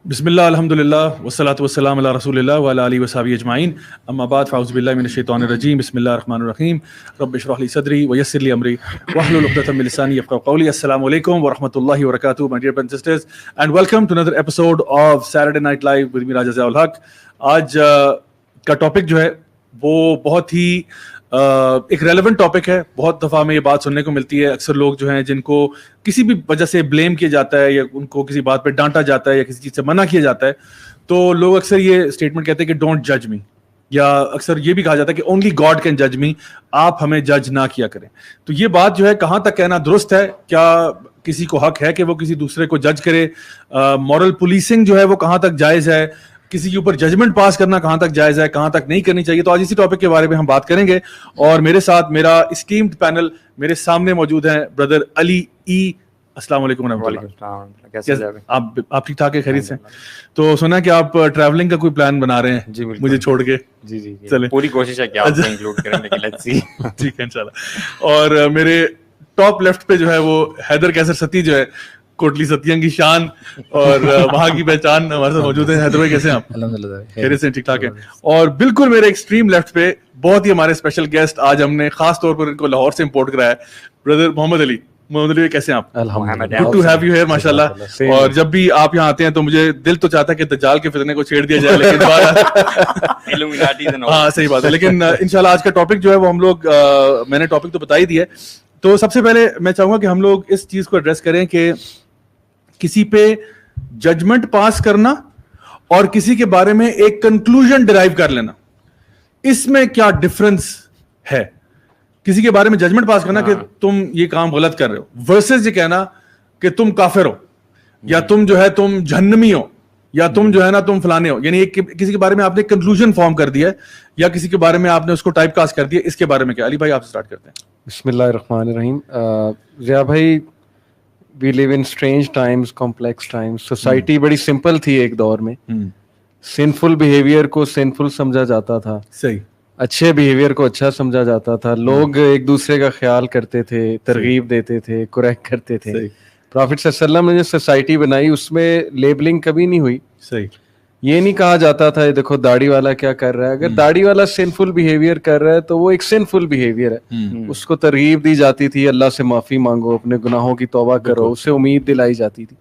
بسم اللہ الحمد للہ والصلاۃ والسلام علی رسول اللہ وعلی آلہ وصحبہ اجمعین اما بعد فاعوذ باللہ من الشیطان الرجیم بسم اللہ الرحمن الرحیم رب اشرح لی صدری ویسر لی امری واحلل عقدۃ من لسانی یفقہوا قولی. السلام علیکم ورحمۃ اللہ وبرکاتہ my dear brothers and sisters and welcome to another episode of Saturday Night Live with me راجہ ضیاء الحق. آج کا ٹاپک جو ہے وہ بہت ہی ایک ریلیونٹ ٹاپک ہے. بہت دفعہ ہمیں یہ بات سننے کو ملتی ہے, اکثر لوگ جو ہیں جن کو کسی بھی وجہ سے بلیم کیا جاتا ہے یا ان کو کسی بات پہ ڈانٹا جاتا ہے یا کسی چیز سے منع کیا جاتا ہے, تو لوگ اکثر یہ اسٹیٹمنٹ کہتے ہیں کہ ڈونٹ جج می, یا اکثر یہ بھی کہا جاتا ہے کہ اونلی گاڈ کین جج می, آپ ہمیں جج نہ کیا کریں. تو یہ بات جو ہے کہاں تک کہنا درست ہے؟ کیا کسی کو حق ہے کہ وہ کسی دوسرے کو جج کرے؟ مورل پولیسنگ جو ہے وہ کہاں تک جائز ہے؟ کسی کے اوپر ججمنٹ پاس کرنا کہاں تک جائز ہے, کہاں تک نہیں کرنی چاہیے؟ تو آج اسی ٹاپک کے بارے میں ہم بات کریں گے, اور میرے ساتھ میرا اسٹیمڈ پینل میرے سامنے موجود ہیں. بردر علی ای, السلام علیکم ورحمۃ اللہ. آپ ٹھیک ٹھاک ہے, خیریت سے؟ تو سنا کہ آپ ٹریولنگ کا کوئی پلان بنا رہے ہیں مجھے چھوڑ کے. جی چلیں, پوری کوشش ہے کہ آپ کو انکلوڈ کریں, لیکن لیٹس سی. ٹھیک ہے انشاءاللہ. اور میرے ٹاپ لیفٹ پہ جو ہے وہ حیدر کیسر ستی جو ہے, کوٹلی ستیاں کی شان اور وہاں کی پہچان, ہمارے ساتھ موجود ہیں. حیدر بھائی کیسے ہیں آپ؟ الحمدللہ خیریت سے, ٹھیک ٹھاک ہے. اور بالکل میرے ایکسٹریم لیفٹ پہ بہت ہی ہمارے اسپیشل گیسٹ, آج ہم نے خاص طور پر ان کو لاہور سے امپورٹ کرایا ہے, بردر محمد علی. محمد علی کیسے ہیں آپ؟ Good to have you here ماشاء اللہ. اور جب بھی آپ یہاں آتے ہیں تو مجھے دل تو چاہتا ہے کہ دجال کے فتنے کو چھیڑ دیا جائے, لیکن ہاں صحیح بات ہے. لیکن انشاءاللہ آج کا ٹاپک جو ہے وہ ہم لوگ, میں نے ٹاپک تو بتا ہی دیا ہے. تو سب سے پہلے میں چاہوں گا کہ ہم لوگ اس چیز کو ایڈریس کریں کہ کسی پہ ججمنٹ پاس کرنا اور کسی کے بارے میں ایک کنکلوژن ڈرائیو کر لینا, اس میں کیا ڈفرنس ہے؟ کسی کے بارے میں ججمنٹ پاس کرنا کہ تم یہ کام غلط کر رہے ہو, ورسز یہ کہنا کہ تم کافر ہو, یا تم جو ہے تم جہنمی ہو, یا تم جو ہے نا تم فلانے ہو. یعنی کسی کے بارے میں آپ نے کنکلوژن فارم کر دیا ہے, یا کسی کے بارے میں آپ نے اس کو ٹائپ کاسٹ کر دیا. اس کے بارے میں کیا؟ علی بھائی آپ سے سٹارٹ کرتے ہیں. بسم اللہ الرحمن الرحیم. ضیاء بھائی, we live in strange times, complex times. Society بڑی سمپل تھی ایک دور میں. سنفل بیہیویئر کو سنفل سمجھا جاتا تھا, صحیح, اچھے بیہیویئر کو اچھا سمجھا جاتا تھا. لوگ ایک دوسرے کا خیال کرتے تھے, ترغیب دیتے تھے, کریکٹ کرتے تھے. پرافٹ صلی اللہ علیہ وسلم نے جو سوسائٹی بنائی اس میں لیبلنگ کبھی نہیں ہوئی. صحیح, یہ نہیں کہا جاتا تھا دیکھو داڑھی والا کیا کر رہا ہے. اگر داڑھی والا سنفل بیہیویئر کر رہا ہے تو وہ ایک سنفل بیہیویئر ہے. اس کو ترغیب دی جاتی تھی, اللہ سے معافی مانگو, اپنے گناہوں کی توبہ کرو, اسے امید دلائی جاتی تھی.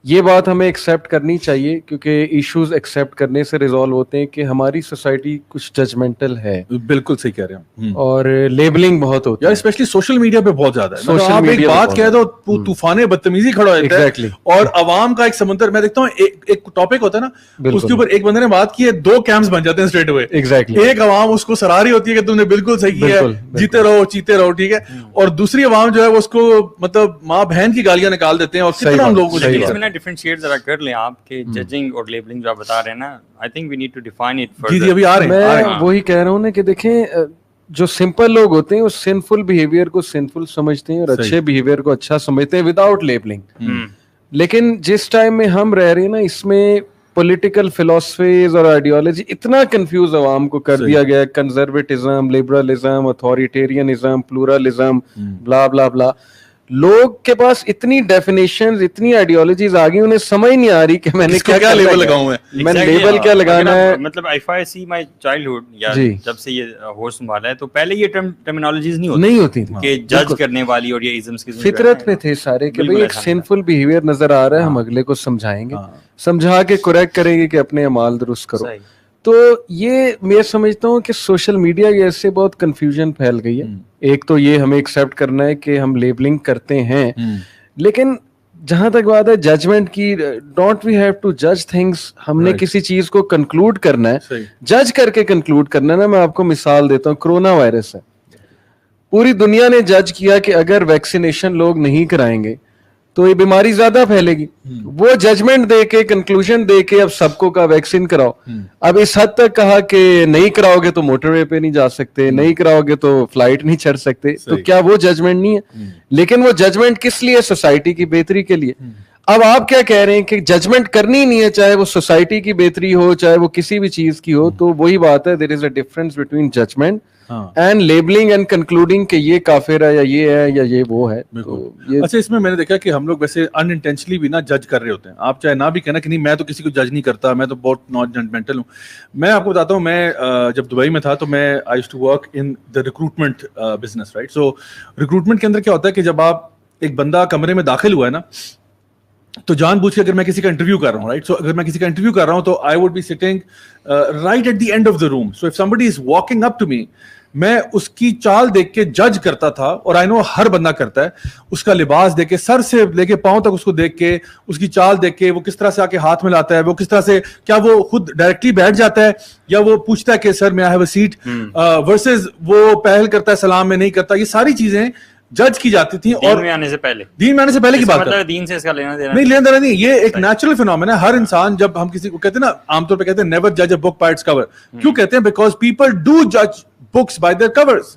یہ بات ہمیں ایکسیپٹ کرنی چاہیے, کیونکہ ایشوز ایکسیپٹ کرنے سے ریزالو ہوتے ہیں کہ ہماری سوسائٹی کچھ ججمنٹل ہے. بالکل صحیح کہہ رہے ہیں. اور لیبلنگ بہت ہوتی ہے, اسپیشلی سوشل میڈیا پہ بہت زیادہ ہے. سوشل آپ ایک میڈیا بات کہہ دو طوفان بدتمیزی کھڑا ہو جاتا ہے, اور عوام کا ایک سمندر. میں دیکھتا ہوں ایک ٹاپک ہوتا ہے نا, اس کے اوپر ایک بندے نے بات کی ہے, 2 کیمپس بن جاتے ہیں اسٹریٹ اوے. ایک عوام اس کو سرا رہی ہوتی ہے کہ تم نے بالکل صحیح کیا ہے, جیتے رہو چیتے رہو, ٹھیک ہے, اور دوسری عوام جو ہے وہ اس کو مطلب ماں بہن کی گالیاں نکال دیتے ہیں. اور کتنا ہم لوگوں کو ڈفرینشیٹ ذرا کر لیں آپ کے ججنگ اور لیبلنگ جو آپ بتا رہے ہیں نا. I think we need to define it further. جی ابھی آ رہے ہیں. میں وہی کہہ رہا ہوں نا کہ دیکھیں, جو سمپل لوگ ہوتے ہیں وہ سنفل بیہیویئر کو سنفل سمجھتے ہیں اور اچھے بیہیویئر کو اچھا سمجھتے ہیں وداؤٹ لیبلنگ. لیکن جس ٹائم میں ہم رہ رہے ہیں نا, اس میں پولیٹیکل فلاسفیز اور آئیڈیالوجی اتنا کنفیوز عوام کو کر دیا گیا ہے. کنزرویٹزم, لبرلزم, اتھارٹیرینزم, پلورلزم, بلا بلا بلا. لوگ کے پاس اتنی ڈیفینیشنز, اتنی آئیڈیالوجیز آ گئی, انہیں سمجھ نہیں آ رہی کہ میں نے کیا لیبل لگاؤں ہے, میں لیبل کیا لگانا ہے. مطلب if I see my childhood, یا جب سے یہ ہوش سنبھالا ہے, تو پہلے یہ ٹرمینالوجیز نہیں ہوتی کہ جج کرنے والی اور یہ ازمز کی فطرت میں تھے سارے, کہ بھئی ایک سنفل بیہیویئر نظر آ رہا ہے, ہم اگلے کو سمجھائیں گے, سمجھا کے کریکٹ کریں گے کہ اپنے اعمال درست کرو. تو یہ میں سمجھتا ہوں کہ سوشل میڈیا کی وجہ سے بہت کنفیوژن پھیل گئی ہے. ایک تو یہ ہمیں ایکسیپٹ کرنا ہے کہ ہم لیبلنگ کرتے ہیں, لیکن جہاں تک بات ہے ججمنٹ کی, ڈونٹ وی ہیو ٹو جج تھنگس. ہم نے کسی چیز کو کنکلوڈ کرنا ہے, جج کر کے کنکلوڈ کرنا ہے نا. میں آپ کو مثال دیتا ہوں, کرونا وائرس ہے, پوری دنیا نے جج کیا کہ اگر ویکسینیشن لوگ نہیں کرائیں گے تو یہ بیماری زیادہ پھیلے گی. وہ ججمنٹ دے کے, کنکلوژن دے کے اب سب کو کہا ویکسین کراؤ. اب اس حد تک کہا کہ نہیں کراؤ گے تو موٹر وے پہ نہیں جا سکتے, نہیں کراؤ گے تو فلائٹ نہیں چڑھ سکتے. تو کیا وہ ججمنٹ نہیں ہے؟ لیکن وہ ججمنٹ کس لیے؟ سوسائٹی کی بہتری کے لیے. اب آپ کیا کہہ رہے ہیں کہ ججمنٹ کرنی نہیں ہے, چاہے وہ سوسائٹی کی بہتری ہو, چاہے وہ کسی بھی چیز کی ہو, تو وہی بات ہے, there is a difference between judgement and labelling and concluding کہ یہ کافر ہے یا یہ ہے یا یہ وہ ہے. اچھا, اس میں میں نے دیکھا کہ ہم لوگ ویسے ان انٹینشنلی بھی نا جج کر رہے ہوتے ہیں. آپ چاہے نہ بھی کہنا کہ نہیں میں تو کسی کو جج نہیں کرتا, میں تو بہت ناٹ ججمنٹل ہوں. میں آپ کو بتاتا ہوں, میں جب دبئی میں تھا تو میں I used to work in the recruitment business, right. So recruitment کے اندر کیا ہوتا ہے کہ جب آپ ایک بندہ کمرے میں داخل ہوا ہے نا, تو جان بوجھ کے اگر میں کسی کا انٹرویو کر رہا ہوں, رائٹ, سو اگر میں کسی کا انٹرویو کر رہا ہوں تو I would be sitting right at the end of the room. So if somebody is walking up to me, میں اس کی چال دیکھ کے جج کرتا تھا, اور آئی نو ہر بندہ کرتا ہے, اس کا لباس دیکھ کے, سر سے لے کے پاؤں تک اس کو دیکھ کے, اس کی چال دیکھ کے, وہ کس طرح سے آ کے ہاتھ میں لاتا ہے, وہ کس طرح سے, کیا وہ خود ڈائریکٹلی بیٹھ جاتا ہے یا وہ پوچھتا ہے کہ سر میں I have a set, versus وہ پہل کرتا ہے, سلام میں نہیں کرتا. یہ ساری چیزیں جج کی جاتی تھیں. اور دین میں آنے سے پہلے کی بات ہے, دین سے اس کا لینا دینا نہیں, لینا دینا نہیں, یہ ایک نیچرل فینومین ہے. ہر انسان, جب ہم کسی کو کہتے ہیں نا, عام طور پہ کہتے ہیں نیور جج اے بک بائی اٹس کور. کیوں کہتے ہیں؟ بیکاز پیپل ڈو جج books by their covers.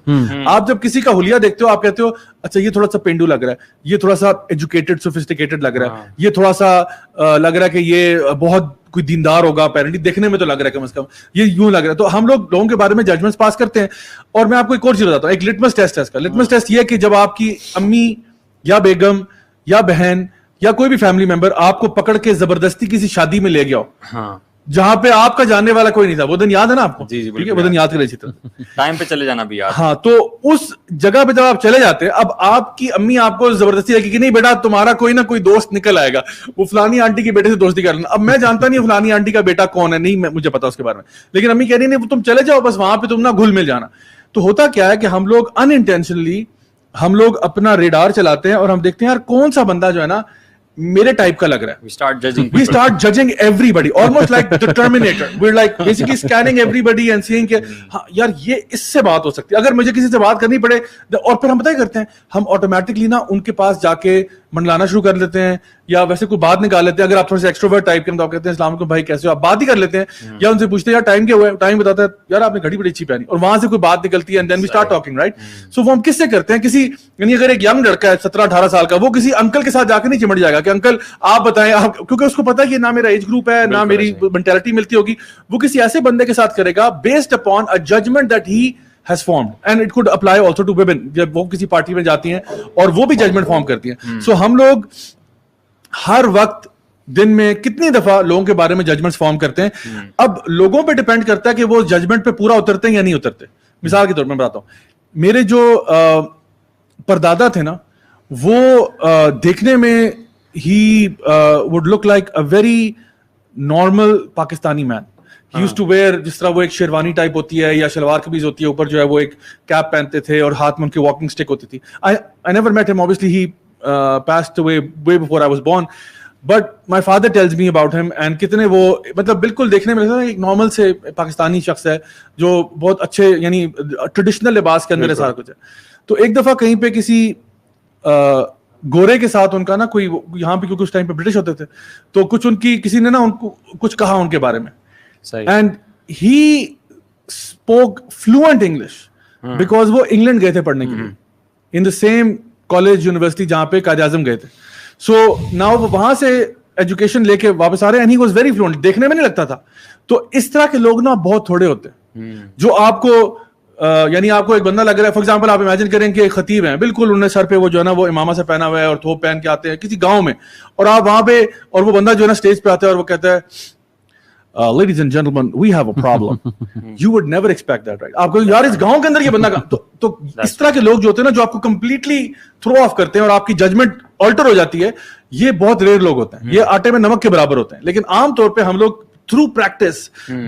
آپ جب کسی کا حلیہ دیکھتے ہو, آپ کہتے ہو اچھا یہ تھوڑا سا پینڈو لگ رہا ہے, یہ تھوڑا سا ایجوکیٹڈ سوفسٹیکیٹڈ لگ رہا ہے, یہ تھوڑا سا لگ رہا ہے کہ یہ بہت کوئی دیندار ہوگا, اپیرنٹلی دیکھنے میں تو لگ رہا ہے کم از کم, یہ یوں لگ رہا ہے. تو ہم لوگ لوگوں کے بارے میں ججمنٹس پاس کرتے ہیں. اور میں آپ کو ایک اور چیز بتاتا ہوں, ایک لٹمس ٹیسٹ ہے اس کا. لٹمس ٹیسٹ یہ ہے کہ جب آپ کی امی یا بیگم یا بہن یا کوئی بھی فیملی ممبر آپ کو پکڑ کے زبردستی کسی شادی میں لے گیا ہو, جہاں پہ آپ کا جاننے والا کوئی نہیں تھا, وہ دن یاد ہے نا آپ کو؟ جی ٹھیک ہے, وہ دن یاد کرے اسی طرح, ٹائم پہ چلے جانا بھی یاد. ہاں, تو اس جگہ پہ جب آپ چلے جاتے ہیں, اب آپ کی امی آپ کو زبردستی لگی کہ نہیں بیٹا تمہارا کوئی نہ کوئی دوست نکل آئے گا, وہ فلانی آنٹی کے بیٹے سے دوستی کر لینا. اب میں جانتا نہیں فلانی آنٹی کا بیٹا کون ہے, نہیں مجھے پتا اس کے بارے میں, لیکن امی کہہ رہی نہیں تم چلے جاؤ بس, وہاں پہ تم نہ گھل مل جانا. تو ہوتا کیا ہے کہ ہم لوگ ان انٹینشنلی ہم لوگ اپنا ریڈار چلاتے ہیں, اور ہم دیکھتے ہیں یار کون سا بندہ جو ہے نا میرے ٹائپ کا لگ رہا ہے. We start judging everybody almost like the Terminator. We're like basically scanning everybody and seeing کہ یار یہ اس سے بات ہو سکتی ہے, اگر مجھے کسی سے بات کرنی پڑے. اور پھر ہم پتہ ہی کرتے ہیں, ہم آٹومیٹکلی نا ان کے پاس جا کے منڈلانا شروع کر لیتے ہیں, یا ویسے کوئی بات نکال لیتے ہیں. اگر آپ تھوڑے سے ایکسٹروورٹ ٹائپ کے ہیں تو آپ کہتے ہیں السلام علیکم بھائی کیسے ہو, آپ بات ہی کر لیتے ہیں, یا ان سے پوچھتے ہیں یار ٹائم کیا ہوا ہے, ٹائم بتاتا ہے یار آپ نے گھڑی بڑی اچھی پہنی, اور وہاں سے کوئی بات نکلتی ہے, and then we start talking, right? So وہ ہم کس سے کرتے ہیں, کسی یعنی اگر ایک ینگ لڑکا ہے 17-18 سال کا, وہ کسی انکل کے ساتھ جا کے نہیں چمٹ جائے گا کہ انکل آپ بتائیں آپ, کیونکہ اس کو پتا ہے کہ نہ میرا ایج گروپ ہے نہ میری مینٹیلٹی ملتی ہوگی. وہ کسی ایسے بندے کے ساتھ کرے گا based upon a judgement that he has formed, and it could apply also to women. جب وہ کسی پارٹی میں جاتی ہیں اور وہ بھی ججمنٹ فارم کرتی ہیں. سو ہم لوگ ہر وقت دن میں کتنی دفعہ لوگوں کے بارے میں ججمنٹس فارم کرتے ہیں. اب لوگوں پہ ڈیپینڈ کرتا ہے کہ وہ ججمنٹ پہ پورا اترتے ہیں یا نہیں اترتے. مثال کے طور پر میں بتاتا ہوں, میرے جو پردادا تھے نا, وہ دیکھنے میں he would look like a very normal Pakistani man. He used to wear, جس طرح وہ ایک شیروانی ٹائپ ہوتی ہے یا شلوار قمیض ہوتی ہے, اوپر جو ہے وہ ایک کیپ پہنتے تھے اور ہاتھ میں ان کی واکنگ اسٹک ہوتی تھی. I never met him, obviously he passed away way before I was born, but my father tells me about him, and کتنے وہ مطلب بالکل دیکھنے میں لگتا ہے ایک نارمل سے پاکستانی شخص ہے جو بہت اچھے یعنی ٹریڈیشنل لباس کے اندر ہے سارا کچھ ہے. تو ایک دفعہ کہیں پہ کسی گورے کے ساتھ ان کا نا کوئی, یہاں پہ کیونکہ اس ٹائم پہ برٹش ہوتے تھے, تو کچھ ان کی کسی نے نا ان کو کچھ کہا ان کے بارے میں, and he spoke fluent English because وہ انگلینڈ گئے تھے پڑھنے کے لیے, in the same college university جہاں پہ قائد اعظم گئے تھے. سو ناؤ وہ وہاں سے ایجوکیشن لے کے واپس آ رہے ہیں, and he was very fluent, دیکھنے میں نہیں لگتا تھا. تو اس طرح کے لوگ نا بہت تھوڑے ہوتے ہیں جو آپ کو یعنی آپ کو ایک بندہ لگ رہا ہے. فار ایگزامپل آپ امیجن کریں کہ ایک خطیب ہیں, بالکل انہوں نے سر پہ وہ جو ہے نا وہ امامہ سے پہنا ہوا ہے اور تھوپ پہن کے آتے ہیں کسی گاؤں میں, اور آپ وہاں پہ, اور وہ بندہ جو ہے نا اسٹیج پہ آتا ہے اور وہ کہتا ہے ladies and gentlemen we have a problem. You would never expect that, right? آپ کو یار اس گاؤں کے اندر یہ بندہ تو اس طرح کے لوگ جو ہوتے ہیں نا جو آپ کو کمپلیٹلی تھرو آف کرتے ہیں اور آپ کی ججمنٹ آلٹر ہو جاتی ہے, یہ بہت ریئر لوگ ہوتے ہیں, یہ آٹے میں نمک کے برابر ہوتے ہیں. لیکن عام طور پہ ہم لوگ تھرو پریکٹس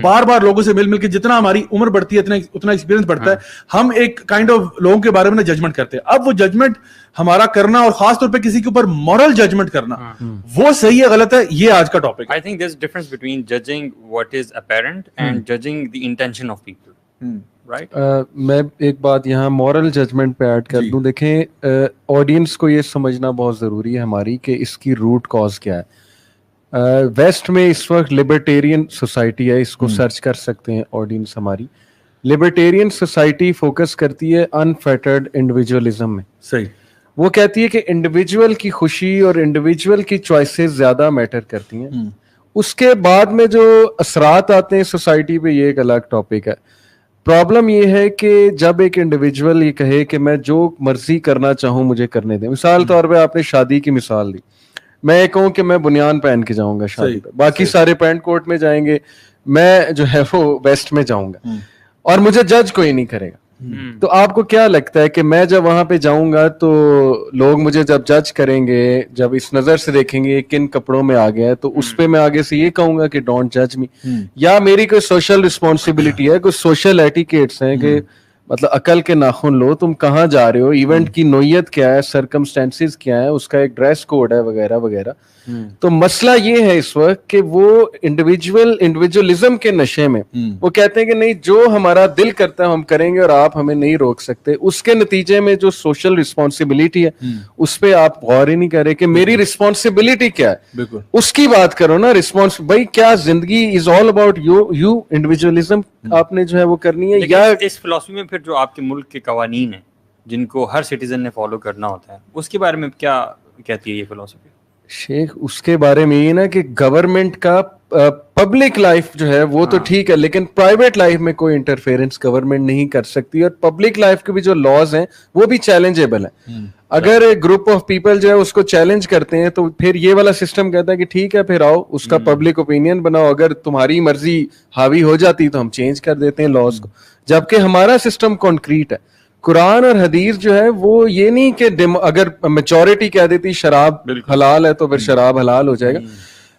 بار بار لوگوں سے مل مل کے جتنا ہماری عمر بڑھتی ہے اتنا ایکسپیرینس بڑھتا ہے, ہم ایک کائنڈ آف لوگوں کے بارے میں ججمنٹ کرتے ہیں. اب وہ ججمنٹ ہمارا کرنا, اور خاص طور پہ کسی کے اوپر مورل ججمنٹ کرنا, وہ صحیح ہے غلط ہے, یہ آج کا ٹاپک ہے. I think there's a difference between judging what is apparent and judging the intention of people. Right? میں ایک بات یہاں مورل ججمنٹ پہ ایڈ کر دوں. دیکھیں آڈینس کو یہ سمجھنا بہت ضروری ہے ہماری کہ اس کی روٹ کاز کیا ہے. ویسٹ میں اس وقت لبرٹیرین سوسائٹی ہے, اس کو سرچ کر سکتے ہیں آڈینس ہماری. لبرٹیرین سوسائٹی فوکس کرتی ہے انفیٹرڈ انڈیویجولزم میں. صحیح. وہ کہتی ہے کہ انڈیویجول کی خوشی اور انڈیویجول کی چوائسیز زیادہ میٹر کرتی ہیں. اس کے بعد میں جو اثرات آتے ہیں سوسائٹی پہ یہ ایک الگ ٹاپک ہے. پرابلم یہ ہے کہ جب ایک انڈیویجول یہ کہے کہ میں جو مرضی کرنا چاہوں مجھے کرنے دیں. مثال طور پہ آپ نے شادی کی مثال دی, میں کہوں کہ میں بنیان پہن کے جاؤں گا شادی پہ, باقی سارے پینٹ کوٹ میں جائیں گے, میں جو ہے وہ ویسٹ میں جاؤں گا اور مجھے جج کوئی نہیں کرے گا. تو آپ کو کیا لگتا ہے کہ میں جب وہاں پہ جاؤں گا تو لوگ مجھے جب جج کریں گے, جب اس نظر سے دیکھیں گے کن کپڑوں میں آ گیا ہے, تو اس پہ میں آگے سے یہ کہوں گا کہ ڈونٹ جج می, یا میری کوئی سوشل رسپانسبلٹی ہے, کوئی سوشل ایٹیکیٹس ہیں کہ مطلب عقل کے ناخن لو, تم کہاں جا رہے ہو, ایونٹ کی نوعیت کیا ہے, سرکمسٹانسز کیا ہے, اس کا ایک ڈریس کوڈ ہے وغیرہ وغیرہ. تو مسئلہ یہ ہے اس وقت کہ وہ انڈیویجولزم کے نشے میں وہ کہتے ہیں کہ نہیں جو ہمارا دل کرتا ہے ہم کریں گے اور آپ ہمیں نہیں روک سکتے. اس کے نتیجے میں جو سوشل رسپانسبلٹی ہے اس پہ آپ غور ہی نہیں کر رہے کہ میری رسپانسبلٹی کیا ہے, اس کی بات کرو نا. بھائی کیا زندگی از آل اباؤٹ یو انڈیویجولزم آپ نے جو ہے وہ کرنی ہے, یا اس فلسفی میں پھر جو آپ کے ملک کے قوانین ہیں جن کو ہر سٹیزن نے فالو کرنا ہوتا ہے, اس کے بارے میں کیا کہتی ہے یہ فلسفی؟ شیخ اس کے بارے میں یہ نا کہ گورنمنٹ کا پبلک لائف جو ہے وہ تو ٹھیک ہے, لیکن پرائیویٹ لائف میں کوئی انٹرفیئرنس گورنمنٹ نہیں کر سکتی, اور پبلک لائف کے بھی جو لاز ہیں وہ بھی چیلنجیبل ہیں. اگر ایک گروپ آف پیپل جو ہے اس کو چیلنج کرتے ہیں تو پھر یہ والا سسٹم کہتا ہے کہ ٹھیک ہے پھر آؤ اس کا پبلک اوپینین بناؤ, اگر تمہاری مرضی حاوی ہو جاتی تو ہم چینج کر دیتے ہیں لاز کو. جبکہ ہمارا سسٹم کانکریٹ ہے. قرآن اور حدیث جو ہے وہ یہ نہیں کہ اگر میجورٹی کہہ دیتی شراب حلال ہے تو پھر شراب حلال ہو جائے گا.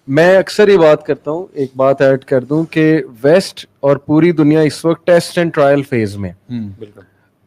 میں اکثر یہ بات کرتا ہوں, ایک بات ایڈ کر دوں کہ ویسٹ اور پوری دنیا اس وقت ٹیسٹ اینڈ ٹرائل فیز میں.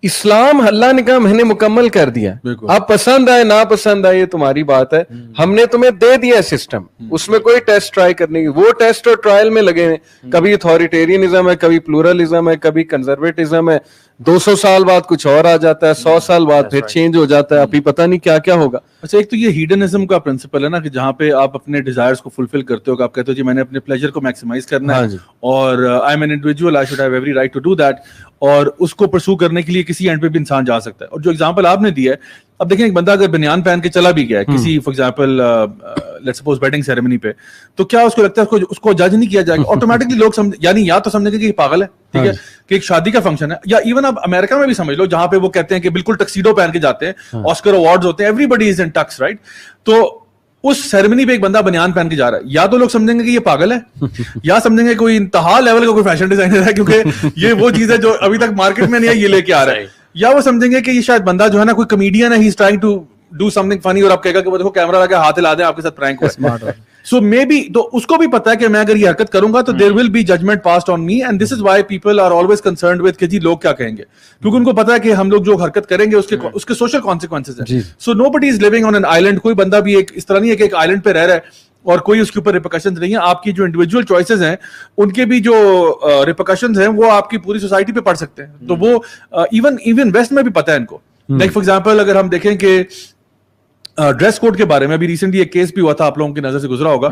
اسلام اللہ نے کہا میں نے مکمل کر دیا, اب پسند آئے نا پسند آئے یہ تمہاری بات ہے, ہم نے تمہیں دے دیا سسٹم, اس میں کوئی ٹیسٹ ٹرائی کرنے کی, وہ ٹیسٹ اور ٹرائل میں لگے ہیں. کبھی اتھارٹیرینزم ہے, کبھی پلورلزم ہے, کبھی کنزرویٹزم ہے. 200 سال بعد کچھ اور آ جاتا ہے, 100 سال بعد پھر چینج ہو جاتا ہے, ابھی پتہ نہیں کیا کیا ہوگا. اچھا ایک تو یہ ہیڈنزم کا پرنسپل ہے نا کہ جہاں پہ آپ اپنے ڈیزائرز کو فلفل کرتے ہو, کہ آپ کہتے ہو جی میں نے اپنے پلیجر کو میکسیمائز کرنا ہے اور I am an individual, I should have every right to do that, اور اس کو پرسو کرنے کے لیے کسی اینڈ پہ بھی انسان جا سکتا ہے. اور جو ایگزامپل آپ نے دی ہے, اب دیکھیں ایک بندہ اگر بنیان پہن کے چلا بھی گیا ہے کسی for example let's suppose wedding ceremony پہ, تو کیا اس کو لگتا ہے اس کو جج نہیں کیا جائے گا؟ آٹومیٹکلی لوگ یعنی یا تو سمجھیں گے کہ یہ پاگل ہے, ٹھیک ہے, کہ ایک شادی کا فنکشن ہے. یا ایون اب امریکہ میں بھی سمجھ لو جہاں پہ وہ کہتے ہیں کہ بالکل ٹکسیڈو پہن کے جاتے ہیں, آسکر ایوارڈز ہوتے ہیں, ایوری بڈی از ان ٹکس, رائٹ. تو اس سیریمنی پہ ایک بندہ بنیان پہن کے جا رہا ہے, یا تو لوگ سمجھیں گے کہ یہ پاگل ہے, یا سمجھیں گے کوئی انتہا لیول کا کوئی فیشن ڈیزائنر ہے کیونکہ یہ وہ چیز ہے جو ابھی تک مارکیٹ میں نہیں ہے, یہ لے کے آ رہا ہے. یا وہ سمجھیں گے کہ یہ شاید بندہ جو ہے نا کوئی کمیڈین ہے, he is trying to do something funny, اور آپ کہے گا کہ وہ دیکھو کیمرہ لگا ہاتھ ہلا دیں آپ کے ساتھ پرینک ہوا. سو مے بی تو اس کو بھی پتا ہے کہ میں اگر یہ حرکت کروں گا تو there will be judgement passed on me, and this is why people are always concerned with کہ جی لوگ کیا کہیں گے, کیونکہ ان کو پتا ہے کہ ہم لوگ جو حرکت کریں گے اس کے سوشل کانسیکوینسز ہیں. سو نو بڈی از لیونگ آن این آئلینڈ, کوئی بندہ بھی ایک اس طرح نہیں ہے کہ ایک آئلینڈ پہ رہ رہا ہے اور کوئی اس کے اوپر ریپرکشنز نہیں ہیں. آپ کی جو انڈیویجول چوائسیز ہیں ان کے بھی جو ریپرکشنز ہیں وہ آپ کی پوری سوسائٹی پہ پڑ سکتے ہیں. تو وہ ایون ویسٹ میں بھی پتا ہے ان کو. لائک فار ایگزامپل اگر ہم دیکھیں کہ ڈریس کوڈ کے بارے میں ابھی ریسنٹلی ایک کیس بھی ہوا تھا, آپ لوگوں کی نظر سے گزرا ہوگا,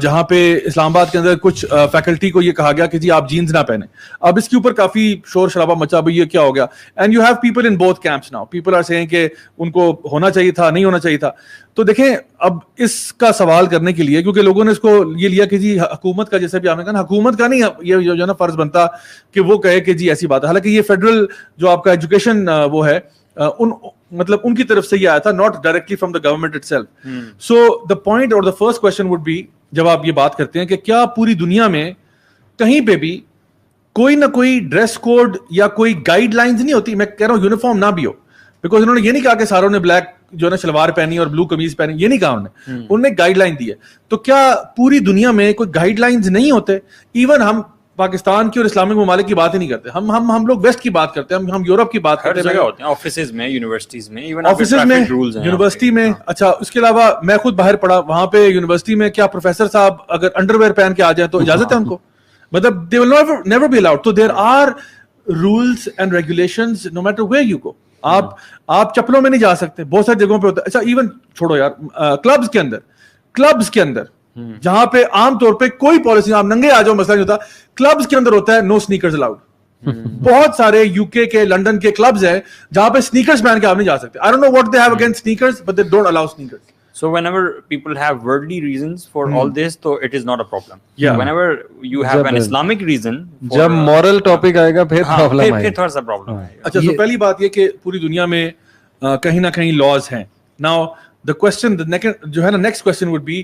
جہاں پہ اسلام آباد کے اندر کچھ فیکلٹی کو یہ کہا گیا کہ جی آپ جینز نہ پہنیں. اب اس کے اوپر کافی شور شرابہ مچا, بھائی یہ کیا ہو گیا, and you have people in both campus now, people are seeing کہ ان کو ہونا چاہیے تھا, نہیں ہونا چاہیے تھا. تو دیکھیں اب اس کا سوال کرنے کے لیے, کیونکہ لوگوں نے اس کو یہ لیا کہ جی حکومت کا, جیسے بھی آپ نے کہا حکومت کا نہیں یہ جو ہے نا فرض بنتا کہ وہ کہے کہ جی ایسی بات ہے, حالانکہ یہ فیڈرل جو آپ کا ایجوکیشن وہ ہے مطلب ان کی طرف سے یہ آیا تھا, not directly from the government itself. So the point اور the first question would be, جب آپ یہ بات کرتے ہیں کہ کیا پوری دنیا میں کہیں پہ بھی کوئی نہ کوئی ڈریس کوڈ یا کوئی گائیڈ لائنز نہیں ہوتی, میں کہہ رہا ہوں یونیفارم نہ بھی ہو, بیکاز انہوں نے یہ نہیں کہا کہ ساروں نے بلیک جو ہے نا شلوار پہنی اور بلو قمیض پہنی, یہ نہیں کہا انہوں نے گائیڈ لائن دی ہے. تو کیا پوری دنیا میں کوئی گائیڈ لائنز نہیں ہوتے؟ ایون ہم پاکستان کی اور اسلامک ممالک کی بات ہی نہیں کرتے, ہم لوگ ویسٹ کی بات کرتے ہیں, ہم یورپ کی بات کرتے ہیں, آفیسز میں, یونیورسٹیز میں, یونیورسٹی میں. اچھا اس کے علاوہ میں خود باہر پڑھا, وہاں پہ یونیورسٹی میں کیا پروفیسر صاحب اگر انڈر ویئر پہن کے آ جائیں تو اجازت ہے ان کو, مطلب they will never be allowed. تو there are rules and regulations no matter where you go. آپ چپلوں میں نہیں جا سکتے, بہت ساری جگہوں پہ ہوتا ہے. اچھا ایون چھوڑو یار, کلبز کے اندر جہاں پہ عام طور پہ کوئی پالیسی, آپ ننگے آ جاؤ مسئلہ نہیں ہوتا, کلبز کے اندر ہوتا ہے نو سنیکرز الاؤڈ. بہت سارے یوکے کے لنڈن کے کلبز ہیں جہاں پہ سنیکرز پہن کے آپ نہیں جا سکتے. I don't know what they have against sneakers, but they don't allow sneakers. So whenever people have worldly reasons for all this, so it is not a problem. Yeah. Whenever you have an Islamic reason, جب moral topic آئے گا پھر problem آئے گا. پھر تھوڑا سا problem آئے گا. اچھا, تو پہلی بات یہ کہ پوری دنیا میں کہیں نہ کہیں laws ہیں. Now the question, جو ہے نا next question would be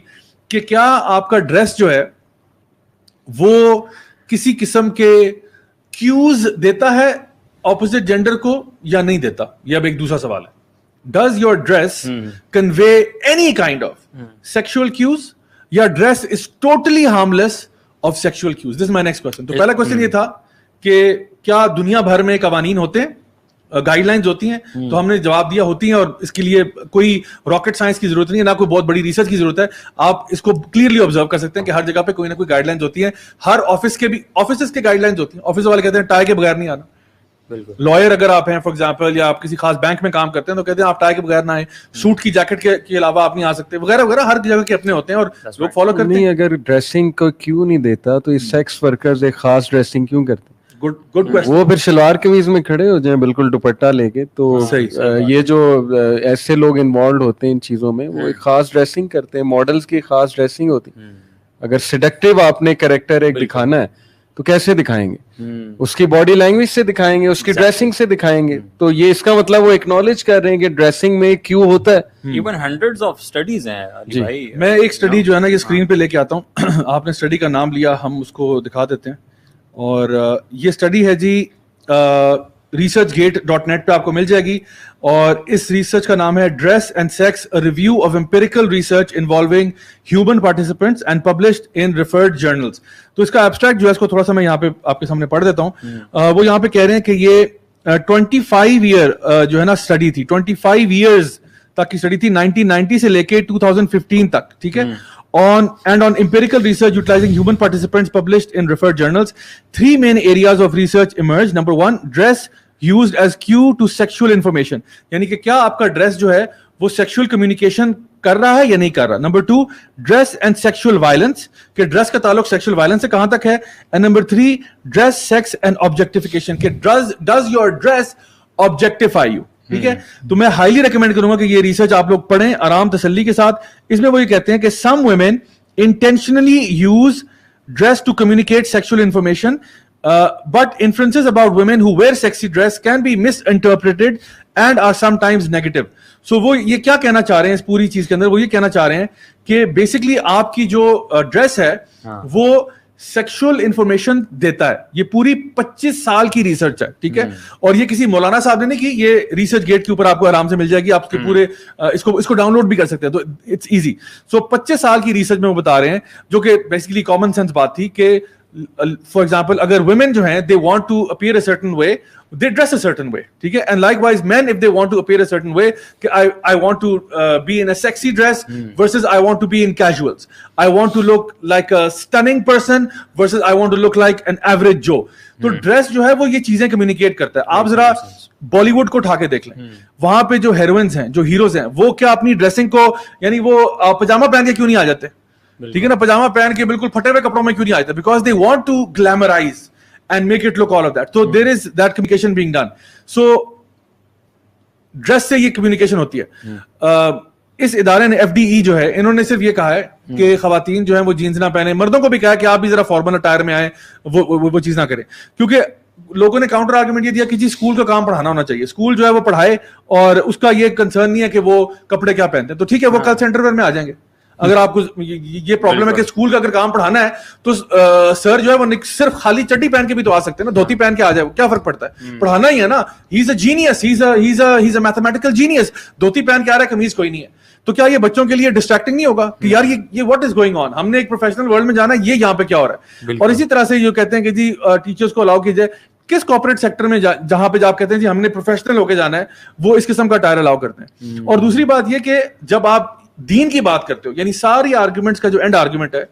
کہ کیا آپ کا ڈریس جو ہے وہ کسی قسم کے کیوز دیتا ہے اپوزٹ جینڈر کو یا نہیں دیتا؟ یہ اب ایک دوسرا سوال ہے. Does your dress convey any kind of sexual cues? یا dress is totally harmless of sexual cues? This is my next question. تو پہلا question یہ تھا کہ کیا دنیا بھر میں قوانین ہوتے ہیں, گائیڈ لائنز ہوتی ہیں؟ تو ہم نے جواب دیا ہوتی ہیں, اور اس کے لیے کوئی راکٹ سائنس کی ضرورت نہیں ہے, نہ کوئی بہت بڑی ریسرچ کی ضرورت ہے. آپ اس کو کلیئرلی آبزرو کر سکتے ہیں کہ ہر جگہ پہ کوئی نہ کوئی گائیڈ لائنز ہوتی ہیں. ہر آفس کے بھی آفیسز کے گائیڈ لائنز ہوتی ہیں. آفس والے کہتے ہیں ٹائی کے بغیر نہیں آنا. لائر اگر آپ ہیں فار ایگزامپل, یا آپ کسی خاص بینک میں کام کرتے ہیں تو کہتے ہیں آپ ٹائی کے بغیر نہ آئیں, سوٹ کی جیکٹ کے علاوہ آپ نہیں آ سکتے, وغیرہ وغیرہ. ہر جگہ کے اپنے ہوتے ہیں اور لوگ فالو کرتے ہیں. اگر ڈریسنگ کو کیوں نہیں دیتا تو یہ سیکس ورکرز ایک خاص ڈریسنگ کیوں کرتے ہیں؟ Good question. وہ پھر شلوار قمیض میں کھڑے ہو جائیں بالکل دوپٹہ لے کے. تو یہ جو ایسے لوگ انوالوڈ ہوتے ہیں ان چیزوں میں, وہ ایک خاص ڈریسنگ کرتے ہیں. ماڈلز کی خاص ڈریسنگ ہوتی ہے. اگر سیڈکٹیو آپ نے کریکٹر ایک دکھانا ہے تو کیسے دکھائیں گے؟ اس کی باڈی لینگویج سے دکھائیں گے, اس کی ڈریسنگ سے دکھائیں گے. تو یہ اس کا مطلب وہ ایکنالج کر رہے ہیں کہ ڈریسنگ میں کیوں ہوتا ہے. ایون ہنڈریڈز آف اسٹڈیز ہیں علی بھائی. میں ایک اسٹڈی جو ہے نا یہ اسکرین پہ لے کے آتا ہوں. آپ نے اسٹڈی کا نام لیا, ہم اس کو دکھا دیتے ہیں. اور یہ اسٹڈی ہے جی researchgate.net پہ آپ کو مل جائے گی, اور اس ریسرچ کا نام ہے dress and sex review of empirical research involving human participants and published in refereed journals. تو اس کا ایبسٹریکٹ جو ہے اس کو تھوڑا سا میں یہاں پہ آپ کے سامنے پڑھ دیتا ہوں. وہ یہاں پہ کہہ رہے ہیں کہ یہ 25 ایئر جو ہے نا اسٹڈی تھی, 25 ایئرز تک کی اسٹڈی تھی, 1990 سے لے کے 2015 تک. ٹھیک ہے. On empirical research utilizing human participants published in referred journals, 3 main areas of research emerged. Number 1, dress used as cue to sexual information. یعنی کہ کیا آپ کا ڈریس جو ہے وہ سیکشل کمیونیکیشن کر رہا ہے یا نہیں کر رہا. Number 2, dress and sexual violence, کہ ڈریس کا تعلق سیکشل وائلنس سے کہاں تک ہے. And number 3, dress, sex and objectification, کہ does your dress objectify you. ٹھیک ہے. تو میں ہائیلی ریکمینڈ کروں گا کہ یہ ریسرچ آپ لوگ پڑھیں آرام تسلی کے ساتھ. اس میں وہ یہ کہتے ہیں کہ some women intentionally use dress to communicate sexual information, but inferences about women who wear sexy dress can be misinterpreted and are sometimes negative. So وہ یہ کیا کہنا چاہ رہے ہیں اس پوری چیز کے اندر, وہ یہ کہنا چاہ رہے ہیں کہ بیسکلی آپ کی جو ڈریس ہے وہ سیکشل انفارمیشن دیتا ہے. یہ پوری 25 سال کی ریسرچ ہے. ٹھیک ہے. اور یہ کسی مولانا صاحب نے نہیں کی, یہ ریسرچ گیٹ کے اوپر آپ کو آرام سے مل جائے گی. آپ کے پورے اس کو ڈاؤن لوڈ بھی کر سکتے ہیں, تو اٹس ایزی. سو 25 سال کی ریسرچ میں وہ بتا رہے ہیں, جو کہ بیسیکلی کامن سینس بات تھی کہ فار ایگزامپل اگر ویمن جو ہیں they want to appear a certain way, they dress a certain way. ٹھیک ہے. And likewise men, if they want to appear a certain way, I want to be in a sexy dress versus I want to be in casuals. I want to look like a stunning person versus I want to look like an average Joe. تو dress جو ہے وہ یہ چیزیں communicate کرتا ہے. آپ ذرا بالی ووڈ کو اٹھا کے دیکھ لیں, وہاں پہ جو ہیروئنز ہیں, جو ہیروز ہیں, وہ کیا اپنی ڈریسنگ کو, یعنی وہ پجامہ پہن کے کیوں نہیں آ جاتے؟ ٹھیک ہے نا. پجامہ پہن کے بالکل پھٹے ہوئے کپڑوں میں کیوں نہیں آ جاتے؟ Because they want to glamorize and make it look all of that. So there is that communication being done. So dress سے یہ communication ہوتی ہے. اس ادارے نے FDE جو ہے, انہوں نے صرف یہ کہا ہے کہ خواتین جو ہیں وہ جینز نہ پہنے, مردوں کو بھی کہا ہے کہ آپ بھی ذرا فارمل اٹائر میں آئیں, وہ چیز نہ کریں. کیونکہ لوگوں نے کاؤنٹر آرگومنٹ یہ دیا کہ جی اسکول کا کام پڑھانا ہونا چاہیے, اسکول جو ہے وہ پڑھائے اور اس کا یہ کنسرن نہیں ہے کہ وہ کپڑے کیا پہنتے ہیں. تو ٹھیک ہے, وہ کل سینٹر ویئر میں آ جائیں گے. اگر آپ کو یہ پرابلم ہے کہ اسکول کا اگر کام پڑھانا ہے تو سر جو ہے وہ صرف خالی چڈی پہن کے بھی تو آ سکتے ہیں نا, دھوتی پہن کے آ جائے, کیا فرق پڑتا ہے؟ پڑھانا ہی ہے نا. He is a genius, he is a mathematical genius. دھوتی پہن کے آ رہا ہے, قمیض کوئی نہیں ہے. تو کیا یہ بچوں کے لیے ڈسٹریکٹنگ نہیں ہوگا کہ یار یہ واٹ از گوئنگ آن, ہم نے ایک پروفیشنل ورلڈ میں جانا ہے, یہ یہاں پہ کیا ہو رہا ہے؟ اور اسی طرح سے یہ کہتے ہیں کہ جی ٹیچرس کو الاؤ کیجیے. کس کارپوریٹ سیکٹر میں جہاں پہ آپ کہتے ہیں جی ہم نے پروفیشنل ہو کے جانا ہے, وہ اس قسم کا ٹائر الاؤ کرتے ہیں. اور دوسری بات یہ کہ جب آپ دین کی بات کرتے ہو, یعنی ساری آرگومنٹس کا جو اینڈ آرگومنٹ ہے,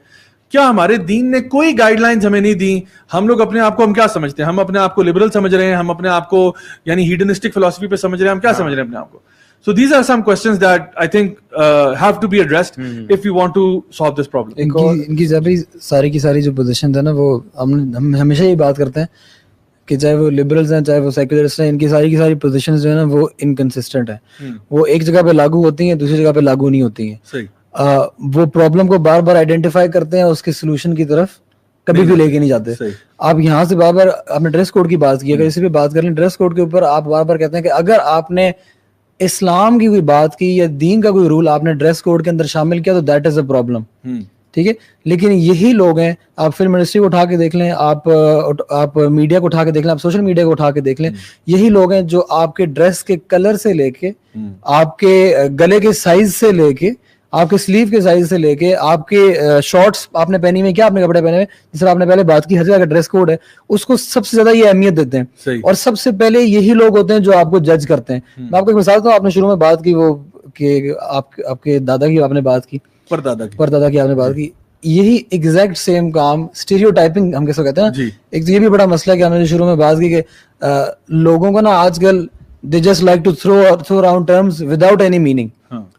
کیا ہمارے دین نے کوئی گائیڈ لائنز ہمیں نہیں دی؟ ہم لوگ اپنے آپ کو ہم کیا سمجھتے ہیں؟ ہم اپنے آپ کو لبرل سمجھ رہے ہیں, ہم اپنے آپ کو یعنی ہیڈنسٹک فلسفی پہ سمجھ رہے ہیں, ہم کیا سمجھ رہے ہیں اپنے آپ کو؟ So these are some questions that I think have to be addressed if we want to solve this problem. ان کی ساری کی ساری جو پوزیشن ہے نا, وہ ہم ہمیشہ یہ بات کرتے ہیں کہ چاہے وہ لبرلز ہیں چاہے وہ سیکولرسٹ ہیں, ان کی ساری پوزیشنز جو ہے نا وہ انکنسسٹنٹ ہیں, وہ ایک جگہ پہ لاگو ہوتی ہیں دوسری جگہ پہ لاگو نہیں ہوتی ہیں. وہ پرابلم کو بار بار آئیڈینٹیفائی کرتے ہیں, اس کے سولوشن کی طرف کبھی بھی لے کے نہیں جاتے. آپ یہاں سے بار بار آپ نے ڈریس کوڈ کی بات کی, اگر اسی پہ بات کر لیں ڈریس کوڈ کے اوپر آپ بار بار کہتے ہیں کہ اگر آپ نے اسلام کی کوئی بات کی یا دین کا کوئی رول آپ نے ڈریس کوڈ کے اندر شامل کیا تو دیٹ از اے پرابلم, ٹھیک ہے. لیکن یہی لوگ ہیں, آپ فلم انڈسٹری کو اٹھا کے دیکھ لیں, آپ میڈیا کو اٹھا کے دیکھ لیں, آپ سوشل میڈیا کو اٹھا کے دیکھ لیں, یہی لوگ ہیں جو آپ کے ڈریس کے کلر سے لے کے, آپ کے گلے کے سائز سے لے کے, آپ کے سلیو کے سائز سے لے کے, آپ کے شارٹس آپ نے پہنی ہوئی کیا آپ نے کپڑے پہنے ہوئے, جس طرح آپ نے پہلے بات کی ہر جگہ کا ڈریس کوڈ ہے, اس کو سب سے زیادہ یہ اہمیت دیتے ہیں, اور سب سے پہلے یہی لوگ ہوتے ہیں جو آپ کو جج کرتے ہیں. میں آپ کو ایک مثال دوں, آپ نے شروع میں بات کی وہ کہ آپ کے دادا کی آپ نے بات کی, پردادا کی آپ نے بات کی, یہی ایگزیکٹ سیم کام اسٹیریو ٹائپنگ ہم کس کو کہتے ہیں نا. ایک یہ بھی بڑا مسئلہ ہے کہ ہم نے شروع میں بات کی کہ لوگوں کو نا آج کل they just like to throw around terms without any meaning,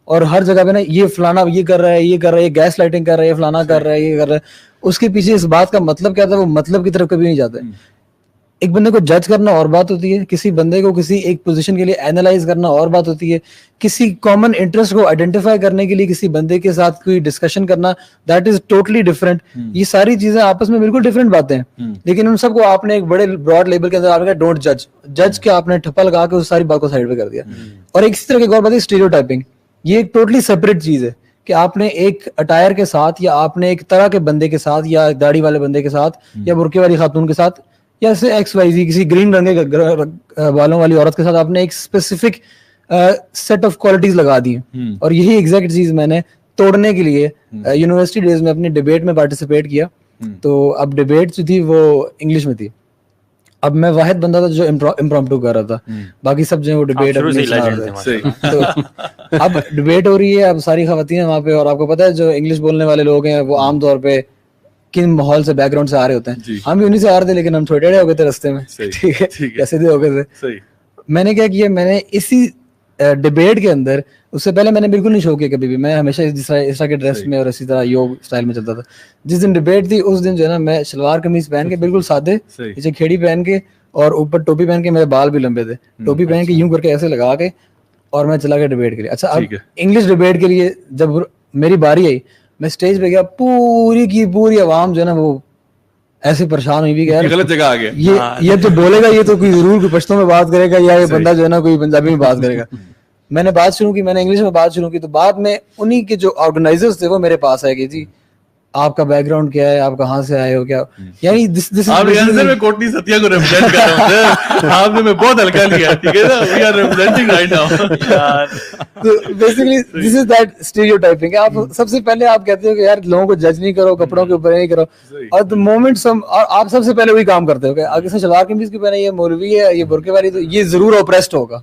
اور ہر جگہ پہ نا یہ فلانا یہ کر رہا ہے, یہ کر رہا ہے, یہ گیس لائٹنگ کر رہا ہے, یہ فلانا کر رہا ہے, یہ کر رہا ہے, اس کے پیچھے اس بات کا مطلب کیا تھا وہ مطلب کی طرف کبھی نہیں جاتے. ایک بندے کو جج کرنا اور بات ہوتی ہے, کسی بندے کو کسی ایک پوزیشن کے لیے اینالائز کرنا اور بات ہوتی ہے, کسی کامن انٹرسٹ کو آئیڈینٹیفائی کرنے کے لیے کسی بندے کے ساتھ کوئی ڈسکشن کرنا دیٹ از ٹوٹلی ڈفرینٹ. یہ ساری چیزیں آپس میں بالکل ڈفرینٹ باتیں ہیں, لیکن ان سب کو آپ نے ایک بڑے براڈ لیبل کے اندر آپ نے کہا ڈونٹ جج کے آپ نے ٹھپا لگا کے اس ساری بات کو سائڈ پہ کر دیا. اور ایک اسی طرح کی ایک اور بات ہے اسٹیریو ٹائپنگ, یہ ایک ٹوٹلی سیپریٹ چیز ہے کہ آپ نے ایک اٹائر کے ساتھ یا آپ نے ایک طرح کے بندے کے ساتھ یا داڑھی والے بندے کے ساتھ یا برقعے والی خاتون کے ساتھ یا ایکس وائی زی کسی گرین رنگ کے بالوں والی عورت کے ساتھ آپ نے ایک اسپیسیفک سیٹ آف کوالٹیز لگا دی ہیں. اور یہی ایگزیکٹ چیز میں نے توڑنے کے لیے یونیورسٹی ڈیز میں اپنی ڈیبیٹ میں پارٹیسپیٹ کیا. تو اب ڈیبیٹ جو تھی وہ انگلش میں تھی, اب میں واحد بندہ تھا جو امپرومپٹو کر رہا تھا, باقی سب جو ہے وہ ڈیبیٹ تو اب ڈیبیٹ ہو رہی ہے, اب ساری خواتین ہیں وہاں پہ, اور آپ کو پتا ہے جو انگلش بولنے والے لوگ ہیں وہ عام طور پہ کن ماحول سے بیک گراؤنڈ سے آ رہے ہوتے ہیں. ہم بھی انہیں سے آ رہے تھے لیکن ہم چھوٹے ہو گئے تھے رستے میں, ٹھیک ہے, کیسے ہو گئے تھے. میں نے کیا کیا, میں نے اسی ڈیبیٹ کے اندر, اس سے پہلے میں نے بالکل نہیں شو کیا کبھی بھی, میں ہمیشہ اس طرح کے ڈریس میں اور اسی طرح یوگ اسٹائل میں چلتا تھا. جس دن ڈیبیٹ تھی اس دن جو ہے نا میں شلوار قمیض پہن کے بالکل سادے, پیچھے کھیڑی پہن کے اور اوپر ٹوپی پہن کے, میرے بال بھی لمبے تھے, ٹوپی پہن کے یوں کر کے ایسے لگا کے, اور میں چلا گیا ڈیبیٹ کے لیے. اچھا اب انگلش ڈیبیٹ کے لیے جب میری باری آئی, میں اسٹیج پہ گیا, پوری کی پوری عوام جو ہے نا وہ ایسے پریشان ہوئی بھی کہ یار غلط جگہ آ گیا, یہ تو بولے گا, یہ تو کوئی ضرور کوئی پشتوں میں بات کرے گا, یا یہ بندہ جو ہے نا کوئی پنجابی میں بات کرے گا. میں نے بات شروع کی, میں نے انگلش میں بات شروع کی, تو بعد میں انہی کے جو آرگنائزرز تھے وہ میرے پاس آئے کہ جی آپ کا بیک گراؤنڈ کیا ہے, آپ کہاں سے آئے ہو, کیا یعنی آپ میں کوٹنی ستیا کو ریپرزینٹ کر رہا ہوں, آپ نے میں بہت ہلکا لیا, ٹھیک ہے نا, we are representing right now. تو basically this is that stereotyping. آپ سب سے پہلے آپ کہتے ہو کہ یار لوگوں کو جج نہیں کرو, کپڑوں کے اوپر نہیں کرو, اور the moment آپ سب سے پہلے وہی کام کرتے ہو کہ آگے سے شلوار قمیض کی پہنے, یہ مولوی ہے, یہ برقعے والی, تو یہ ضرور اوپریسڈ ہوگا.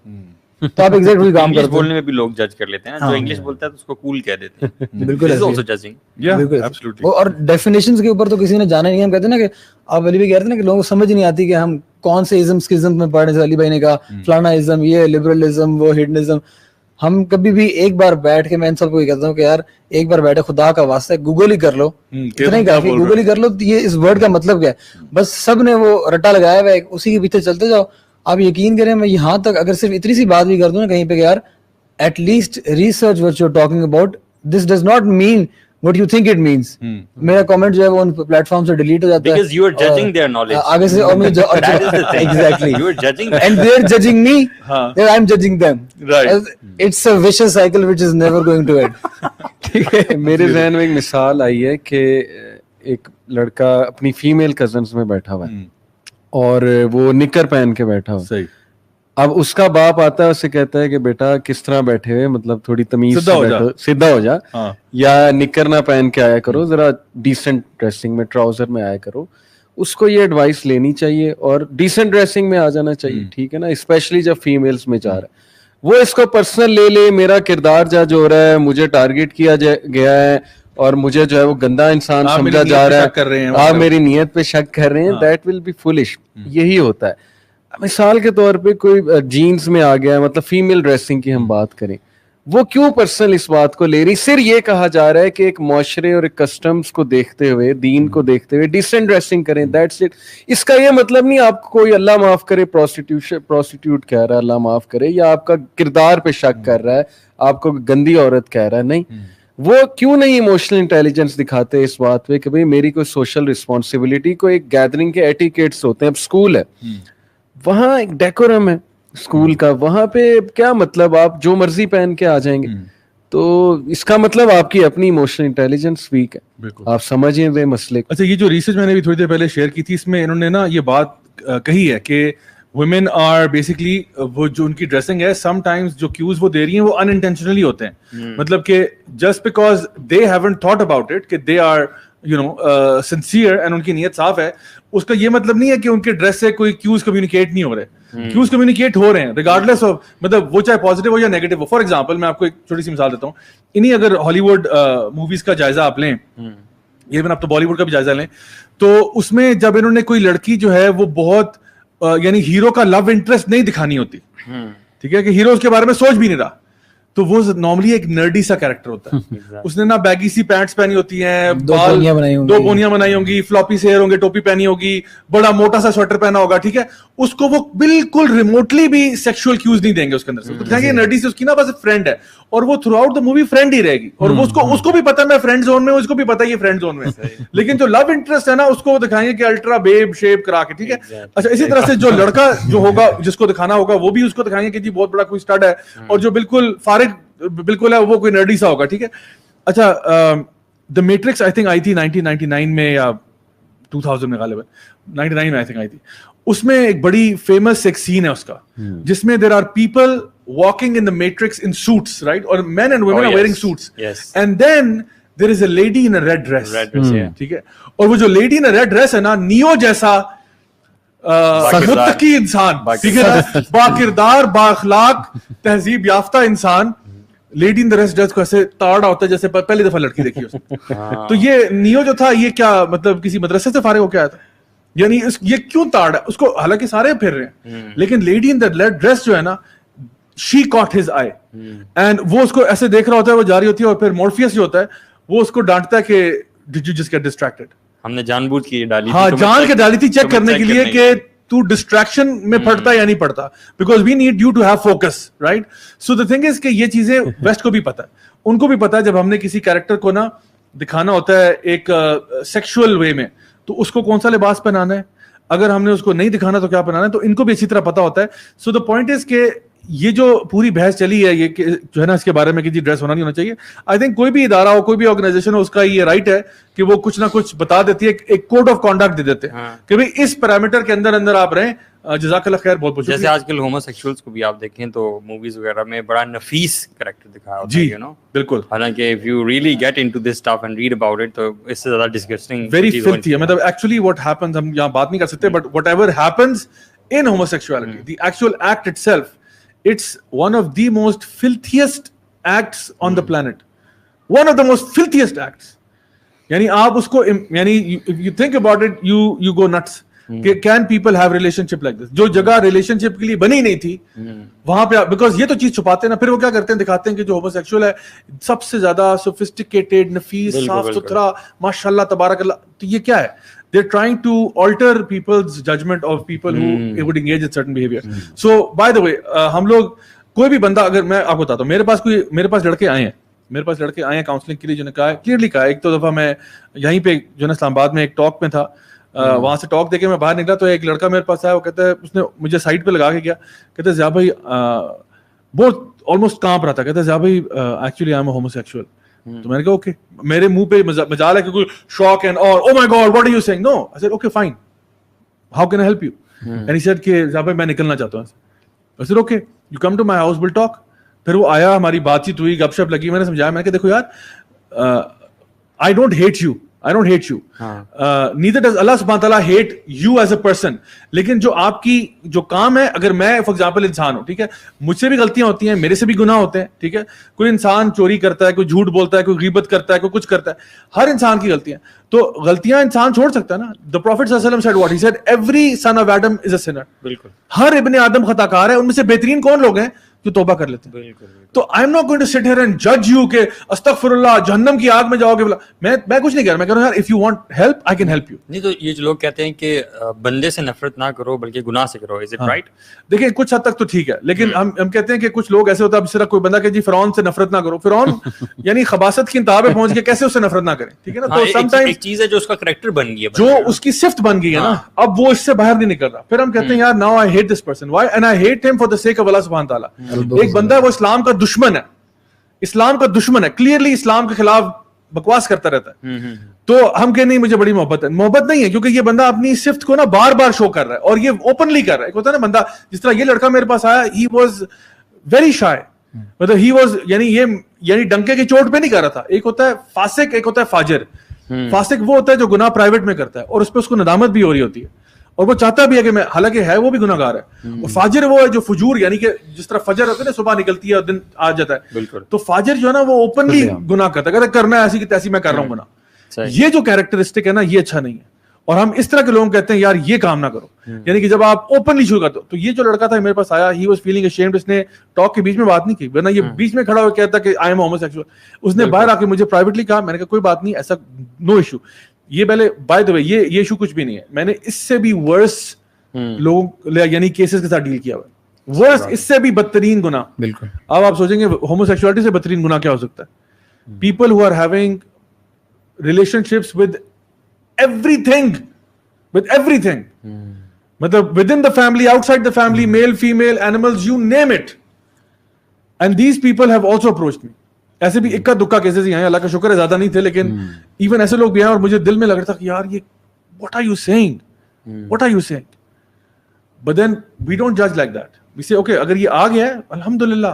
تو آپ ایگزیکٹ وہی کام کرتے ہیں. بولنے میں بھی لوگ جج کر لیتے ہیں, جو انگلش بولتا ہے تو اس کو کول کہہ دیتے ہیں. بالکل. اور ڈیفینیشنز کے اوپر تو کسی نے جانا نہیں. ہم کہتے ہیں نا کہ آپ علی بھائی کہتے ہیں نا کہ لوگوں کو سمجھ نہیں آتی کہ ہم کون سے ازم اسکزم میں پڑھنے سے. علی بھائی نے کہا فلانا ازم, یہ لبرلزم, وہ ہڈنزم. ہم کبھی بھی ایک بار بیٹھ کے, میں ان سب کو یہ کہتا ہوں کہ یار ایک بار بیٹھے, خدا کا واسطہ گوگل ہی کر لو, اتنا ہی کافی, گوگل ہی کر لو یہ اس ورڈ کا مطلب کیا ہے. بس سب نے وہ رٹا لگایا ہوا ہے, اسی کے پیچھے چلتے جاؤ. آپ یقین کریں, میں یہاں تک اگر صرف اتنی سی بات بھی کر دوں نا کہیں پہ کہ یار at least research what you're talking about, this does not mean what you think it means. میرا کامنٹ جو ہے وہ ان پلیٹ فارم سے ڈیلیٹ ہو جاتا ہے because you are judging their knowledge آگے سے, اور مجھے exactly you are judging them and they are judging me, I'm judging them, right? It's a vicious cycle which is never going to end. ٹھیک ہے. میرے ذہن میں ایک مثال آئی ہے کہ ایک لڑکا اپنی فیمیل کزنس میں بیٹھا ہوا ہے اور وہ نکر پہن کے بیٹھا ہوا. صحیح. اب اس کا باپ آتا ہے, اسے کہتا ہے کہ بیٹا کس طرح بیٹھے ہوئے, مطلب تھوڑی تمیز سے بیٹھو, سیدھا ہو جا, یا نکر نہ پہن کے آیا کرو, ذرا ڈیسنٹ ڈریسنگ میں, ٹراؤزر میں آیا کرو. اس کو یہ ایڈوائس لینی چاہیے اور ڈیسنٹ ڈریسنگ میں آ جانا چاہیے, ٹھیک ہے نا, اسپیشلی جب فیمیلس میں جا رہا ہے. وہ اس کو پرسنل لے, میرا کردار جج ہو رہا ہے, مجھے ٹارگیٹ کیا گیا ہے اور مجھے جو ہے وہ گندا انسان سمجھا جا رہا ہے, آپ میری نیت پہ شک کر رہے ہیں, دیٹ ول بی فولش. یہی ہوتا ہے. مثال کے طور پہ کوئی جینز میں آ گیا, مطلب فیمیل ڈریسنگ کی ہم بات کریں, وہ کیوں پرسنل اس بات کو لے رہی؟ صرف یہ کہا جا رہا ہے کہ ایک معاشرے اور ایک کسٹمز کو دیکھتے ہوئے, دین کو دیکھتے ہوئے ڈیسنٹ ڈریسنگ کریں, دیٹس اٹ. اس کا یہ مطلب نہیں آپ کو کوئی اللہ معاف کرے پروسٹیٹیوٹ کہہ رہا ہے, اللہ معاف کرے, یا آپ کا کردار پہ شک کر رہا ہے, آپ کو گندی عورت کہہ رہا ہے. نہیں, وہ کیوں نہیں ایموشنل انٹیلیجنس دکھاتے اس بات پہ کہ بھئی میری کوئی سوشل رسپانسبلٹی, کوئی ایک گیدرنگ کے ایٹیکیٹس ہوتے ہیں. اب اسکول ہے, وہاں ایک ڈیکورم ہے اسکول کا, وہاں پہ کیا مطلب آپ جو مرضی پہن کے آ جائیں گے, تو اس کا مطلب آپ کی اپنی ایموشنل انٹیلیجنس ویک ہے, آپ سمجھیں وہ مسئلے. اچھا, یہ جو ریسرچ میں نے بھی تھوڑی دیر پہلے شیئر کی تھی, اس میں انہوں نے نا یہ بات کہی ہے کہ women are basically وہ جو ان کی ڈریسنگ ہے, سم ٹائمز جو کیوز وہ دے رہی ہیں وہ ان انٹینشنلی ہوتے ہیں, مطلب کہ just because they haven't thought about it کہ دے آر سنسیئر اینڈ ان کی نیت صاف ہے, اس کا یہ مطلب نہیں ہے کہ ان کے ڈریس سے کوئی کیوز کمیونیکیٹ نہیں ہو رہے. کیوز کمیونیکیٹ ہو رہے ہیں ریگارڈلیس آف, مطلب وہ چاہے پازیٹیو ہو یا نیگیٹو ہو. فار ایگزامپل میں آپ کو ایک چھوٹی سی مثال دیتا ہوں. انہیں اگر ہالی ووڈ موویز کا جائزہ آپ لیں, ایون آپ تو بالی ووڈ کا بھی جائزہ لیں, تو اس میں جب انہوں نے کوئی لڑکی جو ہے وہ بہت یعنی ہیرو کا لو انٹرسٹ نہیں دکھانی ہوتی, ٹھیک ہے, کہ ہیرو اس کے بارے میں سوچ بھی نہیں رہا, تو وہ نارملی ایک نرڈی سا کیریکٹر ہوتا ہے. اس نے نا بیگی سی پینٹس پہنی ہوتی ہیں, دو پونیاں بنائی ہوں گی, فلوپی سے ہیئر ہوں گے, ٹوپی پہنی ہوگی, بڑا موٹا سا سویٹر پہنا ہوگا, ٹھیک ہے. اس کو وہ بالکل ریموٹلی بھی سیکشل کیوز نہیں دیں گے اس کے اندر سے, تو کہیں گے نرڈی سے اس کی نا بس فرینڈ ہے, اور وہ throughout the movie friend ہی رہے گی, اور اس کو بھی پتا ہے میں فرینڈ زون میں ہوں, اس کو بھی پتا ہے یہ فرینڈ زون میں ہے, لیکن جو لو انٹرسٹ ہے نا اس کو وہ دکھائیں گے کہ الٹرا بیب شیپ کرا کے, ٹھیک ہے. اچھا, اسی طرح سے جو لڑکا جو ہوگا جس کو دکھانا ہوگا وہ بھی اس کو دکھائیں گے کہ جی بہت بڑا کوئی اسٹڈ ہے, اور جو بالکل فارغ بالکل ہے وہ کوئی نرڈی سا ہوگا, ٹھیک ہے. اچھا, the matrix I think I تھی 1999 میں یا 2000 میں, غالباً 99 میں آئی تھنک آئی تھی. اس میں ایک بڑی فیمس ایک سین ہے اس کا, جس میں there are people walking in the matrix in suits, right, or men and women are wearing suits, and then there is a lady in a red dress, ٹھیک ہے, اور وہ جو lady in a red dress ہے نا, new جیسا متقی انسان, ٹھیک ہے, با کردار, با اخلاق, تہذیب یافتہ انسان, لیڈی ان دا ریڈ ڈریس کو ایسے تاڑا ہوتا ہے جیسے پہلی دفعہ لڑکی دیکھی اس نے. تو یہ نیو جو تھا یہ کیا مطلب کسی مدرسے سے فارغ ہو کے آیا تھا, یعنی یہ کیوں تاڑا اس کو, حالانکہ سارے پھر رہے ہیں, لیکن لیڈی ان دا ریڈ ڈریس جو ہے نا, she caught his eye, and وہ اس کو ایسے دیکھ رہا ہوتا ہے, وہ جاری ہوتی ہے, اور پھر مورفیس جو ہوتا ہے وہ اس کو ڈانٹتا ہے کہ did you just get distracted, ہم نے جان بوجھ کے ڈالی, ہاں جان کے ڈالی تھی چیک کرنے کے لیے کہ تو ڈسٹریکشن میں پڑتا ہے یا نہیں پڑتا, because we need you to have focus, right. So the thing is کہ یہ چیزیں ویسٹ کو بھی پتا ہے, ان کو بھی پتا ہے, جب ہم نے کسی کیریکٹر کو نا دکھانا ہوتا ہے ایک سیکشل وے میں, تو اس کو کون سا لباس پہنانا ہے, اگر ہم نے اس کو نہیں دکھانا تو کیا پہنانا ہے, تو ان کو بھی اچھی طرح پتا ہوتا ہے. سو دا پوائنٹ از کہ یہ جو پوری بحث چلی ہے یہ جو ہے نا اس کے بارے میں کہ جی ڈریس ہونا نہیں ہونا چاہیے, آئی تھنک کوئی بھی ادارہ ہو, کوئی بھی آرگنائزیشن ہو, اس کا یہ رائٹ ہے کہ وہ کچھ نہ کچھ بتا دیتی ہے, ایک کوڈ آف کانڈکٹ دے دیتے ہیں کہ بھئی اس پیرامیٹر کے اندر آپ رہیں. جزاک اللہ خیر, بہت بہت جیسے آج کل ہومو سیکشولز کو بھی آپ دیکھیں تو موویز وغیرہ میں بڑا نفیس کریکٹر دکھایا ہوتا ہے, یو نو, بالکل, حالانکہ if you really get into this stuff and read about it تو اس سے زیادہ ڈسگسٹنگ, very filthy ہے. مطلب ایکچولی what happens, ہم یہاں بات نہیں کر سکتے, but whatever happens in homosexuality, the actual act itself, it's one of the most filthiest acts on the planet, one of the most filthiest acts. یعنی آپ اس کو, یعنی if you think about it, you go nuts کہ can people have relation ship like this, جو جگہ relation شپ کے لیے بنی نہیں تھی وہاں پہ, بیکاز یہ تو چیز چھپاتے ہیں نا, پھر وہ کیا کرتے ہیں, دکھاتے ہیں کہ جو ہومو سیکشول ہے سب سے زیادہ سوفسٹیکیٹڈ, نفیس, صاف ستھرا, ماشاء اللہ تبارک اللہ. تو یہ کیا ہے, they're trying to alter people's judgment of people who would engage in certain behavior. So by the way, ہم لوگ کوئی بھی بندہ, اگر میں آپ کو بتاتا ہوں, میرے پاس لڑکے آئے ہیں کاؤنسلنگ کے لیے, جو نے کہا کلیئرلی کہا, ایک تو دفعہ میں یہیں پہ جو ہے نا اسلام آباد میں ایک ٹاک میں تھا, وہاں سے ٹاک دے کے میں باہر نکلا تو ایک لڑکا میرے پاس آیا, وہ کہتا ہے, اس نے مجھے سائڈ پہ لگا کے گیا, کہتا ہے ضیاء بھائی, بہت آلموسٹ کانپ رہا تھا, کہتا ہے ضیاء بھائی actually I am a homo sexual. تو میں نے کہا اوکے, میرے منہ پہ مجال ہے کہ کوئی شاک اینڈ اور oh my God what are you saying, no, I said okay fine, how can I help you, and he said کہ ضیاء بھائی میں نکلنا چاہتا ہوں. I said okay, you come to my house, will talk. پھر وہ آیا, ہماری بات چیت ہوئی, گپ شپ لگی, میں نے سمجھایا, میں نے کہا دیکھو یار, I don't hate you, neither does Allah subhanahu wa ta'ala hate you as a person. لیکن جو آپ کی جو کام ہے, اگر میں فار ایگزامپل انسان ہوں, ٹھیک ہے, مجھ سے بھی غلطیاں ہوتی ہیں, میرے سے بھی گناہ ہوتے ہیں, ٹھیک ہے, کوئی انسان چوری کرتا ہے, کوئی جھوٹ بولتا ہے, کوئی غیبت کرتا ہے, کوئی کچھ کرتا ہے, ہر انسان کی غلطیاں, تو غلطیاں انسان چھوڑ سکتا ہے نا. The Prophet صلی اللہ علیہ وسلم said what? He said every son of Adam is a sinner. بالکل, ہر ابن آدم خطا کار ہے. ان میں سے بہترین کون لوگ ہیں, جو توبہ کر لیتے ہیں. تو I am not going to sit here and جج یو کہ استغفراللہ جہنم کی آگ میں جاؤ گے. میں کچھ نہیں کر رہا, میں کہہ رہا ہوں یار if you want help I can help you. نہیں تو یہ جو لوگ کہتے ہیں کہ بندے سے نفرت نہ کرو بلکہ گناہ سے کرو, از اٹ رائٹ؟ دیکھیں کچھ حد تک تو ٹھیک ہے, لیکن ہم کہتے ہیں کہ کچھ لوگ ایسے ہوتا ہے, جس طرح کوئی بندہ کہ جی فرعون سے نفرت نہ کرو. فرعون یعنی خباثت کی انتہا پہ پہنچ کے کیسے اس سے نفرت نہ کریں, ٹھیک ہے نا. تو سم ٹائم ایک چیز ہے جو اس کا کریکٹر بن گئی ہے, جو اس کی صفت بن گئی ہے نا, اب وہ اس سے باہر نہیں نکل رہا. پھر ہم کہتے ہیں یار now I hate this person, why and I hate him for the sake of Allah سبحانہ تعالیٰ. ایک بندہ ہے وہ اسلام کا دشمن ہے, اسلام کا دشمن ہے, کلیئرلی اسلام کے خلاف بکواس کرتا رہتا ہے. تو ہم کہ نہیں مجھے بڑی محبت ہے, محبت نہیں ہے, کیونکہ یہ بندہ اپنی صفت کو نا بار بار شو کر رہا ہے اور یہ اوپنلی کر رہا ہے. ایک ہوتا ہے نا بندہ, جس طرح یہ لڑکا میرے پاس آیا, ہی واز ویری شائے, مطلب ہی واز یعنی ڈنکے کی چوٹ پہ نہیں کر رہا تھا. ایک ہوتا ہے فاسق, ایک ہوتا ہے فاجر. فاسق وہ ہوتا ہے جو گناہ پرائیویٹ میں کرتا ہے اور اس پہ اس کو ندامت بھی ہو رہی ہوتی ہے اور وہ چاہتا بھی ہے کہ میں, حالانکہ ہے وہ بھی گناہ گار ہے. اور فاجر وہ ہے جو فجور, یعنی کہ جس طرح فجر ہوتا ہے نا صبح نکلتی ہے اور دن آ جاتا ہے, تو فاجر جو ہے نا وہ اوپنلی گناہ کرتا ہے, کہتا ہے کرنا ہے ایسی کی تیسی میں کر رہا ہوں گناہ. یہ جو کیریکٹرسٹک ہے نا یہ اچھا نہیں ہے. اور ہم اس طرح کے لوگوں کہتے ہیں یار یہ کام نہ کرو, یعنی کہ جب آپ اوپنلی شروع کرتے ہو. تو یہ جو لڑکا تھا میرے پاس آیا, ہی واز فیلنگ اسیمڈ, اس نے ٹاک کے بیچ میں بات نہیں کی, ورنہ یہ بیچ میں کھڑا ہو کہتا کہ آئی ایم ہوموسیکسوئل. اس نے باہر آ کے مجھے پرائیویٹلی کہا, میں نے کہا کوئی بات نہیں, ایسا نو ایشو. یہ پہلے بائی دا وے یہ ایشو کچھ بھی نہیں ہے, میں نے اس سے بھی ورس لوگوں یعنی کیسز کے ساتھ ڈیل کیا ہوا ہے, ورس اس سے بھی بدترین گناہ. بالکل. اب آپ سوچیں گے ہوموسیکسولیٹی سے بدترین گناہ کیا ہو سکتا ہے؟ People who are having relationships with everything, مطلب with in the family, outside the family, male female, animals, you name it. And these people have also approached me. ایسے بھی اکا دکا کیسز ہی ہیں, اللہ کا شکر ہے زیادہ نہیں تھے, لیکن ایون ایسے لوگ بھی ہیں اور مجھے دل میں لگ رہا تھا کہ یار یہ what are you saying, but then we don't judge like that. We say okay اگر یہ آ گیا ہے الحمدللہ.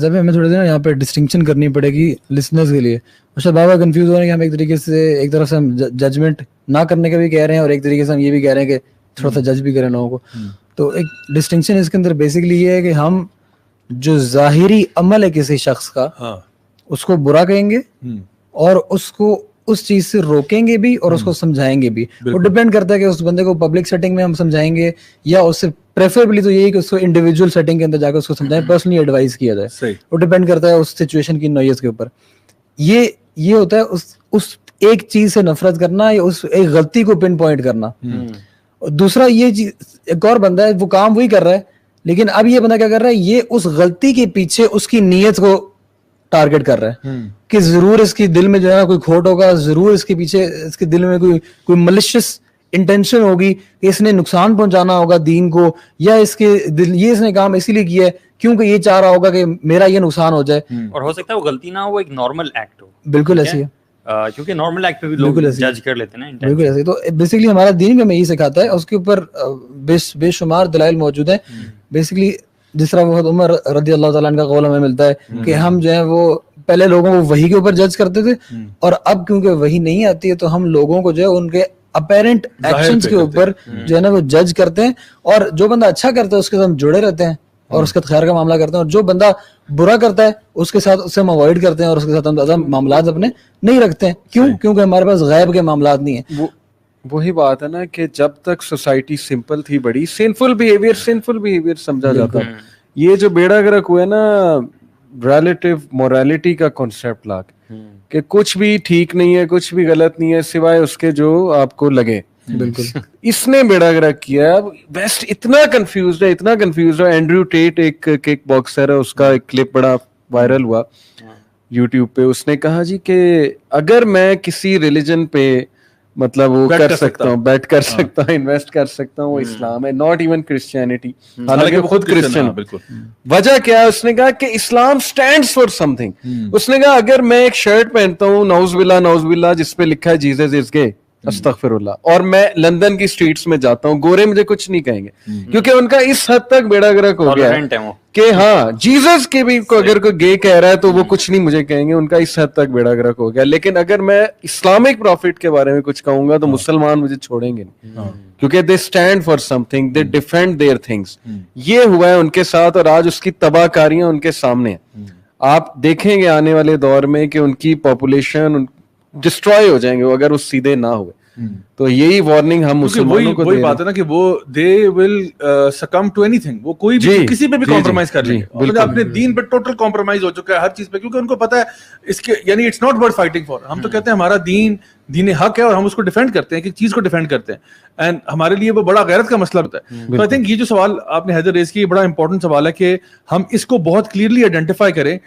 جب ہمیں تھوڑا دیر یہاں پہ ڈسٹنکشن کرنی پڑے گی لسنرز کے لیے. ماشاء اللہ بابا کنفیوز ہو رہے ہیں کہ ہم ایک طریقے سے ایک طرف سے ہم ججمنٹ نہ کرنے کا بھی کہہ رہے ہیں اور ایک طریقے سے ہم یہ بھی کہہ رہے ہیں کہ تھوڑا سا جج بھی کریں لوگوں کو. تو ایک ڈسٹنکشن اس کے اندر بیسکلی یہ ہے کہ ہم جو ظاہری عمل ہے کسی شخص کا اس کو برا کہیں گے اور اس کو اس چیز سے روکیں گے بھی اور اس کو سمجھائیں گے بھی. وہ ڈپینڈ کرتا ہے کہ اس بندے کو پبلک سیٹنگ میں ہم سمجھائیں گے یا اس سے پریفریبلی تو یہی کہ اس کو انڈیویجول سیٹنگ کے اندر جا کے اس کو سمجھائیں, پرسنلی ایڈوائز کیا جائے. وہ ڈپینڈ کرتا ہے اس سچویشن کی نوعیت کے اوپر. یہ ہوتا ہے اس ایک چیز سے نفرت کرنا یا اس ایک غلطی کو پن پوائنٹ کرنا. دوسرا یہ چیز, ایک اور بندہ ہے وہ کام وہی کر رہا ہے لیکن اب یہ بندہ کیا کر رہا ہے, یہ اس غلطی کے پیچھے اس کی نیت کو ٹارگٹ کر رہا ہے کہ ضرور اس کی دل میں جو ہے نا کوئی کھوٹ ہوگا, ضرور اس کے پیچھے اس کے دل میں کوئی ملیشس انٹینشن ہوگی کہ اس نے نقصان پہنچانا ہوگا دین کو, یا اس کے دل یہ اس نے کام اسی لیے کیا ہے کیونکہ یہ چاہ رہا ہوگا کہ میرا یہ نقصان ہو جائے. اور ہو سکتا ہے وہ غلطی نہ ہو, وہ ایک نارمل ایکٹ ہو. بالکل ایسی ہے, کیونکہ نارمل ایکٹ پہ بھی لوگ جج کر لیتے ہیں نا. بالکل ایسے. تو بیسیکلی ہمارا دین بھی ہمیں یہی سکھاتا ہے, اس کے اوپر بے شمار دلائل موجود ہیں. بیسیکلی جس طرح وہ عمر رضی اللہ تعالیٰ عنہ کا قول ہمیں ملتا ہے کہ ہم جو ہے وہ پہلے لوگوں کو وحی کے اوپر جج کرتے تھے اور اب کیونکہ وحی نہیں آتی ہے تو ہم لوگوں کو جو ہے ان کے اپیرنٹ ایکشنز کے اوپر جو ہے نا وہ جج کرتے ہیں, اور جو بندہ اچھا کرتا ہے اس کے ساتھ ہم جڑے رہتے ہیں اور اس کے خیر کا معاملہ کرتے ہیں, اور جو بندہ برا کرتا ہے اس کے ساتھ اسے ہم اوائڈ کرتے ہیں اور اس کے ساتھ ہم زیادہ معاملات اپنے نہیں رکھتے ہیں. کیوں؟ کیونکہ ہمارے پاس غیب کے معاملات نہیں ہیں. وہی بات ہے نا کہ جب تک سوسائٹی سمپل تھی بڑی سینفل بیہیویئر سمجھا جاتا. یہ جو بیڑا گرک ہوا ہے نا ریلیٹیو موریلٹی کا کانسیپٹ لا کے کہ کچھ بھی ٹھیک نہیں ہے, کچھ بھی غلط نہیں ہے سوائے اس کے جو آپ کو لگے. بالکل اس نے بیڑا گرک کیا. ویسٹ اتنا کنفیوزڈ ہے. اینڈریو ٹیٹ ایک کک باکسر ہے, اس کا ایک کلپ بڑا وائرل ہوا یوٹیوب پہ. اس نے کہا جی کہ اگر میں کسی ریلیجن پہ مطلب وہ کر سکتا ہوں, بیٹ کر سکتا ہوں, انویسٹ کر سکتا ہوں, وہ اسلام ہے, ناٹ ایون کرسچینٹی, حالانکہ خود کرسچن. وجہ کیا ہے؟ اس نے کہا کہ اسلام اسٹینڈس فار سم تھنگ. اس نے کہا اگر میں ایک شرٹ پہنتا ہوں نعوذ باللہ جس پہ لکھا ہے جیزس از گے, استغفر اللہ, اور میں لندن کی اسٹریٹس میں جاتا ہوں, گورے مجھے کچھ نہیں کہیں گے کیونکہ ان کا اس حد تک بیڑا گرک ہو گیا کہ ہاں جیزس کے بھی کو اگر کوئی گے کہہ رہا ہے تو وہ کچھ نہیں مجھے کہیں گے, ان کا اس حد تک بیڑا گرک ہو گیا. لیکن اگر میں اسلامک پروفٹ کے بارے میں کچھ کہوں گا تو مسلمان مجھے چھوڑیں گے نہیں, کیونکہ they stand for something, they defend their things. یہ ہوا ہے ان کے ساتھ اور آج اس کی تباہ کاریاں ان کے سامنے ہیں. آپ دیکھیں گے آنے والے دور میں کہ ان کی پاپولیشن ڈسٹروائے ہو جائیں گے اگر وہ سیدھے نہ ہوئے. تو یہی وارننگ ہم مسلمانوں کو وہی بات ہے نا کہ وہ دے ول سکم ٹو اینی تھنگ, وہ کوئی بھی کسی پہ بھی کمپرومائز کر لیں گے. اپنے دین پہ ٹوٹل کمپرومائز ہو چکا ہے ہر چیز پہ, کیونکہ ان کو پتا ہے اس کے یعنی it's not worth fighting for. ہم تو کہتے ہیں ہمارا دین حق ہے اور ہم اس کو ڈیفینڈ کرتے ہیں, کہ چیز کو ڈیفینڈ کرتے ہیں, اینڈ ہمارے لیے وہ بڑا غیرت کا مسئلہ ہوتا ہے. تو آئی تھنک یہ جو سوال آپ نے حیدر ریز کی, یہ بڑا امپورٹنٹ سوال ہے کہ ہم اس کو بہت کلیئرلی آئیڈینٹیفائی کریں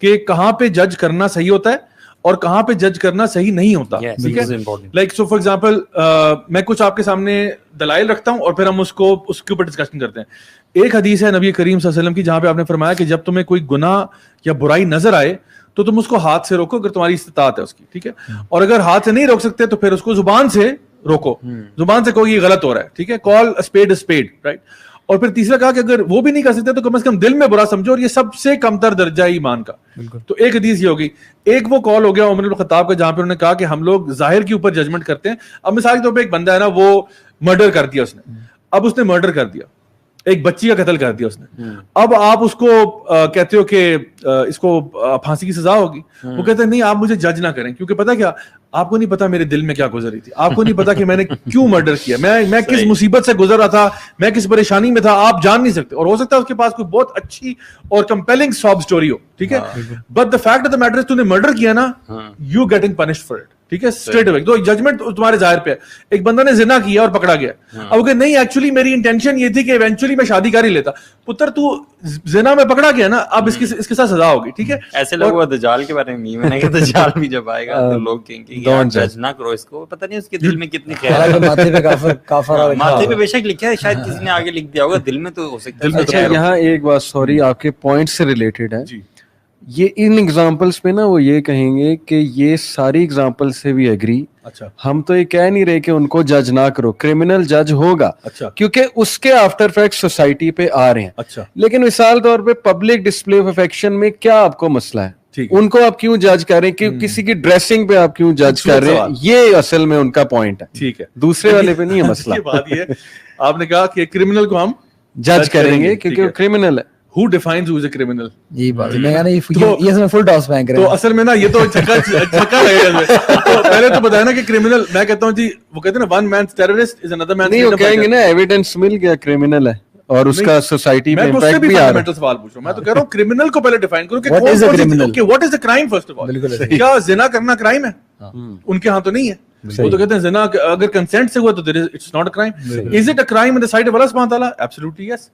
کہ کہاں پہ جج کرنا صحیح ہوتا ہے اور کہاں پہ جج کرنا صحیح نہیں ہوتا. ٹھیک ہے, لائک سو فار ایگزامپل میں کچھ آپ کے سامنے دلائل رکھتا ہوں اور پھر ہم اس کے اوپر ڈسکشن کرتے ہیں. ایک حدیث ہے نبی کریم صلی اللہ علیہ وسلم کی جہاں پہ آپ نے فرمایا کہ جب تمہیں کوئی گناہ یا برائی نظر آئے تو تم اس کو ہاتھ سے روکو اگر تمہاری استطاعت ہے اس کی. ٹھیک ہے, اور اگر ہاتھ سے نہیں روک سکتے تو پھر اس کو زبان سے روکو, زبان سے کہو یہ غلط ہو رہا ہے. ٹھیک ہے, کال اسپیڈ اسپیڈ, رائٹ. اور پھر تیسرا کہا کہ اگر وہ بھی نہیں کر سکتے تو کم از کم دل میں برا سمجھو, اور یہ سب سے کمتر درجہ ہے ایمان کا. تو ایک حدیث یہ ہوگی. ایک وہ کال ہو گیا عمر بن الخطاب کا جہاں پہ انہوں نے کہا کہ ہم لوگ ظاہر کے اوپر ججمنٹ کرتے ہیں. اب مثال کے طور پہ ایک بندہ ہے نا, وہ مرڈر کر دیا اس نے, اب اس نے مرڈر کر دیا, ایک بچی کا قتل کر دیا اس نے. اب آپ اس کو کہتے ہو کہ اس کو پھانسی کی سزا ہوگی, وہ کہتے ہیں نہیں آپ مجھے جج نہ کریں, کیونکہ پتا کیا, آپ کو نہیں پتا میرے دل میں کیا گزر رہی تھی, آپ کو نہیں پتا کہ میں نے کیوں مرڈر کیا, میں کس مصیبت سے گزر رہا تھا, میں کس پریشانی میں تھا, آپ جان نہیں سکتے. اور ہو سکتا ہے اس کے پاس کوئی بہت اچھی اور کمپیلنگ ساب اسٹوری ہو. ٹھیک ہے, but the fact of the matter is تو نے مرڈر کیا نا, you getting punished for it. ٹھیک ہے, اسٹریٹ اوے, تو ججمنٹ تمہارے ظاہر پہ ہے. ایک بندہ نے زنا کیا اور پکڑا گیا, اب کہ نہیں ایکچولی میری انٹینشن یہ تھی کہ ایونچولی میں شادی کر ہی لیتا. پتر تو زنا میں پکڑا گیا نا, اب اس کے ساتھ سزا ہوگی. ٹھیک ہے, ایسے لوگ دجال کے بارے میں میں نے کہا دجال بھی جب آئے گا تو لوگ کہیں گے یار جج نہ کرو اس کو, پتہ نہیں اس کے دل میں کتنی خیر ہے. ماتھے پہ بے شک لکھا ہے, شاید کسی نے آگے لکھ دیا ہوگا, دل میں تو ہو سکتا ہے. اچھا یہاں ایک بات, سوری آپ کے پوائنٹ سے ریلیٹڈ ہے, یہ ان ایگزامپلس پہ نا وہ یہ کہیں گے کہ یہ ساری ایگزامپل سے بھی ایگری. اچھا, ہم تو یہ کہہ نہیں رہے کہ ان کو جج نہ کرو, کرمنل جج ہوگا. اچھا, کیونکہ اس کے آفٹر افیکٹ سوسائٹی پہ آ رہے ہیں. اچھا, لیکن مثال طور پہ پبلک ڈسپلے آف افیکشن میں کیا آپ کو مسئلہ ہے, ان کو آپ کیوں جج کر رہے ہیں, کسی کی ڈریسنگ پہ آپ کیوں جج کر رہے ہیں, یہ اصل میں ان کا پوائنٹ ہے. ٹھیک ہے, دوسرے والے پہ نہیں ہے مسئلہ. بات یہ آپ نے کہا کہ کرمنل کو ہم جج کریں گے کیونکہ وہ کرمنل ہے. Who defines who is a criminal? یہ بات میں کہا نا, یہ اس میں فل ٹاس بینک تو اصل میں نا یہ تو چھکا لگے گا. تو پہلے تو بتایا نا کہ کرمنل, میں کہتا ہوں جی وہ کہتے ہیں نا one means terrorist is another means. نہیں وہ کہیں گے نا ایویڈنس مل گیا کرمنل ہے اور اس کا سوسائٹی پہ امپیکٹ بھی آ رہا ہے. سوال پوچھو, میں تو کہہ رہا ہوں کرمنل کو پہلے ڈیفائن کرو کہ what is a crime first of all. کیا زنا کرنا کرائم ہے؟ ان کے ہاں تو نہیں ہے. وہ تو کہتے ہیں زنا اگر کنسنٹ سے ہوا تو it's not a crime. Is it a crime in the sight of اللہ سبحانہ وتعالی؟ Absolutely yes.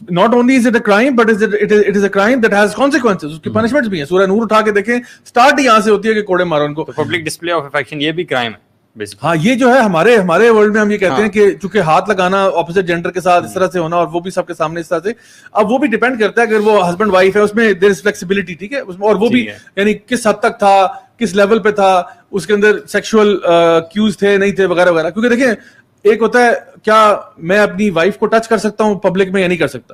Not only is it a crime, but it is a crime that has consequences. اس کی punishments بھی ہیں. سورہ نور اٹھا کے دیکھیں, سٹارٹ یہاں سے ہوتی ہے کہ کوڑے مارو ان کو. پبلک ڈسپلے آف افیکشن یہ بھی کرائم ہے. ہاں, یہ جو ہے ہمارے ورلڈ میں ہم یہ کہتے ہیں کہ چونکہ ہاتھ لگانا اپوزٹ جینڈر کے ساتھ اس طرح سے ہونا اور وہ بھی سب کے سامنے اس طرح سے, اب وہ بھی ڈیپینڈ کرتا ہے اگر وہ ہسبینڈ وائف ہے اس میں دیر از فلیکسیبلٹی. ٹھیک ہے, اور وہ بھی یعنی کس حد تک تھا, کس لیول پہ تھا, اس کے اندر سیکشول کیوز تھے نہیں تھے وغیرہ وغیرہ. کیونکہ دیکھیں ایک ہوتا ہے کیا میں اپنی وائف کو ٹچ کر سکتا ہوں پبلک میں یا نہیں کر سکتا.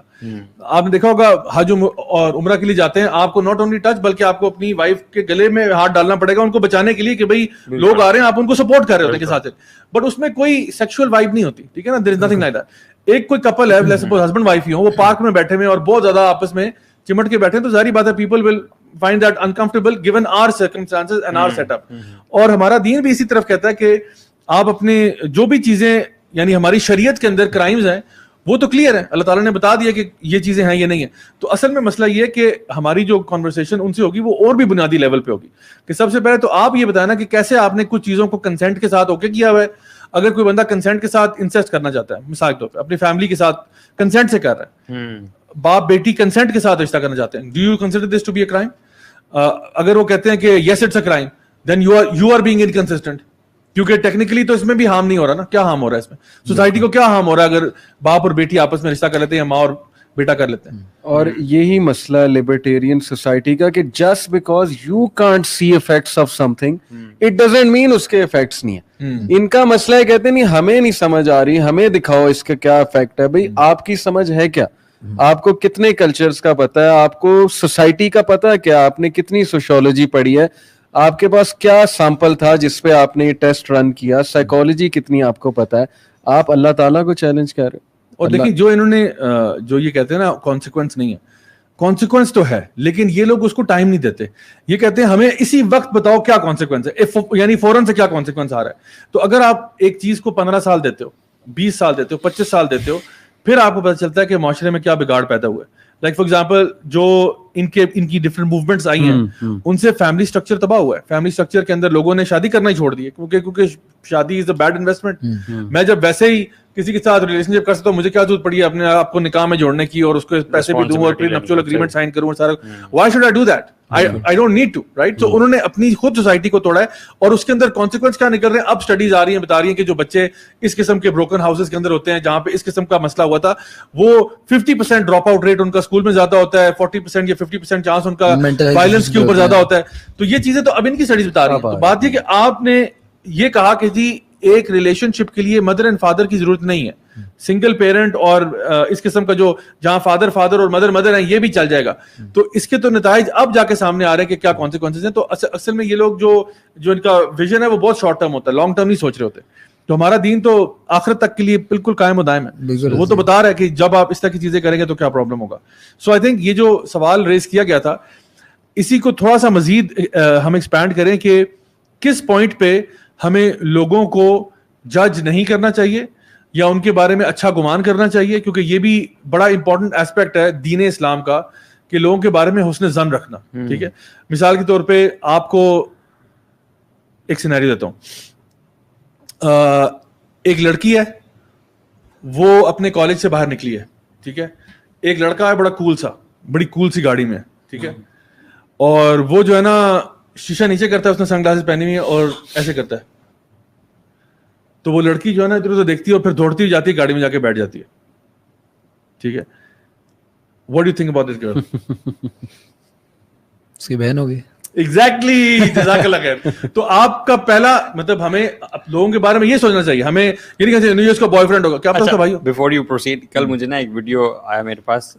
آپ نے دیکھا ہوگا حج اور عمرہ کے لیے جاتے ہیں, آپ کو ناٹ اونلی ٹچ بلکہ آپ کو اپنی وائف کے گلے میں ہاتھ ڈالنا پڑے گا ان کو بچانے کے لیے کہ بھائی لوگ آ رہے ہیں, آپ ان کو سپورٹ کر رہے ہوتے ہیں کے ساتھ, بٹ اس میں کوئی سیکشل وائب نہیں ہوتی. ٹھیک ہے نا, دیر از نتھنگ لائک دیٹ. ایک کوئی کپل ہے, لیٹس سپوز ہسبینڈ وائف ہی ہوں, وہ پارک میں بیٹھے ہوئے اور بہت زیادہ آپس میں چمٹ کے بیٹھے ہیں, تو ظاہری بات ہے people will find that uncomfortable given our circumstances and our set up. اور ہمارا دین بھی اسی طرف کہتا ہے کہ آپ اپنے جو بھی چیزیں یعنی ہماری شریعت کے اندر کرائمز ہیں وہ تو کلیئر ہے, اللہ تعالیٰ نے بتا دیا کہ یہ چیزیں ہیں یہ نہیں ہیں. تو اصل میں مسئلہ یہ ہے کہ ہماری جو کانورسیشن ان سے ہوگی وہ اور بھی بنیادی لیول پہ ہوگی کہ سب سے پہلے تو آپ یہ بتانا کہ کیسے آپ نے کچھ چیزوں کو کنسینٹ کے ساتھ اوکے کیا ہوا ہے. اگر کوئی بندہ کنسینٹ کے ساتھ انسیسٹ کرنا چاہتا ہے, مثال کے طور پہ اپنی فیملی کے ساتھ کنسینٹ سے کر رہا ہے, باپ بیٹی کنسینٹ کے ساتھ رشتہ کرنا چاہتے ہیں, do you consider this to be a crime? اگر وہ کہتے ہیں کہ yes it's a crime, then you are being inconsistent, کیونکہ ٹیکنیکلی تو اس میں بھی ہارم نہیں ہو رہا نا. کیا ہارم ہو رہا ہے اس میں؟ سوسائٹی کو کیا ہارم ہو رہا ہے اگر باپ اور بیٹی آپس میں رشتہ کر لیتے ہیں یا ماں اور بیٹا کر لیتے ہیں؟ اور یہی مسئلہ لبرٹیرین سوسائٹی کا کہ just because you can't see effects of something it doesn't mean اس کے افیکٹس نہیں ہیں. ان کا مسئلہ ہے کہتے نہیں ہمیں نہیں سمجھ آ رہی, ہمیں دکھاؤ اس کا کیا افیکٹ ہے. بھائی آپ کی سمجھ ہے کیا؟ آپ کو کتنے کلچرز کا پتہ ہے, آپ کو سوسائٹی کا پتہ ہے کیا, آپ نے کتنی سوشیولوجی پڑھی ہے, آپ کے پاس کیا سیمپل تھا جس پہ آپ نے ٹیسٹ رن کیا, سائیکالوجی کتنی آپ کو پتا ہے. آپ اللہ تعالیٰ کو چیلنج کر رہے. اور دیکھیں جو انہوں نے جو یہ کہتے ہیں نا کانسیکوینس نہیں ہے, کانسیکوینس تو ہے, لیکن یہ لوگ اس کو ٹائم نہیں دیتے. یہ کہتے ہیں ہمیں اسی وقت بتاؤ کیا کانسیکوینس ہے, یعنی فوراً سے کیا کانسیکوینس آ رہا ہے. تو اگر آپ ایک چیز کو 15 سال دیتے ہو, 20 سال دیتے ہو, 25 سال دیتے ہو, پھر آپ کو پتہ چلتا ہے کہ معاشرے میں کیا بگاڑ پیدا ہوا ہے. لائک فار ایگزامپل جو ان کی ڈفرنٹ موومنٹس آئی ہیں, ان سے فیملی اسٹرکچر تباہ ہوا ہے. فیملی اسٹرکچر کے اندر لوگوں نے شادی کرنا ہی چھوڑ دی ہے, کیونکہ شادی از اے بیڈ انویسٹمنٹ. میں جب ویسے ہی کسی کے ساتھ ریلیشن شپ کر سکتا ہوں, مجھے کیا ضرورت پڑی ہے اپنے آپ کو نکاح میں جوڑنے کی اور اس کو پیسے بھی دوں اور پھر نپچول اگریمنٹ سائن کروں سارا. Why should I do that, I don't need to, right? تو انہوں نے اپنی خود سوسائٹی کو توڑا ہے, اور اس کے اندر کانسیکوینس کیا نکل رہے ہیں. اب اسٹڈیز آ رہی ہیں بتا رہی ہیں کہ جو بچے اس قسم کے بروکن ہاؤسز کے اندر ہوتے ہیں, جہاں پہ اس قسم کا مسئلہ ہوا تھا, وہ 50% ڈراپ آؤٹ ریٹ ان کا اسکول میں زیادہ ہوتا ہے, 40% یا 50% چانس ان کا وائلنس کے اوپر زیادہ ہوتا ہے. تو یہ چیزیں تو اب ان کی اسٹڈیز بتا رہی ہیں. تو بات یہ کہ آپ نے یہ کہا کہ جی ایک ریلیشن شپ کے لیے مدر اینڈ فادر کی ضرورت نہیں ہے, سنگل پیرنٹ اور اس قسم کا جو جہاں فادر اور مدر ہیں یہ بھی چل جائے گا. تو اس کے تو نتائج اب جا کے سامنے آ رہے ہیں کہ کیا کانسیکوینسز ہیں. تو اصل میں یہ لوگ جو ان کا ویژن ہے وہ بہت شارٹ ٹرم ہوتا ہے, لانگ ٹرم نہیں سوچ رہے ہوتے. تو ہمارا دین تو آخرت تک کے لیے بالکل قائم و دائم ہے. وہ تو بتا رہا ہے کہ جب آپ اس طرح کی چیزیں کریں گے تو کیا پرابلم ہوگا. سو آئی تھنک یہ جو سوال ریز کیا گیا تھا, اسی کو تھوڑا سا مزید ہم ایکسپینڈ کریں کہ کس پوائنٹ پہ ہمیں لوگوں کو جج نہیں کرنا چاہیے یا ان کے بارے میں اچھا گمان کرنا چاہیے, کیونکہ یہ بھی بڑا امپورٹنٹ ایسپیکٹ ہے دین اسلام کا کہ لوگوں کے بارے میں حسن ظن رکھنا. ٹھیک ہے, مثال کے طور پہ آپ کو ایک سینیریو دیتا ہوں. ایک لڑکی ہے, وہ اپنے کالج سے باہر نکلی ہے. ٹھیک ہے, ایک لڑکا ہے بڑا کول سا, بڑی کول سی گاڑی میں. ٹھیک ہے, اور وہ جو ہے نا شیشہ نیچے کرتا ہے, اس نے سن گلاسز پہنی ہوئی ہے اور ایسے کرتا ہے. تو وہ لڑکی جو ہے نا ادھر ادھر دیکھتی ہے اور پھر دوڑتی ہوئی جاتی ہے, گاڑی میں جا کے بیٹھ جاتی ہے. ٹھیک ہے, what do you think about this girl? اس کی بہن ہوگی. ایگزیکٹلی, جزاک اللہ خیر. تو آپ کا پہلا مطلب ہمیں لوگوں کے بارے میں یہ سوچنا چاہیے, ہمیں یہ نہیں کہنا چاہیے اس کا بوائے فرینڈ ہوگا. کیا پتا اس کا بھائی ہو. بیفور یو پروسیڈ, کل مجھے نا ایک ویڈیو آیا میرے پاس,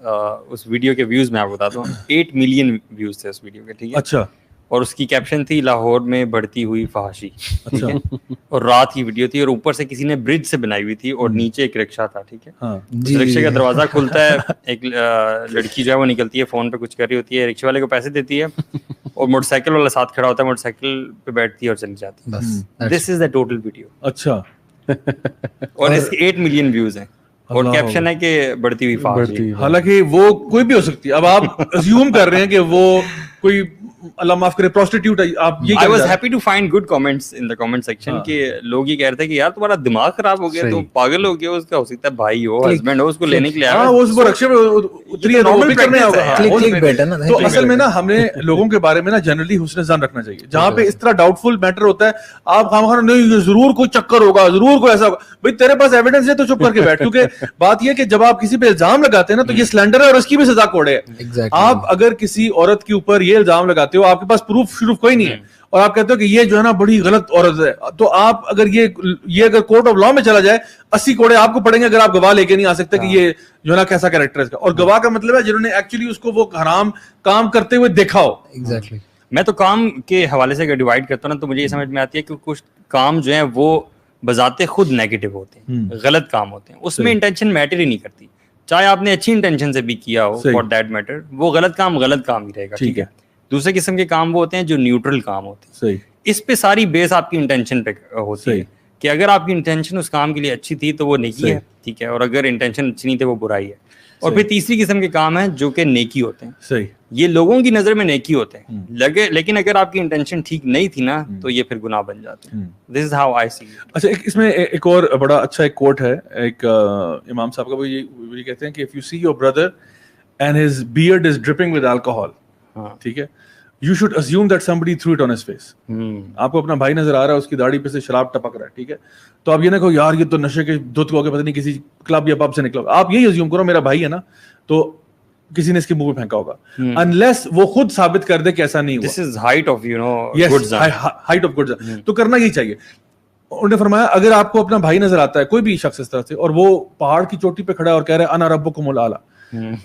اس ویڈیو کے ویوز میں آپ کو بتاتا ہوں. 8 ملین ویوز تھے اس ویڈیو کے. ٹھیک ہے, اچھا, اور اس کی کیپشن تھی لاہور میں بڑھتی ہوئی فحاشی. اور رات کی ویڈیو تھی, اور اوپر سے کسی نے برج سے بنائی ہوئی تھی, اور نیچے ایک رکشا تھا. ٹھیک ہے, رکشے کا دروازہ کھلتا ہے, ایک لڑکی جو ہے وہ نکلتی ہے, فون پہ کچھ کر رہی ہوتی ہے, رکشے والے کو پیسے دیتی ہے, اور موٹر سائیکل والا ساتھ کھڑا ہوتا ہے, موٹر سائیکل پہ بیٹھتی ہے اور چلی جاتی ہے. دس از دا ٹوٹل ویڈیو. اچھا, اور اس کے 8 ملین ویوز ہیں, اور کیپشن ہے کہ بڑھتی ہوئی فحاشی. حالانکہ وہ کوئی بھی ہو سکتی ہے. اب آپ اسیوم کر رہے ہیں کہ وہ کوئی اللہ معاف کرے پروسٹیٹیوٹ ہے. آپ یہ I was happy to find good comments in the comment section کہ لوگ یہ کہہ رہے تھے کہ یار تمہارا دماغ خراب ہو گیا, تم پاگل ہو گیا. اس کا ہو سکتا ہے بھائی ہو, ہسبینڈ ہو, اس کو لینے کے لیے آیا, وہ اس کو رکشے میں اتری نارمل کرنے ہوگا. تو اصل میں نا ہمیں لوگوں کے بارے میں نا جنرلی حسن ظن رکھنا چاہیے. جہاں پہ اس طرح ڈاؤٹ فل میٹر ہوتا ہے, آپ خواہ نہیں ضرور کوئی چکر ہوگا, ضرور کوئی ایسا ہوگا. بھائی تیرے پاس ایویڈنس ہے تو چپ کر کے بیٹھ. کیونکہ بات یہ کہ جب آپ کسی پہ الزام لگاتے ہیں نا تو یہ سلینڈر ہے اور اس کی بھی سزا کوڑے ہے. آپ اگر کسی عورت کے اوپر یہ الزام لگاتے ہو, آپ کے پاس پروف شروف کوئی نہیں ہے, اور آپ کہتے ہو کہ یہ جو ہے نا بڑی غلط عورت ہے, تو آپ اگر یہ اگر کورٹ آف لا میں چلا جائے 80 کوڑے آپ کو پڑیں گے اگر آپ گواہ لے کے نہیں آ سکتے کہ یہ جو ہے نا کیسا کیریکٹر ہے اس کا. اور گواہ کا مطلب ہے جنہوں نے ایکچولی اس کو وہ حرام کام کرتے ہوئے دیکھا ہو. ایگزیکٹلی. میں تو کام کے حوالے سے اگر ڈیوائڈ کرتا ہوں نا, تو مجھے یہ سمجھ میں آتی ہے کہ کچھ کام جو ہیں وہ بذات خود نیگیٹو ہوتے ہیں, غلط کام ہوتے ہیں, اس میں انٹینشن میٹر ہی نہیں کرتی. چاہے آپ نے اچھی انٹینشن سے بھی کیا ہو, فار دیٹ میٹر وہ غلط کام ہی رہے گا. ٹھیک ہے, دوسرے قسم کے کام وہ ہوتے ہیں جو نیوٹرل کام ہوتے ہیں. اس پہ ساری بیس آپ کی انٹینشن پہ ہوتی ہے کہ اگر آپ کی انٹینشن اس کام کے لیے اچھی تھی تو وہ نیکی ہے. ٹھیک ہے, اور اگر انٹینشن اچھی نہیں تھی وہ برائی ہے. اور پھر تیسری قسم کے کام ہیں جو کہ نیکی ہوتے ہیں. صحیح, یہ لوگوں کی نظر میں نیکی ہوتے ہیں, لیکن اگر آپ کی انٹینشن ٹھیک نہیں تھی نا تو یہ پھر گناہ بن جاتے ہیں. دس از ہاؤ آئی سی. اچھا, اس میں ایک اور بڑا اچھا ایک کوٹ ہے ایک امام صاحب کا, وہ یہ کہتے ہیں کہ if you see your brother and his beard is dripping with alcohol, ٹھیک ہے, you should assume that somebody threw it on his face. آپ کو اپنا بھائی نظر آ رہا ہے, اس کی داڑھی پہ سے شراب ٹپک رہا ہے. ٹھیک ہے, تو آپ یہ نہ کہو یار یہ تو نشے کے دھت ہو کے پتہ نہیں کسی کلب یا پب سے نکلا. آپ یہی اسیوم کرو میرا بھائی ہے نا تو کسی نے اس کے منہ پہ پھینکا ہوگا, unless وہ خود ثابت کر دے کہ ایسا نہیں ہوا. This is height of good zan. height of good zan. تو کرنا یہی چاہیے. انہوں نے فرمایا اگر آپ کو اپنا بھائی نظر آتا ہے کوئی بھی شخص اس طرح سے, اور وہ پہاڑ کی چوٹی پہ کھڑا ہے اور کہہ رہا ہے انا ربکم الاعلی,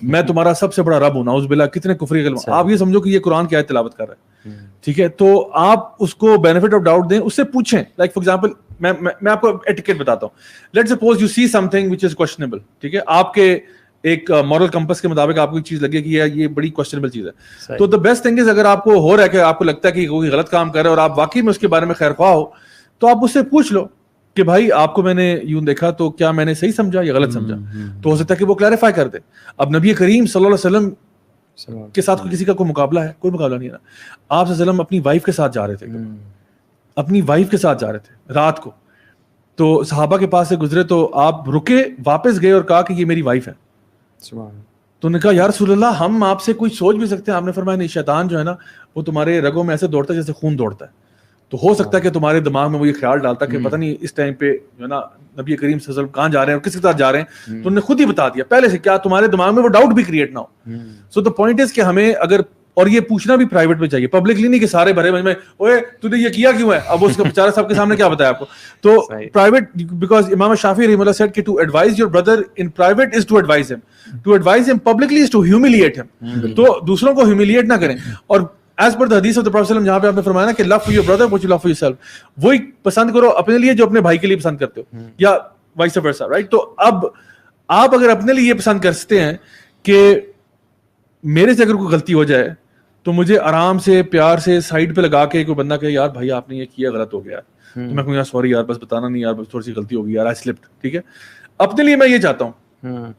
میں تمہارا سب سے بڑا رب ہوں, نعوذ باللہ, کتنے کفری کلمہ, آپ یہ سمجھو کہ یہ قرآن کی آیت تلاوت کر رہا ہے. ٹھیک ہے, تو آپ اس کو بینیفٹ آف ڈاؤٹ دیں, اس سے پوچھیں. لائک فار ایگزامپل میں آپ کو ایٹیکیٹ بتاتا ہوں. Let suppose you see something which is questionable. ٹھیک ہے, آپ کے ایک مورل کمپس کے مطابق آپ کو ایک چیز لگے کہ یہ بڑی کوشچنبل چیز ہے. تو دا بیسٹ تھنگ از اگر آپ کو ہو رہا ہے کہ آپ کو لگتا ہے کہ کوئی غلط کام کر رہا ہے اور آپ واقعی میں اس کے بارے میں خیر خواہ ہو, تو آپ اس سے پوچھ لو کہ بھائی آپ کو میں نے یوں دیکھا تو کیا میں نے صحیح سمجھا یا غلط سمجھا, تو ہو سکتا ہے کہ وہ کلیریفائی کر دے. اب نبی کریم صلی اللہ علیہ وسلم کے ساتھ کسی کا کوئی مقابلہ ہے؟ کوئی مقابلہ نہیں ہے. آپ صلی اللہ علیہ وسلم اپنی وائف کے ساتھ جا رہے تھے, اپنی وائف کے ساتھ جا رہے تھے رات کو, تو صحابہ کے پاس سے گزرے تو آپ رکے, واپس گئے اور کہا کہ یہ میری وائف ہے. تو نے کہا یا رسول اللہ ہم آپ سے کوئی سوچ بھی سکتے ہیں؟ آپ نے فرمایا نہیں, شیطان جو ہے نا وہ تمہارے رگوں میں ایسے دوڑتا ہے جیسے خون دوڑتا ہے, تو ہو سکتا ہے کہ تمہارے دماغ میں وہ یہ خیال ڈالتا کہ پتہ نہیں اس ٹائم پہ جو ہے نا نبی کریم صلی اللہ علیہ وسلم کہاں جا رہے ہیں اور کس کے ساتھ جا رہے ہیں, تو انہوں نے خود ہی بتا دیا پہلے سے, کیا تمہارے دماغ میں وہ ڈاؤٹ بھی کریٹ نہ ہو. سو دا پوائنٹ از کہ ہمیں اگر, اور یہ پوچھنا بھی پرائیویٹ میں چاہیے, پبلکلی نہیں کہ سارے بھرے میں اوے تو نے یہ کیا کیوں ہے, اب اس کا بیچارہ صاحب کے سامنے کیا بتایا آپ کو. تو پرائیویٹ, بیکاز امام شافعی رحمہ اللہ سیڈ کہ to advise your brother in private is to advise him, to advise him publicly is to humiliate him. تو دوسروں کو ہیوملیٹ نہ کریں. اور ایز پر دا حدیث آف دا پروفیٹ جہاں پہ آپ نے فرمایا نا کہ love for your brother what you love for yourself, وہی پسند کرو اپنے لیے جو اپنے بھائی کے لیے پسند کرتے ہو, یا وائس ورسا, رائٹ. تو اب آپ اگر اپنے لیے یہ پسند کرتے ہیں کہ میرے سے اگر کوئی غلطی ہو جائے تو مجھے آرام سے پیار سے سائڈ پہ لگا کے کوئی بندہ کہے یار بھائی آپ نے یہ کیا غلط ہو گیا, تو میں کہوں یار سوری یار بس بتانا نہیں یار بس تھوڑی سی غلطی ہو گئی یار, آئی سلپڈ, ٹھیک ہے. اپنے لیے میں یہ چاہتا ہوں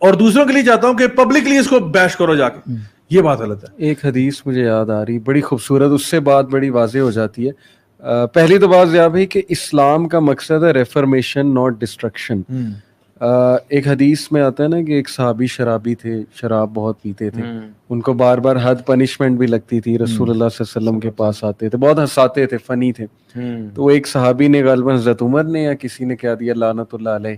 اور دوسروں کے لیے چاہتا ہوں کہ پبلکلی اس کو بیش کرو جا کے, یہ بات غلط ہے. ایک حدیث مجھے یاد آ رہی بڑی خوبصورت, اس سے بات بڑی واضح ہو جاتی ہے. پہلی تو بات یہ ہے کہ اسلام کا مقصد ہے ریفرمیشن ناٹ ڈسٹرکشن. ایک حدیث میں آتا ہے نا کہ ایک صحابی شرابی تھے, شراب بہت پیتے تھے, ان کو بار بار حد پنشمنٹ بھی لگتی تھی, رسول اللہ صلی اللہ علیہ وسلم کے پاس آتے تھے, بہت ہنساتے تھے, فنی تھے. تو ایک صحابی نے غالباً حضرت عمر نے یا کسی نے کہہ دیا لعنت اللہ علیہ,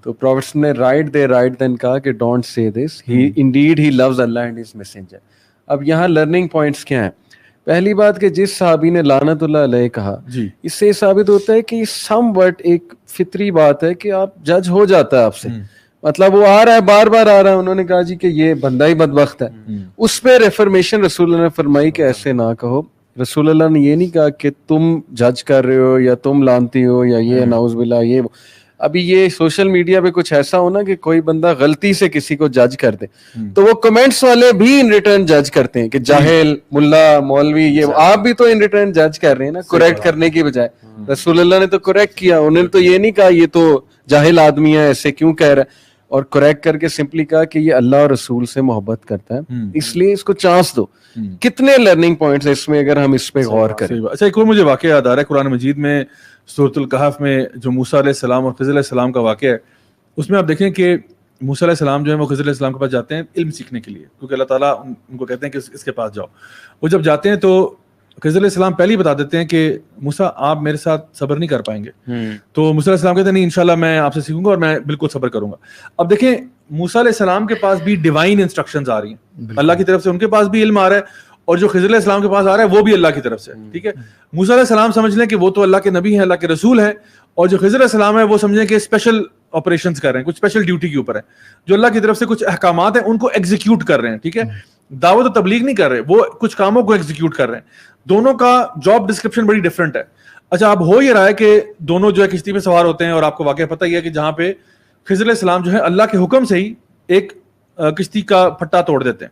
تو پروفیٹ نے رائٹ دین کہا کہ don't say this, he indeed he loves Allah and his messenger. اب یہاں لرننگ پوائنٹس کیا ہیں؟ پہلی بات کہ جس صحابی نے لعنت اللہ علیہ کہا, اس سے ثابت ہوتا ہے کہ سم وٹ ایک فطری بات ہے کہ آپ جج ہو جاتا ہے آپ سے, مطلب وہ آ رہا ہے بار بار آ رہا ہے, انہوں نے کہا جی کہ یہ بندہ ہی بدبخت ہے, اس پہ ریفرمیشن رسول اللہ نے فرمائی کہ ایسے نہ کہو. رسول اللہ نے یہ نہیں کہا کہ تم جج کر رہے ہو یا تم لانتی ہو یا یہ نعوذ باللہ یہ. ابھی یہ سوشل میڈیا پہ کچھ ایسا ہونا کہ کوئی بندہ غلطی سے کسی کو جج کر دے تو وہ کمنٹس والے بھی ان ریٹرن جج کرتے ہیں کہ جاہل, ملا, مولوی, یہ آپ بھی تو ان ریٹرن جج کر رہے ہیں نا, کریکٹ کرنے کی بجائے. رسول اللہ نے تو کریکٹ کیا, انہوں نے تو یہ نہیں کہا یہ تو جاہل آدمی ہے ایسے کیوں کہہ رہا ہے, اور کریکٹ کر کے سمپلی کہا کہ یہ اللہ اور رسول سے محبت کرتا ہے اس لیے اس کو چانس دو. کتنے لرننگ پوائنٹس اس میں اگر ہم اس پہ غور کریں. اچھا ایک اور مجھے واقعہ یاد آ رہا ہے قرآن مجید میں, سورۃ الکہف میں جو موسیٰ علیہ السلام اور خضر علیہ السلام کا واقعہ ہے, اس میں آپ دیکھیں کہ موسیٰ علیہ السلام جو ہے وہ خضر علیہ السلام کے پاس جاتے ہیں علم سیکھنے کے لیے, کیونکہ اللہ تعالیٰ ان کو کہتے ہیں کہ اس کے پاس جاؤ. وہ جب جاتے ہیں تو خضر علیہ السلام پہلے ہی بتا دیتے ہیں کہ موسیٰ آپ میرے ساتھ صبر نہیں کر پائیں گے. تو موسیٰ علیہ السلام کہتے ہیں نہیں انشاءاللہ میں آپ سے سیکھوں گا اور میں بالکل صبر کروں گا. اب دیکھیں موسیٰ علیہ السلام کے پاس بھی ڈیوائن انسٹرکشنز آ رہی ہیں, اللہ کی طرف سے ان کے پاس بھی علم آ رہا ہے, اور جو خضر علیہ السلام کے پاس آ رہا ہے وہ بھی اللہ کی طرف سے, ٹھیک ہے. موسیٰ علیہ السلام سمجھ لیں کہ وہ تو اللہ کے نبی ہیں, اللہ کے رسول ہیں, اور جو خضر علیہ السلام ہے وہ سمجھیں کہ اسپیشل آپریشنز کر رہے ہیں, کچھ اسپیشل ڈیوٹی کے اوپر ہے, جو اللہ کی طرف سے کچھ احکامات ہیں ان کو ایگزیکیوٹ کر رہے ہیں, ٹھیک ہے. دعوت و تبلیغ نہیں کر رہے, وہ کچھ کاموں کو ایگزیکیوٹ کر رہے ہیں. دونوں کا جاب ڈسکرپشن بڑی ڈفرنٹ ہے. اچھا اب ہو یہ رہا ہے کہ دونوں جو ہے کشتی پہ سوار ہوتے ہیں, اور آپ کو واقعہ پتہ ہی ہے کہ جہاں پہ خضر علیہ السلام جو ہے اللہ کے حکم سے ہی ایک کشتی کا پھٹا توڑ دیتے ہیں,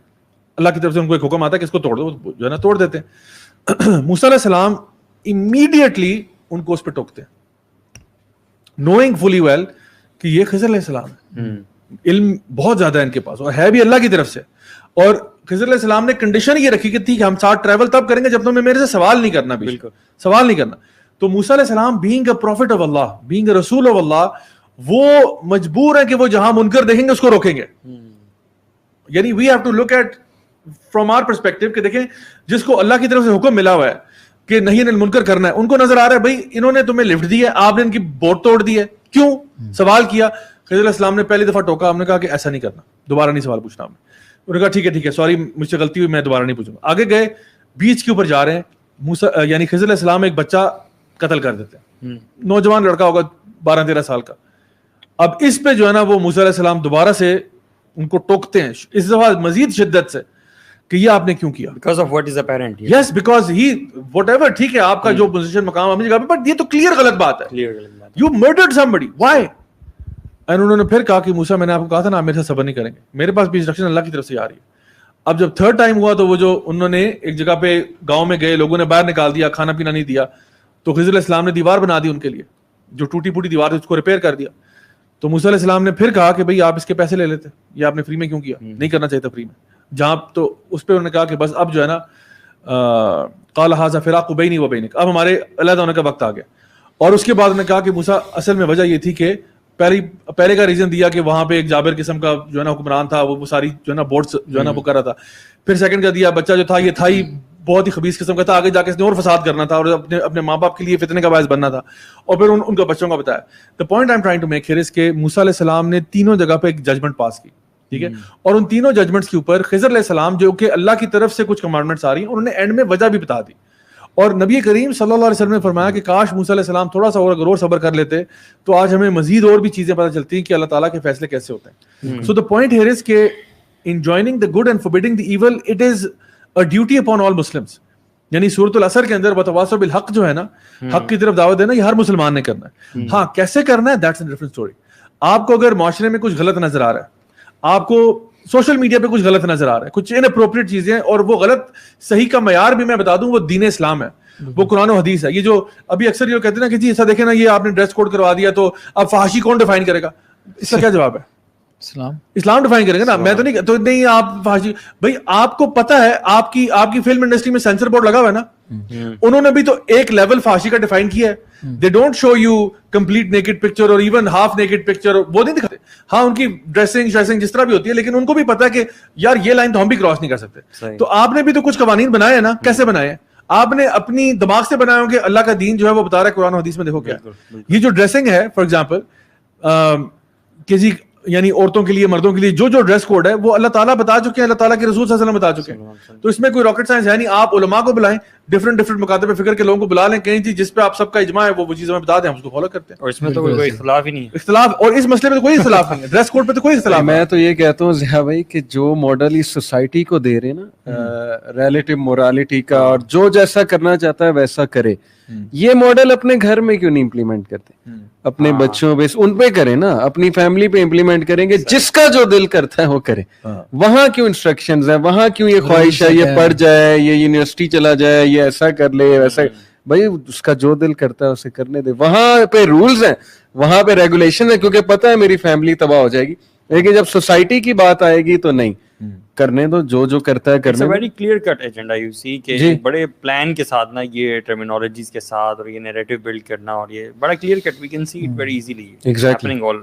اللہ کی طرف سے ان کو ایک حکم آتا ہے کہ اس کو توڑ دو, جو ہے نا توڑ دیتے ہیں. موسیٰ علیہ السلام امیڈیٹلی ان کو اس پہ ٹوکتے ہیں, نوئنگ فلی ویل کہ یہ خضر علیہ السلام ہے, علم بہت زیادہ ہے ان کے پاس اور ہے بھی اللہ کی طرف سے. اور خضر علیہ السلام نے کنڈیشن یہ رکھی کہ ٹھیک ہے ہم ساتھ ٹریول تب کریں گے جب تمہیں میرے سے سوال نہیں کرنا, بالکل سوال نہیں کرنا. تو موسیٰ علیہ السلام being a prophet of Allah, being a رسول آف اللہ, وہ مجبور ہیں کہ وہ جہاں منکر دیکھیں گے اس کو روکیں گے. یعنی we have to look at from our perspective کہ دیکھیں جس کو اللہ کی طرف سے حکم ملا ہوا ہے کہ نہیں انہیں منکر کرنا ہے, ان کو نظر آ رہا ہے بھائی انہوں نے تمہیں لفٹ دی ہے, آپ نے ان کی بوٹ توڑ دی ہے, کیوں سوال کیا. خضر علیہ السلام نے پہلی دفعہ ٹوکا, ہم نے کہا کہ ایسا نہیں کرنا, دوبارہ نہیں سوال پوچھنا. انہوں نے کہا ٹھیک ہے سوری مجھ سے غلطی ہوئی, میں دوبارہ نہیں پوچھوں گا. آگے گئے, بیچ کے اوپر جا رہے ہیں, موسیٰ یعنی خضر علیہ السلام ایک بچہ قتل کر دیتے ہیں, نوجوان لڑکا ہوگا 12-13 سال کا. اب اس پہ جو ہے نا وہ موسیٰ علیہ السلام دوبارہ سے ان کو ٹوکتے ہیں, اس دفعہ مزید شدت سے کہ یہ آپ نے کیوں کیا, because of what is apparent. yes because he whatever, ٹھیک ہے آپ کا جو پوزیشن مقام اپنی جگہ پہ, بٹ یہ تو کلیئر غلط بات ہے, you murdered somebody, why, and انہوں نے پھر کہا کہ موسیٰ میں نے آپ کو کہا تھا نا آپ میرے ساتھ صبر نہیں کریں گے, میرے پاس بھی انسٹرکشن اللہ کی طرف سے آ رہی ہے. اب جب تھرڈ ٹائم ہوا تو وہ جو انہوں نے ایک جگہ پہ گاؤں میں گئے, لوگوں نے باہر نکال دیا, کھانا پینا نہیں دیا, تو خضر علیہ السلام نے دیوار بنا دی ان کے لیے, جو ٹوٹی پھوٹی دیوار تھی اس کو ریپیئر کر دیا. تو موسیٰ علیہ السلام نے پھر کہا کہ بھائی آپ اس کے پیسے لے لیتے, یہ آپ نے فری میں کیوں کیا, نہیں کرنا چاہیے تھا فری میں. جہاں تو اس پہ انہوں نے کہا کہ بس اب جو ہے نا قال ھذا فراق بینی و بینک, اب ہمارے علیحدہ ہونے کا وقت آ گیا. اور اس کے بعد انہوں نے کہا کہ موسیٰ اصل میں وجہ یہ تھی کہ پہلے کا ریزن دیا کہ وہاں پہ ایک جابر قسم کا جو ہے نا حکمران تھا, وہ ساری جو ہے نا بورڈ جو ہے نا وہ کر رہا تھا. پھر سیکنڈ کا دیا, بچہ جو تھا یہ تھا ہی بہت ہی خبیث قسم کا تھا, آگے جا کے اس نے اور فساد کرنا تھا اور اپنے ماں باپ کے لیے فتنے کا باعث بننا تھا, اور پھر ان کا بچوں کا بتایا. The point I am trying to make here is کہ موسیٰ علیہ السلام نے تینوں جگہ پہ ایک ججمنٹ پاس کی, ٹھیک ہے, اور ان تینوں ججمنٹس کے اوپر خضر علیہ السلام جو کہ اللہ کی طرف سے کچھ کمانڈمنٹس آ رہی ہیں, انہوں نے اینڈ میں وجہ بھی بتا دی. اور نبی کریم صلی اللہ علیہ وسلم نے فرمایا کہ کاش موسیٰ علیہ السلام تھوڑا سا اور اگر اور صبر کر لیتے تو آج ہمیں مزید اور بھی چیزیں پتہ چلتی ہیں کہ اللہ تعالیٰ کے فیصلے کیسے ہوتے ہیں. سو دا پوائنٹ ہیئر از کہ in joining the good and forbidding the evil it is a duty upon all Muslims. یعنی سورۃ العصر کے اندر وتواصوا بالحق جو ہے نا, حق کی طرف دعوت دینا, یہ ہر مسلمان نے کرنا ہے. ہاں کیسے کرنا ہے دیٹس اے ڈفرنٹ اسٹوری. آپ کو اگر معاشرے میں کچھ غلط نظر آ رہا ہے, آپ کو سوشل میڈیا پہ کچھ غلط نظر آ رہا ہے, کچھ ان اپروپریٹ چیزیں, اور وہ غلط صحیح کا معیار بھی میں بتا دوں وہ دین اسلام ہے, وہ قرآن و حدیث ہے. یہ جو ابھی اکثر یہ کہتے ہیں نا کہ جی ایسا دیکھیں نا یہ آپ نے ڈریس کوڈ کروا دیا تو اب فحاشی کون ڈیفائن کرے گا, اس کا کیا جواب ہے؟ اسلام ڈیفائن کرے گا نا. میں تو نہیں آپ فحاشی, بھائی آپ کو پتا ہے آپ کی فلم انڈسٹری میں سینسر بورڈ لگا ہوا ہے نا, انہوں نے بھی تو ایک لیول فحاشی کا ڈیفائن کیا ہے. They don't show you complete naked picture اور ایون ہاف نیکڈ پکچر, وہ نہیں دکھاتے. ہاں ان کی ڈریسنگ جس طرح بھی ہوتی ہے, لیکن ان کو بھی پتا ہے کہ یار یہ لائن تو ہم بھی کراس نہیں کر سکتے. تو آپ نے بھی تو کچھ قوانین بنائے ہیں نا, کیسے بنائے ہیں؟ آپ نے اپنی دماغ سے بنایا ہوں کہ اللہ کا دین جو ہے وہ بتا رہا ہے قرآن و حدیث میں, دیکھو کیا یہ جو ڈریسنگ ہے فار ایگزامپل کہ جی یعنی عورتوں کے لیے مردوں کے لیے جو ڈریس کوڈ ہے وہ اللہ تعالیٰ بتا چکے ہیں, اللہ تعالیٰ کے رسول صلی اللہ علیہ وسلم بتا چکے ہیں. تو اس میں کوئی راکٹ سائنس ہے نہیں. آپ علماء کو بلائیں, ڈفرنٹ مکاتب فکر کے لوگوں کو بلا لیں, کہیں جی جس پہ آپ سب کا اجماع ہے وہ چیز ہمیں بتا دیں, ہم اس کو فالو کرتے ہیں. اور اس میں تو کوئی اختلاف ہی نہیں ہے, اختلاف اور اس مسئلے میں کوئی اختلاف نہیں ہے, ڈریس کوڈ پہ تو کوئی اختلاف. میں تو یہ کہتا ہوں ضیاء بھائی کہ جو ماڈل اس سوسائٹی کو دے رہے نا ریلیٹو مورالٹی کا, اور جو جیسا کرنا چاہتا ہے ویسا کرے, یہ ماڈل اپنے گھر میں کیوں نہیں امپلیمنٹ کرتے؟ اپنے بچوں پہ ان پہ کریں نا, اپنی فیملی پہ امپلیمنٹ کریں گے, جس کا جو دل کرتا ہے وہ کرے. وہاں کیوں انسٹرکشنز ہیں, وہاں کیوں یہ خواہش ہے یہ پڑھ جائے, یہ یونیورسٹی چلا جائے, یہ ایسا کر لے ویسا, بھائی اس کا جو دل کرتا ہے اسے کرنے دے. وہاں پہ رولز ہیں, وہاں پہ ریگولیشن ہے, کیونکہ پتہ ہے میری فیملی تباہ ہو جائے گی. لیکن جب سوسائٹی کی بات آئے گی تو نہیں, کرنے دو جو کرتا ہے کرنے. Very clear cut agenda you see کہ بڑے پلان کے ساتھ نا, یہ ٹرمینالوجیز کے ساتھ اور یہ نیریٹو بلڈ کرنا, اور یہ بڑا clear cut we can see it very easily happening all.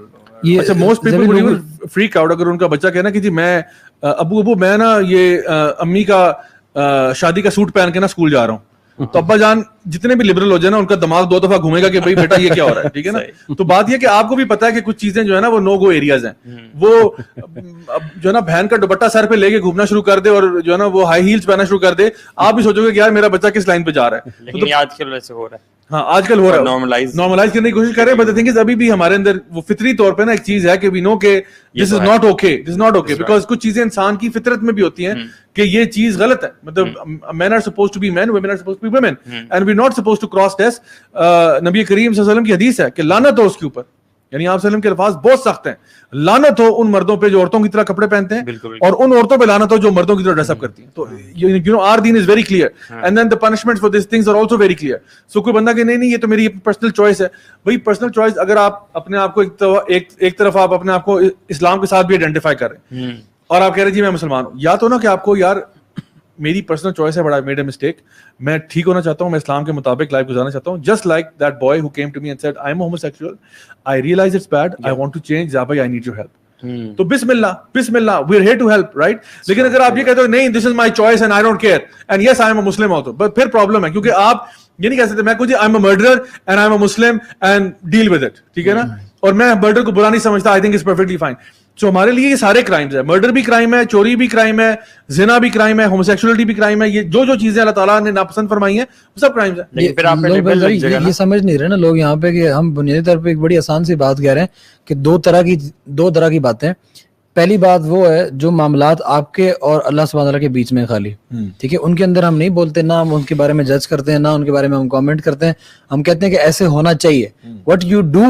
اچھا most people would even freak out اگر ان کا بچہ کہنا کہ جی میں ابو میں نا یہ امی کا شادی کا سوٹ پہن کے نا اسکول جا رہا ہوں, تو ابا جان جتنے بھی لبرل ہو جائے نا ان کا دماغ 2 دفعہ گھومے گا کہ بھائی بیٹا یہ کیا ہو رہا ہے, ٹھیک ہے نا. تو بات یہ کہ آپ کو بھی پتا ہے کہ کچھ چیزیں جو ہے نا وہ نو گو ایریاز ہیں, وہ جو ہے نا بہن کا دوپٹہ سر پہ لے کے گھومنا شروع کر دے اور جو ہے نا وہ ہائی ہیلز پہننا شروع کر دے, آپ بھی سوچو گے کہ یار میرا بچہ کس لائن پہ جا رہا ہے. لیکن آج کل ویسے ہو رہا ہے, ہاں آج کل ہو رہا ہے, نارملائز کرنے کی کوشش کر رہے ہیں, بٹ تھنک از ابھی بھی ہمارے اندر وہ فطری طور پہ نا ایک چیز ہے کہ وی نو کہ this is not okay, this is not okay, because کچھ چیزیں انسان کی فطرت میں بھی ہوتی ہیں کہ یہ چیز غلط ہے. مطلب men are supposed to be men, women are supposed to be women, and we not supposed to cross test. نبی کریم صلی اللہ علیہ وسلم کی حدیث ہے کہ لعنت ہو اس کے اوپر, یعنی آپ صلی اللہ علیہ وسلم کے الفاظ بہت سخت ہیں, لعنت ہو ان مردوں پہ جو عورتوں کی طرح کپڑے پہنتے ہیں, اور ان عورتوں پہ لعنت ہو جو مردوں کی طرح ڈریس اپ کرتی ہیں. تو یو نو آر دین is very clear, and then the punishment for these things are also very clear. So کوئی بندہ کہ نہیں یہ تو میری پرسنل چوائس ہے, بھائی پرسنل چوائس اگر آپ اپنے آپ کو ایک طرف آپ اپنے آپ کو اسلام کے ساتھ بھی آئیڈینٹیفائی کر رہے ہیں اور آپ کہہ رہے ہیں جی میں مسلمان ہوں, یا تو نا کہ آپ کو یار میری پرسنل چوائس ہے, بڑا میڈ اے مسٹیک, میں ٹھیک ہونا چاہتا ہوں, میں اسلام کے مطابق لائف گزارنا چاہتا ہوں, just like that boy who came to me and said I am homosexual, I realise it's bad, I want to change, یا بھائی آئی نیڈ یور ہیلپ. تو بسم اللہ we are here to help, right. لیکن اگر آپ یہ کہتے ہو نہیں this is my choice and I don't care and yes I am a Muslim also, but پھر پرابلم ہے, کیونکہ آپ یہ نہیں کہہ سکتے میں کچھ I am a murderer and I am a Muslim and deal with it, ٹھیک ہے نا, اور میں مرڈر کو برا نہیں سمجھتا, I think it's perfectly fine. تو ہمارے لیے یہ سارے کرائمز ہیں, مرڈر بھی کرائم ہے, چوری بھی کرائم ہے, زنا بھی کرائم ہے, ہوموسیکسولیٹی بھی کرائم ہے, یہ جو چیزیں اللہ تعالیٰ نے ناپسند فرمائی ہیں وہ سب کرائمز ہیں. یہ سمجھ نہیں رہے نا لوگ یہاں پہ کہ ہم بنیادی طور پہ ایک بڑی آسان سی بات کہہ رہے ہیں کہ دو طرح کی باتیں. پہلی بات وہ ہے جو معاملات آپ کے اور اللہ سبحانہ وتعالیٰ کے بیچ میں خالی, ٹھیک ہے, ان کے اندر ہم نہیں بولتے, نہ ہم ان کے بارے میں جج کرتے ہیں, نہ ان کے بارے میں ہم کامنٹ کرتے ہیں, ہم کہتے ہیں کہ ایسے ہونا چاہیے, what you do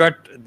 cut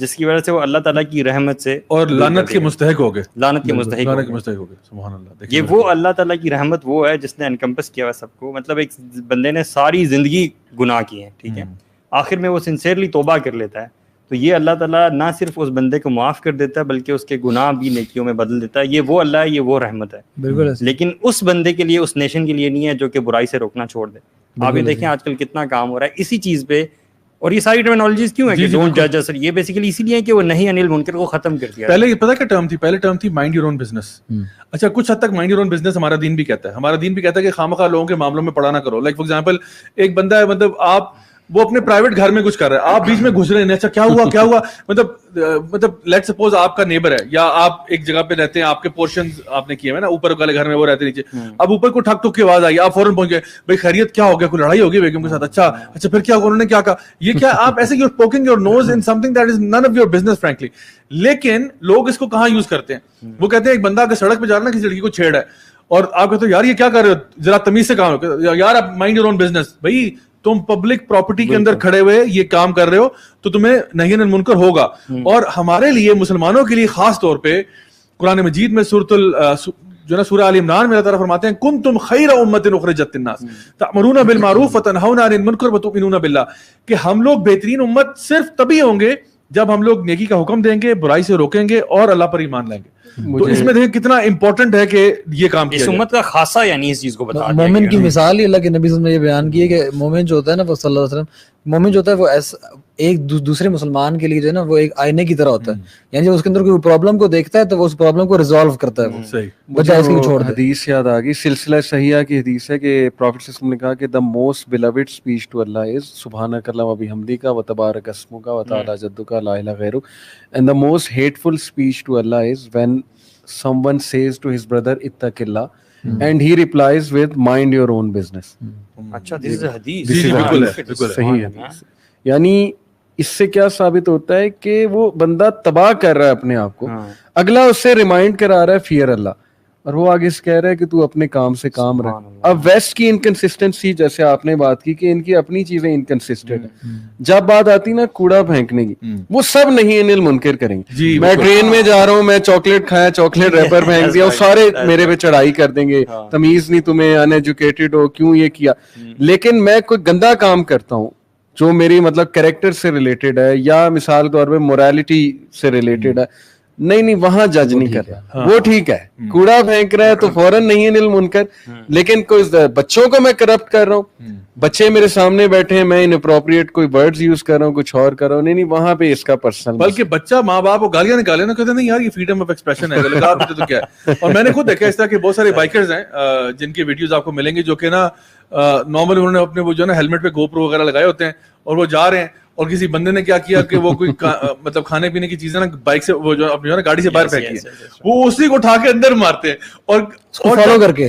جس کی وجہ سے وہ اللہ تعالیٰ کی رحمت سے اور لعنت کے مستحق ہو گئے، لعنت کے مستحق ہو گئے. سبحان اللہ. یہ وہ اللہ تعالیٰ کی رحمت وہ ہے جس نے انکمپس کیا ہوا سب کو. مطلب ایک بندے نے ساری زندگی گناہ کیے ہیں، ٹھیک ہے، آخر میں وہ سنسیئرلی توبہ کر لیتا ہے، تو یہ اللہ تعالیٰ نہ صرف اس بندے کو معاف کر دیتا ہے بلکہ اس کے گناہ بھی نیکیوں میں بدل دیتا ہے. یہ وہ اللہ ہے، یہ وہ رحمت ہے. بالکل. لیکن اس بندے کے لیے، اس نیشن کے لیے نہیں ہے جو کہ برائی سے روکنا چھوڑ دے. آپ یہ دیکھیں آج کل کتنا کام ہو رہا ہے اسی چیز پہ. اور یہ ساری ٹرمینالوجیز کیوں ہیں کہ ڈونٹ جج اس، یہ بیسیکلی اسی لیے ہے کہ وہ نہیں انل منکر کو ختم کر دیا. پہلے پتہ کیا ٹرم تھی؟ پہلے ٹرم تھی مائنڈ یور اون بزنس. اچھا کچھ حد تک مائنڈ یور اون بزنس ہمارا دین بھی کہتا ہے. ہمارا دین بھی کہتا ہے کہ خامخواہ لوگوں کے معاملوں میں پڑا نہ کرو. لائک فار ایگزامپل ایک بندہ ہے، مطلب آپ وہ اپنے پرائیویٹ گھر میں کچھ کر رہے ہیں، آپ بیچ میں گھس رہے ہیں، اچھا کیا ہوا مطلب لیٹ سپوز آپ کا نیبر ہے یا آپ ایک جگہ پہ رہتے ہیں، آپ کے پورشنز آپ نے کیے ہوئے نا، اوپر والے گھر میں وہ رہتے نیچے، اب اوپر کو ٹھک ٹھک کی آواز آئی، آپ فوراً پہنچ گئے، بھائی خیریت کیا ہو گیا، کوئی لڑائی ہو گئی بیگم کے ساتھ؟ اچھا پھر کیا انہوں نے کیا کہا؟ یہ کیا آپ ایسے you are poking your nose in something that is none of your business frankly. لیکن لوگ اس کو کہاں یوز کرتے ہیں؟ وہ کہتے ہیں ایک بندہ اگر سڑک پہ جا رہا ہے نا، کسی لڑکی کو چھیڑ ہے اور آپ کہتے ہو یار یہ کیا کر رہے ہو، ذرا تمیز سے کام ہو، یار آپ مائنڈ یور اون بزنس. بھائی تم پبلک پراپرٹی کے اندر کھڑے ہوئے یہ کام کر رہے ہو تو تمہیں نہی عن المنکر ہوگا. اور ہمارے لیے مسلمانوں کے لیے خاص طور پہ قرآن مجید میں جو نا سورہ آل عمران میں اللہ تعالیٰ فرماتے ہیں کنتم خیر امۃ اخرجت للناس تأمرون بالمعروف وتنہون عن المنکر وتؤمنون باللہ، کہ ہم لوگ بہترین امت صرف تبھی ہوں گے جب ہم لوگ نیکی کا حکم دیں گے، برائی سے روکیں گے اور اللہ پر ایمان لائیں گے. تو اس میں دیکھیں کتنا امپورٹنٹ ہے کہ یہ کام کیا اس امت کا خاصہ، یعنی اس چیز کو بتا مومن کی مثال ہی اللہ کے نبی صلی اللہ علیہ وسلم نے یہ بیان کی ہے کہ مومن جو ہوتا ہے نا، وہ صلی اللہ علیہ وسلم مومن جو ہوتا ہے وہ ایک دوسرے مسلمان کے لیے جو ہے نا وہ ایک آئینے کی طرح ہوتا ہے. یعنی جب اس کے اندر کوئی پرابلم کو دیکھتا ہے تو وہ اس پرابلم کو ریزالو کرتا ہے. صحیح. بجائے اس کے چھوڑ دے. حدیث یاد آ گئی، سلسلہ صحیحہ کی حدیث ہے کہ پروفٹ صلی اللہ علیہ وسلم نے کہا کہ the most beloved speech to Allah is سبحانک اللہم وبحمدک وتبارک اسمک وتعالی جدک لا الہ غیرک and the most hateful speech to Allah is when someone says to his brother اتق اللہ and he replies with mind your own business. اچھا this is a حدیث. بالکل صحیح ہے. یعنی اس سے کیا ثابت ہوتا ہے کہ وہ بندہ تباہ کر رہا ہے اپنے آپ کو، اگلا اس سے ریمائنڈ کرا رہا ہے فیئر اللہ، اور وہ آگے سے کہہ رہا ہے کہ تو اپنے کام سے کام رہ. اب ویسٹ کی انکنسسٹنسی جیسے آپ نے بات کی کہ ان کی اپنی چیزیں انکنسسٹنٹ ہیں، جب بات آتی نا کوڑا پھینکنے کی، وہ سب نہیں انل منکر کریں گے. میں ٹرین میں جا رہا ہوں، میں چاکلیٹ کھایا، چاکلیٹ ریپر پھینک دیا، وہ سارے میرے پہ چڑھائی کر دیں گے، تمیز نہیں تمہیں، ان ایجوکیٹڈ ہو، کیوں یہ کیا. لیکن میں کوئی گندا کام کرتا ہوں جو میری مطلب کریکٹر سے ریلیٹڈ ہے یا مثال کے طور پہ موریلٹی سے ریلیٹڈ ہے، نہیں وہاں جج نہیں کر رہا، وہ ٹھیک ہے. کوڑا پھینک رہا ہے تو فوراً نہیں انل منکر. لیکن کوئی بچوں کو میں کرپٹ کر رہا ہوں، بچے میرے سامنے بیٹھے ہیں، میں انپروپریٹ کوئی ورڈز یوز کر رہا ہوں، کچھ اور کر رہا ہوں، نہیں وہاں پہ اس کا پرسنل. بلکہ بچہ ماں باپ کو گالیاں نکالے نا، کہتے ہیں یار یہ فریڈم آف ایکسپریشن ہے، تو کیا ہے. اور میں نے خود دیکھا اس طرح کے بہت سارے بائکرز ہیں جن کی ویڈیوز آپ کو ملیں گے جو کہ نا نارمل انہوں نے اپنے وہ جو ہے نا ہیلمٹ پہ گوپرو وغیرہ لگائے ہوتے ہیں اور وہ جا رہے ہیں، اور کسی بندے نے کیا کیا کہ وہ کوئی مطلب کھانے پینے کی چیزیں نا بائک سے وہ جو اپنی گاڑی سے باہر پھینکی ہے، وہ اسی کو اٹھا کے اندر مارتے ہیں اور فالو کرتے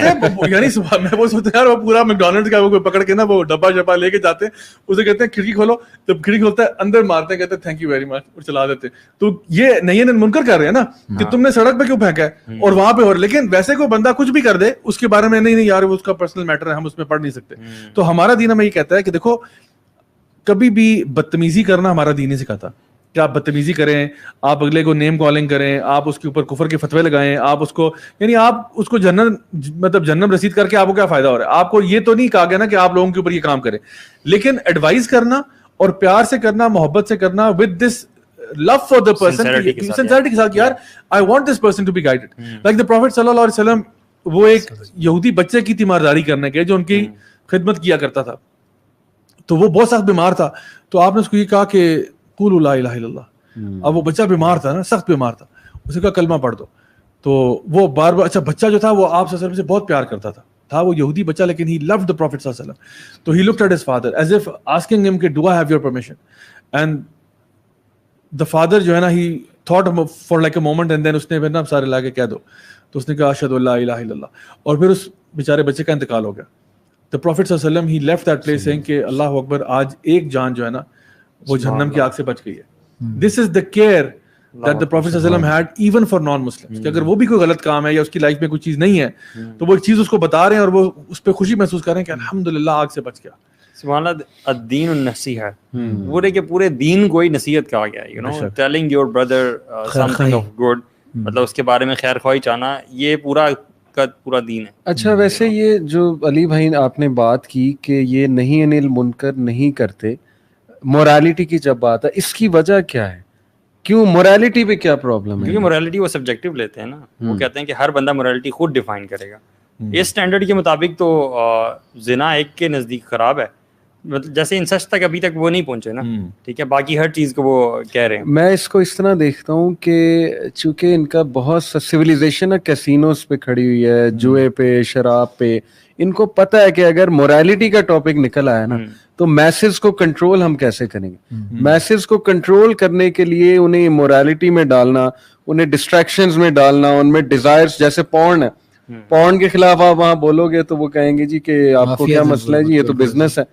ہیں. یعنی میں وہ سوچتا یار وہ پورا میکڈونلڈس کا وہ پکڑ کے نا وہ ڈبا شبا لے کے جاتے ہیں، اسے کہتے ہیں کھڑکی کھولو، جب کھڑکی کھولتا ہے اندر مارتے ہیں، کہتے ہیں تھینک یو ویری مچ اور چلا دیتے. تو یہ نہی عن المنکر کر رہے ہیں نا کہ تم نے سڑک پہ کیوں پھینکا ہے اور وہاں پہ ہو. لیکن ویسے کوئی بندہ کچھ بھی کر دے اس کے بارے میں نہیں یار وہ اس کا پرسنل میٹر ہے، ہم اس میں پڑھ نہیں سکتے. تو ہمارا دین ہمیں یہ کہتا ہے کہ دیکھو کبھی بھی بدتمیزی کرنا ہمارا دین نہیں سکھاتا کہ آپ بدتمیزی کریں، آپ اگلے کو نیم کالنگ کریں، آپ اس کے اوپر کفر کے فتوے لگائیں، آپ اس کو یعنی آپ اس کو جہنم رسید کر کے آپ کو کیا فائدہ ہو رہا ہے. آپ کو یہ تو نہیں کہا گیا نا کہ آپ لوگوں کے اوپر یہ کام کریں، لیکن ایڈوائز کرنا اور پیار سے کرنا، محبت سے کرنا with this love for the person, sincerity کے ساتھ، یار I want this person to be guided. Like the Prophet صلی اللہ علیہ وسلم وہ ایک یہودی بچے کی تیمارداری کرنے کے جو ان کی خدمت کیا کرتا تھا، تو وہ بہت سخت بیمار تھا، تو آپ نے اس کو یہ کہا کہ قولوا لا الہ الا اللہ. اب وہ بچہ بیمار تھا نا، سخت بیمار تھا، اسے کہا کلمہ پڑھ دو. تو وہ بار بار اچھا بچہ جو تھا وہ آپ صلی اللہ علیہ وسلم سے بہت پیار کرتا تھا وہ یہودی بچہ، لیکن he loved the Prophet صلی اللہ علیہ وسلم. تو he looked at his father as if asking him کہ do I have your permission, and the father جو ہے نا he thought for like a moment and then اس نے نا سارے لا کے کہہ دو. تو اس نے کہا اشہد اللہ الہ الا اللہ، اور پھر اس بیچارے بچے کا انتقال ہو گیا. The Prophet صلی اللہ علیہ وسلم he left that place saying کہ اللہ اکبر، آج ایک جان جو ہے نا وہ جہنم کی آگ سے بچ گئی ہے. This is the care that the Prophet صلی اللہ علیہ وسلم had even for non-Muslims کہ اگر وہ بھی کوئی غلط کام ہے یا اس کی لائف میں کوئی چیز نہیں ہے تو وہ ایک چیز اس کو بتا رہے ہیں اور وہ اس پہ خوشی محسوس کر رہے ہیں کہ الحمدللہ آگ سے بچ گیا. سبحان اللہ الدین النصیحہ پورے کے پورے دین کو ہی نصیحت کہا گیا ہے. You know telling your brother something of good, مطلب اس کے بارے میں خیر خواہی چاہنا, یہ پورا کا پورا دین ہے. اچھا ویسے یہ جو علی بھائی آپ نے بات کی کہ یہ نہیں عن المنکر نہیں کرتے, مورالیٹی کی جب بات ہے, اس کی وجہ کیا ہے؟ کیوں مورالیٹی پہ کیا پرابلم ہے؟ کیونکہ مورالیٹی وہ سبجیکٹیو لیتے ہیں نا, وہ کہتے ہیں کہ ہر بندہ مورالیٹی خود ڈیفائن کرے گا. اس اسٹینڈرڈ کے مطابق تو زنا ایک کے نزدیک خراب ہے, مطلب جیسے انسسٹ تک ابھی تک وہ نہیں پہنچے نا, ٹھیک ہے, باقی ہر چیز کو وہ کہہ رہے ہیں. میں اس کو اس طرح دیکھتا ہوں کہ چونکہ ان کا بہت سا سویلائزیشن ہے کیسینوز پہ کھڑی ہوئی ہے, جوئے پہ, شراب پہ, ان کو پتہ ہے کہ اگر مورالیٹی کا ٹاپک نکل آیا نا تو میسز کو کنٹرول ہم کیسے کریں گے. میسز کو کنٹرول کرنے کے لیے انہیں مورالیٹی میں ڈالنا, انہیں ڈسٹریکشنز میں ڈالنا, ان میں ڈیزائرز, جیسے پورن ہے, پورن کے خلاف آپ وہاں بولو گے تو وہ کہیں گے جی کہ آپ کو کیا مسئلہ ہے جی, یہ تو بزنس ہے,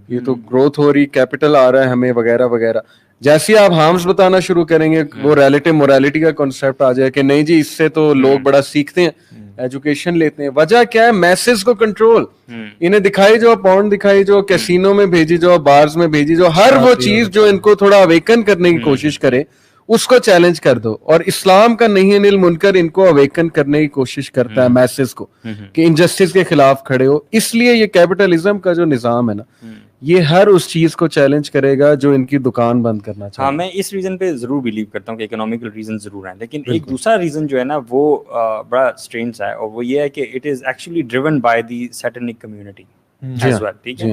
یہ تو گروتھ ہو رہی, کیپٹل آ رہا ہے ہمیں وغیرہ وغیرہ. جیسے آپ ہارمز بتانا شروع کریں گے وہ ریلیٹو مورالیٹی کا کانسیپٹ آ جائے کہ نہیں جی اس سے تو لوگ بڑا سیکھتے ہیں, ایجوکیشن لیتے ہیں. وجہ کیا ہے؟ میسز کو کنٹرول. انہیں دکھائی جو پورن دکھائی جو, کیسینو میں بھیجی جو, بارز میں بھیجی جو, ہر وہ چیز جو ان کو تھوڑا اویکن کرنے کی کوشش کرے اس کو چیلنج کر دو. اور اسلام کا نہیں انل منکر ان کو اویکن کرنے کی کوشش کرتا ہے میسز کو کہ انجسٹس کے خلاف کھڑے ہو. اس لیے یہ کیپٹلزم کا جو نظام ہے نا, یہ ہر اس چیز کو چیلنج کرے گا جو ان کی دکان بند کرنا چاہتا ہے. ہاں میں اس ریزن پہ ضرور بلیو کرتا ہوں کہ اکنامیکل ریزن ضرور ہیں, لیکن ایک دوسرا ریزن جو ہے نا وہ بڑا اسٹرینج ہے, اور وہ یہ ہے کہ it is actually driven by the satanic community as well. ٹھیک ہے,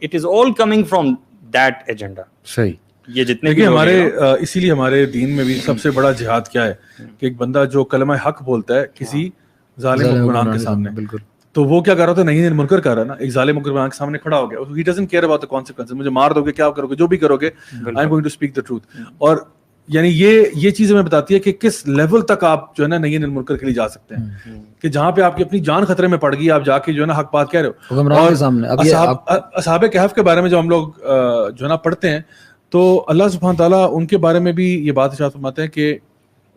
it is all coming from that agenda. صحیح. یہ جتنے بھی ہمارے اسی لیے ہمارے دین میں بھی سب سے بڑا جہاد کیا ہے کہ ایک بندہ جو کلمہ حق بولتا ہے کسی ظالم حکمران کے سامنے, بالکل, تو وہ کیا کر رہا تھا, نہیں منکر کر رہا ہے نا, ایک ظالم حکمران کے سامنے کھڑا ہو گیا, he doesn't care about the consequences, مجھے مار دو گے کیا کرو گے, جو بھی کرو گے I'm going to speak the truth. اور یعنی یہ چیز ہمیں بتاتی ہے کہ کس لیول تک آپ جو ہے نا نہیں منکر کے لیے جا سکتے ہیں, کہ جہاں پہ آپ کی اپنی جان خطرے میں پڑ گئی, آپ جا کے جو ہے نا حق بات کہہ رہے ہو. اور اصحاب کہف کے بارے میں جو ہم لوگ جو ہے نا پڑھتے ہیں تو اللہ سبحانہ تعالیٰ ان کے بارے میں بھی یہ بات ارشاد فرماتے ہیں کہ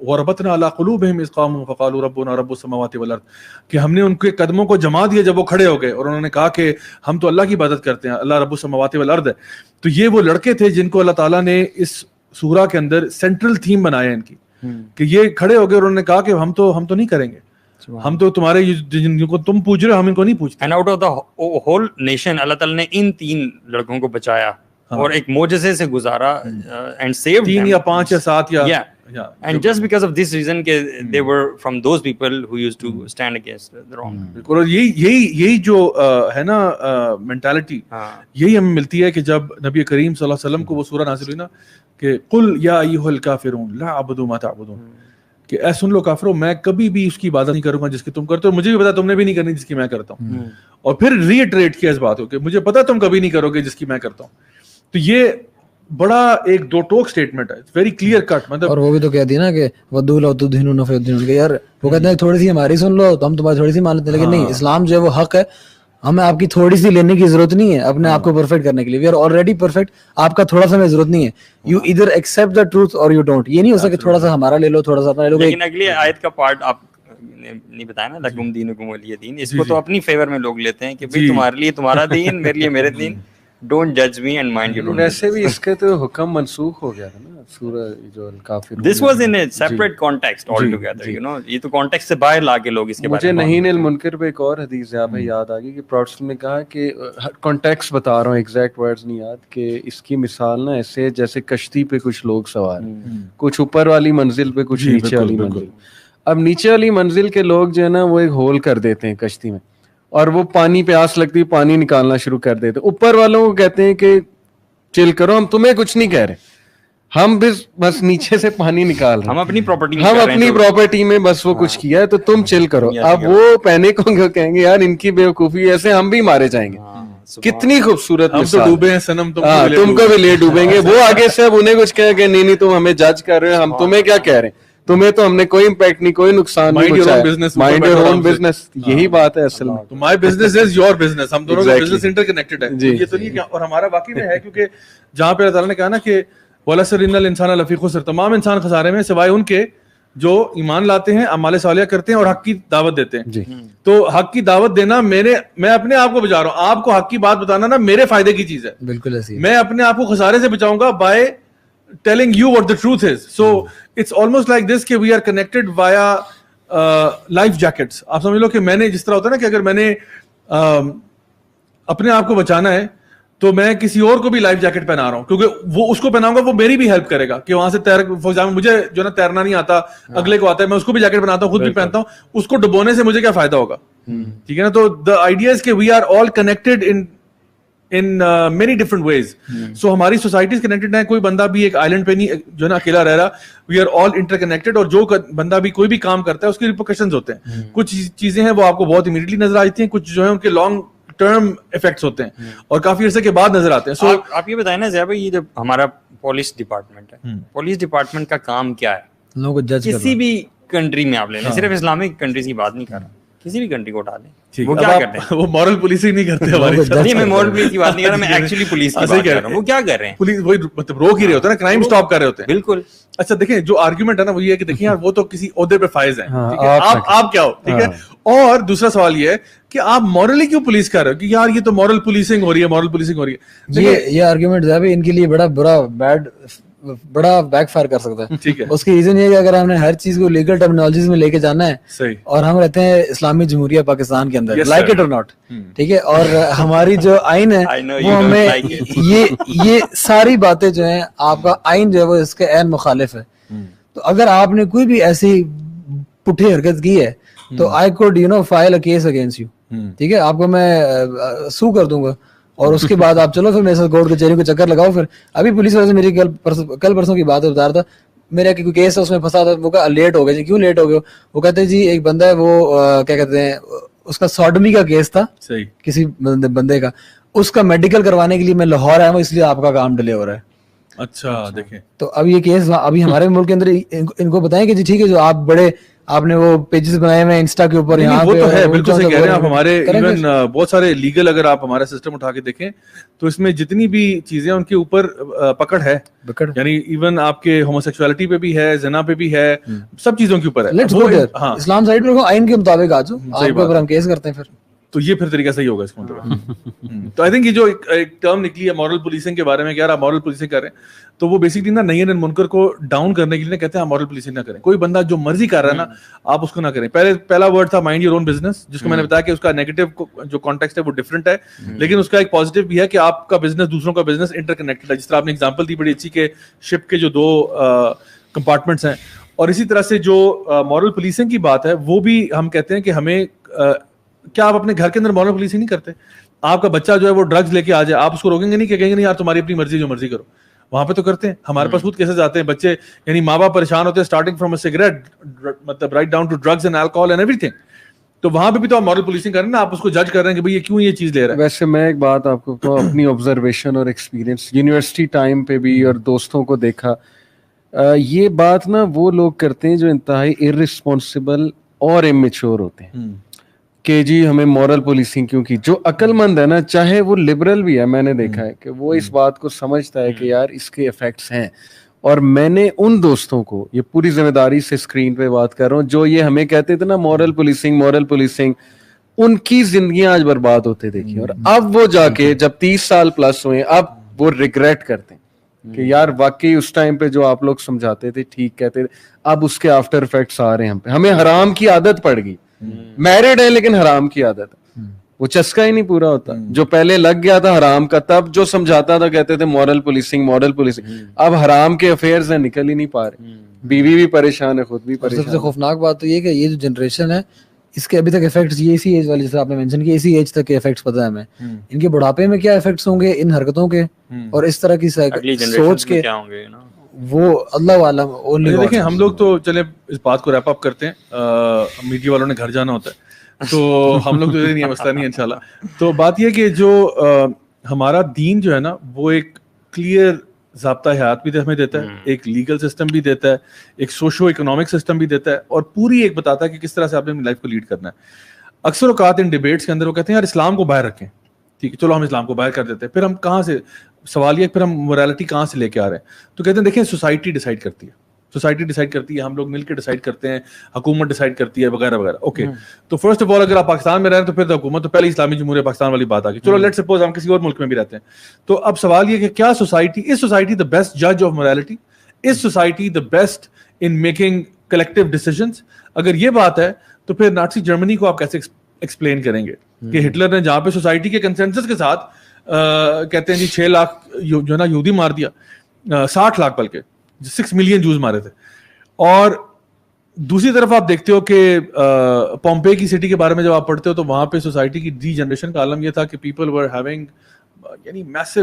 وَرَبَطْنَا عَلَىٰ قُلُوبِهِمْ إِذْ قَامُوا فَقَالُوا رَبُّنَا رَبُّ السَّمَاوَاتِ وَالْأَرْضِ, کہ ہم نے ان کے قدموں کو جما دیا جب وہ کھڑے ہو گئے اور انہوں نے کہا کہ ہم تو اللہ کی عبادت کرتے ہیں, اللہ رب السماوات والارض ہے. تو یہ وہ لڑکے تھے جن کو اللہ تعالیٰ نے اس سورہ کے اندر سینٹرل تھیم بنایا ان کی, کہ یہ کھڑے ہو گئے اور انہوں نے کہا کہ ہم تو نہیں کریں گے, ہم تو تمہارے جن کو تم پوچھ رہے ہو ہم ان کو نہیں پوچھتے. And out of the whole nation اللہ تعالیٰ نے ان 3 لڑکوں کو بچایا اور ایک معجزے سے گزارا اینڈ سیوڈ 3 یا 5 یا 7 یا and just because of this reason they were from those people who used to stand against the wrong. اور یہی جو ہے نا مینٹالٹی, یہی ہمیں ملتی ہے کہ جب نبی کریم صلی اللہ علیہ وسلم کو وہ سورہ نازل ہوئی نا کہ قل یا ایھا الکافرون لا اعبد ما تعبدون, کہ اے سن لو کافرو میں کبھی بھی اس کی عبادت نہیں کروں گا جس کی تم کرتے ہو, مجھے بھی پتا تم نے بھی نہیں کرنی جس کی میں کرتا ہوں. اور پھر ری ایٹریٹ کیا اس بات کو کہ مجھے پتا تم کبھی نہیں کرو گے جس کی میں کرتا ہوں. تو یہ بڑا ایک دو ٹوک سٹیٹمنٹ ہے, ویری کلیئر کٹ. مطلب اور وہ بھی تو کہہ دی نا کہ ودو لو تدہنون فیدہنون, کہ یار وہ کہتے ہیں تھوڑی سی ہماری سن لو تو ہم تمہاری تھوڑی سی مان لیتے ہیں, لیکن نہیں, اسلام جو ہے وہ حق ہے, ہمیں آپ کی تھوڑی سی لینے کی ضرورت نہیں ہے اپنے آپ کو پرفیکٹ کرنے کے لیے. وی آر آلریڈی پرفیکٹ, آپ کا تھوڑا سا ہمیں ضرورت نہیں ہے. یو ادھر ایکسپٹ دا ٹروتھ اور یو ڈونٹ. یہ نہیں ہو سکتا کہ تھوڑا سا ہمارا لے لو تھوڑا سا اپنا لے لو. لیکن اگلی آیت کا پارٹ آپ نہیں بتایا نا, لکم دینکم ولی دین, اس کو تو اپنی فیور میں لوگ لیتے ہیں کہ بھائی تمہارے لیے تمہارا دین, میرے لیے میرے دین, ڈونٹ جج me and mind your own. ویسے بھی اس کے تو حکم منسوخ ہو گیا تھا نا سورہ جو الکافرون. This was in a separate context altogether, you know, یہ تو کانٹیکسٹ سے باہر لا کے لوگ اس کے بارے میں. مجھے نہیں المنکر پہ ایک اور حدیث یاد آ گئی کہ پروفیٹ نے کہا کہ کانٹیکسٹ بتا رہا ہوں, ایگزیکٹ ورڈز نہیں یاد, کہ اس کی مثال نا ایسے جیسے کشتی پہ کچھ لوگ سوار ہیں, کچھ اوپر والی منزل پہ کچھ نیچے والی منزل. اب نیچے والی منزل کے لوگ جو ہے نا وہ ایک ہول کر دیتے ہیں کشتی میں, اور وہ پانی پیاس لگتی پانی نکالنا شروع کر دیتے. اوپر والوں کو کہتے ہیں کہ چل کرو, ہم تمہیں کچھ نہیں کہہ رہے, ہم بس نیچے سے پانی نکال رہے ہیں, ہم اپنی پراپرٹی میں بس وہ کچھ کیا ہے تو تم چل کرو. اب وہ پینک ہوں گے, کہیں گے یار ان کی بیوقوفی, ایسے ہم بھی مارے جائیں گے. کتنی خوبصورت مثال, ڈوبے ہیں صنم, تم کو بھی لے ڈوبیں گے. وہ آگے سے اب انہیں کچھ کہہ کہ نہیں تم ہمیں جج کر رہے ہو, ہم تمہیں کیا کہہ رہے ہیں, تمہیں تو ہم نے کوئی امپیکٹ نہیں, کوئی نقصان نہیں پہنچایا. مائنڈ یور اون بزنس, یہی بات ہے اصل میں. My business is your business, ہم دونوں کا بزنس انٹر کنیکٹڈ ہے. یہ تو نہیں, اور ہمارا واقعی میں ہے, کیونکہ جہاں پہ اللہ تعالیٰ نے کہا نا کہ وَلَسَرْ إِنَّ الْإِنسَانَ لَفِي خُسْرٍ, تمام انسان خسارے میں سوائے ان کے جو ایمان لاتے ہیں, اعمال صالحہ کرتے ہیں اور حق کی دعوت دیتے ہیں. جی. تو حق کی دعوت دینا میں اپنے آپ کو بچا رہا ہوں, آپ کو حق کی بات بتانا نا میرے فائدے کی چیز ہے. بالکل ایسی میں اپنے آپ کو خسارے سے بچاؤں گا by telling you what the truth is. So it's almost like this کہ we are connected via life jackets. آپ سمجھ لو کہ میں نے جس طرح ہوتا ہے نا کہ اگر میں نے اپنے آپ کو بچانا ہے تو میں کسی اور کو بھی لائف جیکٹ پہنا رہا ہوں, کیونکہ وہ اس کو پہناؤں گا وہ میری بھی ہیلپ کرے گا کہ وہاں سے فار ایگزامپل مجھے جو نا تیرنا نہیں آتا, اگلے کو آتا ہے, میں اس کو بھی جیکٹ بناتا ہوں, خود بھی پہنتا ہوں, اس کو ڈبونے سے مجھے کیا فائدہ ہوگا. ٹھیک ہے نا. تو the idea is کہ we are all connected in many different ways. So ہماری سوسائٹیز کنیکٹڈ ہیں, کوئی بندہ بھی ایک آئلینڈ پہ نہیں جو ہے نا اکیلا رہ رہا. We are all interconnected, اور جو بندہ بھی کوئی بھی کام کرتا ہے اس کے ریپرکشنز ہوتے ہیں. کچھ چیزیں ہیں وہ آپ کو بہت امیڈیٹلی نظر آتی ہیں, کچھ جو ہے ان کے لانگ ٹرم افیکٹس ہوتے ہیں اور کافی عرصے کے بعد نظر آتے ہیں. سو آپ یہ بتائیں نا ضیاء بھائی, یہ جو ہمارا پولیس ڈپارٹمنٹ ہے, پولیس ڈپارٹمنٹ کا کام کیا ہے؟ لوگوں کو جج کسی بھی کنٹری میں آپ لے لیں, صرف اسلامک کنٹریز کی بات نہیں کر رہا, کسی بھی کنٹری کو اٹھا لیں, وہ کیا کرتے ہیں؟ وہ مورل پولیسنگ نہیں کرتے ہمارے ساتھ. نہیں, میں مورل پولیس کی بات نہیں کر رہا, میں ایکچولی پولیس کی بات کر رہا ہوں. وہ کیا کر رہے ہیں؟ پولیس وہی مطلب روک ہی رہے ہوتے ہیں نا, کرائم سٹاپ کر رہے ہوتے ہیں. بالکل. اچھا دیکھیں, جو آرگیومنٹ ہے نا وہ یہ ہے کہ دیکھیں یار وہ تو کسی عہدے پہ فائز ہیں, ٹھیک ہے, آپ کیا ہو, ٹھیک ہے. اور دوسرا سوال یہ ہے کہ آپ مورلی کیوں پولیس کر رہے ہو کہ یار یہ تو مورل پولیسنگ ہو رہی ہے, مورل پولیسنگ ہو رہی ہے. یہ آرگیومنٹ جو ہے ان کے لیے بڑا بیک فائر کر سکتا ہے. ٹھیک ہے. اس کی ریزن یہ ہے کہ اگر ہم نے ہر چیز کو لیگل ٹرمینالوجیز میں لے کے جانا ہے, صحیح, اور ہم رہتے ہیں اسلامی جمہوریہ پاکستان کے اندر, لائک اٹ اور ناٹ, ٹھیک ہے, اور ہماری جو آئین ہے وہ ہمیں یہ ساری باتیں جو ہیں, آپ کا آئین جو ہے وہ اس کے عین مخالف ہے. تو اگر آپ نے کوئی بھی ایسی پٹھی حرکت کی ہے تو I could file a case against you. ٹھیک ہے, آپ کو میں سو کر دوں گا, اور اس کے بعد آپ چلو پھر میرے ساتھ کورٹ کچہری کو چکر لگاؤ. پھر ابھی پولیس والے سے میری کل پرسوں کی بات بتا رہا تھا, میرا کوئی کیس ہے اس میں پھنسا تھا, وہ کہا لیٹ ہو گیا. جی کیوں لیٹ ہو گیا؟ وہ کہتے ہیں جی ایک بندہ ہے وہ کیا کہتے ہیں اس کا سوڈمی کا کیس تھا کسی بندے کا, اس کا میڈیکل کروانے کے لیے میں لاہور آیا ہوں, اس لیے آپ کا کام ڈیلے ہو رہا ہے. اچھا دیکھیں, تو اب یہ کیس ابھی ہمارے ملک کے اندر ان کو بتائیں کہ جی ٹھیک ہے, جو آپ نے وہ پیجز بنائے ہوئے انسٹا کے اوپر, یہاں وہ تو ہے, بالکل صحیح کہہ رہے ہیں آپ. ہمارے ایون بہت سارے لیگل اگر آپ ہمارا سسٹم اٹھا کے دیکھیں تو اس میں جتنی بھی چیزیں ان کے اوپر پکڑ ہے, یعنی ایون آپ کے ہوموسیکسوالٹی پہ بھی ہے, زنا پہ بھی ہے, سب چیزوں کے اوپر ہے. اسلام سائڈ پہ آئین کے مطابق آ جاؤ, آپ کے اوپر ہم کیس کرتے ہیں پھر, تو یہ پھر طریقہ صحیح ہوگا اس کا مطلب. تو آئی تھنک یہ جو ایک ٹرم نکلی ہے مورل پولیسنگ کے بارے میں, کہ یار آپ مورل پولیسنگ کر رہے ہیں, تو وہ بیسکلی نا نہی عن المنکر کو ڈاؤن کرنے کے لیے کہتے ہیں آپ مورل پولیسنگ نہ کریں. کوئی بندہ جو مرضی کر رہا ہے نا آپ اس کو نہ کریں. پہلا ورڈ تھا مائنڈ یور اون بزنس, جس کو میں نے بتایا کہ اس کا نیگیٹو جو کانٹیکسٹ ہے وہ ڈفرنٹ ہے, لیکن اس کا ایک پازیٹیو بھی ہے کہ آپ کا بزنس دوسروں کا بزنس انٹر کنیکٹڈ ہے. جس طرح آپ نے ایگزامپل دی بڑی اچھی کہ شپ کے جو 2 کمپارٹمنٹس ہیں, اور اسی طرح سے جو مورل پولیسنگ کی بات ہے وہ بھی ہم کہتے ہیں کہ ہمیں کیا آپ اپنے گھر کے اندر مورل پولیسنگ نہیں کرتے؟ آپ کا بچہ جو ہے وہ ڈرگز لے کے آ جائے, آپ اس کو روکیں گے نہیں کہ کہیں گے نہیں یار تمہاری اپنی مرضی, جو مرضی کرو. وہاں پہ تو کرتے ہیں. ہمارے پاس خود کیسز آتے ہیں, بچے یعنی ماں باپ پریشان ہوتے ہیں اسٹارٹنگ فرام اے سگریٹ مطلب right down to drugs and alcohol and everything. تو وہاں پہ بھی تو آپ مورل پولیسنگ کر رہے ہیں نا, آپ اس کو جج کر رہے ہیں کہ بھائی یہ کیوں یہ چیز لے رہا ہے. ویسے میں ایک بات آپ کو اپنی آبزرویشن اور ایکسپیرینس یونیورسٹی ٹائم پہ بھی اور دوستوں کو دیکھا, یہ بات نا وہ لوگ کرتے ہیں جو انتہائی ارسپانسبل اور امیچور ہوتے ہیں کہ جی ہمیں مورل پولیسنگ کیوں کی. جو عقل مند ہے نا, چاہے وہ لبرل بھی ہے, میں نے دیکھا ہے کہ وہ اس بات کو سمجھتا ہے کہ یار اس کے افیکٹس ہیں. اور میں نے ان دوستوں کو, یہ پوری ذمہ داری سے اسکرین پہ بات کر رہا ہوں, جو یہ ہمیں کہتے تھے نا مورل پولیسنگ, ان کی زندگیاں آج برباد ہوتے دیکھی. اور اب وہ جا کے جب 30 سال پلس ہوئے, اب وہ ریگریٹ کرتے ہیں کہ یار واقعی اس ٹائم پہ جو آپ لوگ سمجھاتے تھے ٹھیک کہتے تھے, اب اس کے آفٹر افیکٹس آ رہے ہیں ہم پہ. ہمیں حرام کی عادت پڑ گئی, میرڈ ہے لیکن حرام کی عادت ہے, وہ چسکا ہی نہیں پورا ہوتا. جو پہلے لگ گیا تھا حرام کا, تب جو سمجھاتا تھا کہتے تھے مورل پولیسنگ, اب حرام کے افیئرز ہیں نکل ہی نہیں پا رہے, بیوی بھی پریشان ہے, خود بھی پریشان. سب سے خوفناک بات تو یہ کہ یہ جو جنریشن ہے اس کے ابھی تک افیکٹس یہ اسی ایج والی, جیسے آپ نے مینشن کیا, اسی ایج تک کے افیکٹس پتہ ہے ہمیں. ان کے بڑھاپے میں کیا افیکٹس ہوں گے ان حرکتوں کے, اور اس طرح کی سوچ کے وہ اللہ عالم. دیکھیں ہم لوگ تو چلے اس بات کو ریپ اپ کرتے ہیں, میڈیا والوں نے گھر جانا ہوتا ہے تو ہم لوگ تو نہیں ہے, مسئلہ نہیں ہے انشاءاللہ. تو بات یہ کہ جو ہمارا دین جو ہے نا وہ ایک کلیئر ضابطہ حیات بھی ہمیں دیتا ہے, ایک لیگل سسٹم بھی دیتا ہے, ایک سوشو اکنامک سسٹم بھی دیتا ہے, اور پوری ایک بتاتا ہے کہ کس طرح سے آپ نے اپنی لائف کو لیڈ کرنا ہے. اکثر اوقات ان ڈیبیٹس کے اندر وہ کہتے ہیں یار اسلام کو باہر رکھیں, ٹھیک ہے چلو ہم اسلام کو باہر کر دیتے ہیں, پھر ہم کہاں سے سوال یہ پھر ہم مورالٹی کہاں سے لے کے آ رہے ہیں؟ تو کہتے ہیں دیکھیں سوسائٹی ڈیسائیڈ کرتی ہے, سوسائٹی ڈیسائڈ کرتی ہے, ہم لوگ مل کے ڈیسائڈ کرتے ہیں, حکومت ڈیسائڈ کرتی ہے وغیرہ وغیرہ. اوکے, تو فرسٹ آف آل اگر آپ پاکستان میں رہیں تو پھر حکومت تو پہلے اسلامی جمہوریہ پاکستان والی بات آ گئی. چلو لیٹ سپوز ہم کسی اور ملک میں بھی رہتے ہیں, تو اب سوال یہ کہ کیا سوسائٹی دا بیسٹ جج of morality, is society the best in making collective decisions? اگر یہ بات ہے تو پھر نازی جرمنی کو آپ کیسے ایکسپلین کریں گے کہ ہٹلر نے جہاں پہ سوسائٹی کے کنسنسس کے ساتھ کہتے ہیں جی 6 لاکھ جو ہے نا یہودی مار دیا, 60 لاکھ بلکہ 6 ملین جوز مارے تھے. اور دوسری طرف آپ دیکھتے ہو کہ پومپے کی سٹی کے بارے میں جب آپ پڑھتے ہو تو وہاں پہ سوسائٹی کی ڈی جنریشن کا عالم یہ تھا کہ پیپل ور ہیونگ یعنی میسو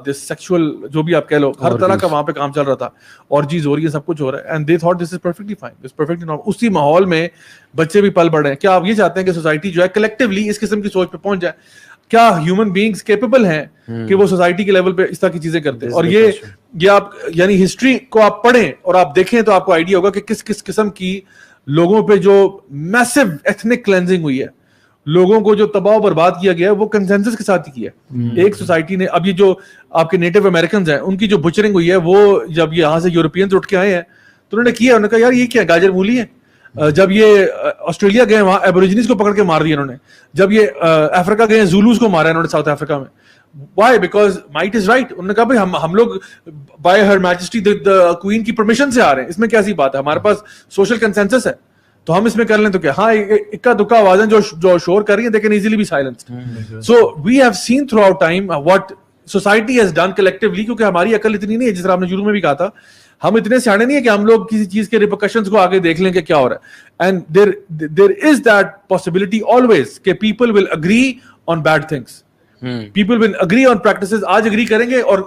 دس سیکشول جو بھی آپ کہہ لو, ہر طرح کا وہاں پہ کام چل رہا تھا, اور چیز ہو رہی ہے, سب کچھ ہو رہا ہے, and they thought this is perfectly fine, this perfectly normal. اسی ماحول میں بچے بھی پل بڑھ رہے ہیں. کیا آپ یہ چاہتے ہیں کہ سوسائٹی جو ہے کلیکٹیولی اس قسم کی سوچ پہ پہنچ جائے؟ کیا ہیومن بینگز کیپیبل ہیں کہ وہ سوسائٹی کے لیول پہ اس طرح کی چیزیں کرتے ہیں؟ اور یہ آپ یعنی ہسٹری کو آپ پڑھیں اور آپ دیکھیں تو آپ کو آئیڈیا ہوگا کہ کس کس قسم کی لوگوں پہ جو میسو ایتھنک کلینزنگ ہوئی ہے, لوگوں کو جو تباہ و برباد کیا گیا ہے, وہ کنسنسس کے ساتھ ہی کیا ہے ایک سوسائٹی نے. اب یہ جو آپ کے نیٹو امریکنز ہیں ان کی جو بچرنگ ہوئی ہے, وہ جب یہاں سے یورپینز اٹھ کے آئے ہیں تو انہوں نے کیا, انہوں نے کہا یار یہ کیا گاجر مولی ہے. جب یہ آسٹریلیا گئے وہاں ایبوریجنیز کو پکڑ کے مار دیا انہوں نے. جب یہ افریقہ گئے زولوز کو مارا انہوں نے ساؤتھ افریقہ میں. Why? Because might is right. انہوں نے کہا بھائی ہم لوگ by her majesty the queen کی پرمیشن سے آ رہے ہیں, اس میں کیا سی بات ہے, ہمارے پاس سوشل کنسنسس ہے تو ہم اس میں کر لیں تو کیا. ہاں اکا دکا آوازیں جو شور کر رہی ہیں they can easily be silenced. So we have seen throughout time what society has done collectively, کیونکہ ہماری عقل اتنی نہیں ہے, جس طرح آپ نے شروع میں بھی کہا تھا, ہم اتنے سیانے نہیں ہے کہ ہم لوگ کسی چیز کے ریپرکشنز کو آگے دیکھ لیں کہ کیا ہو رہا ہے. And there is that possibility always کہ people will agree on bad things, people will agree on practices. آج agree کریں گے اور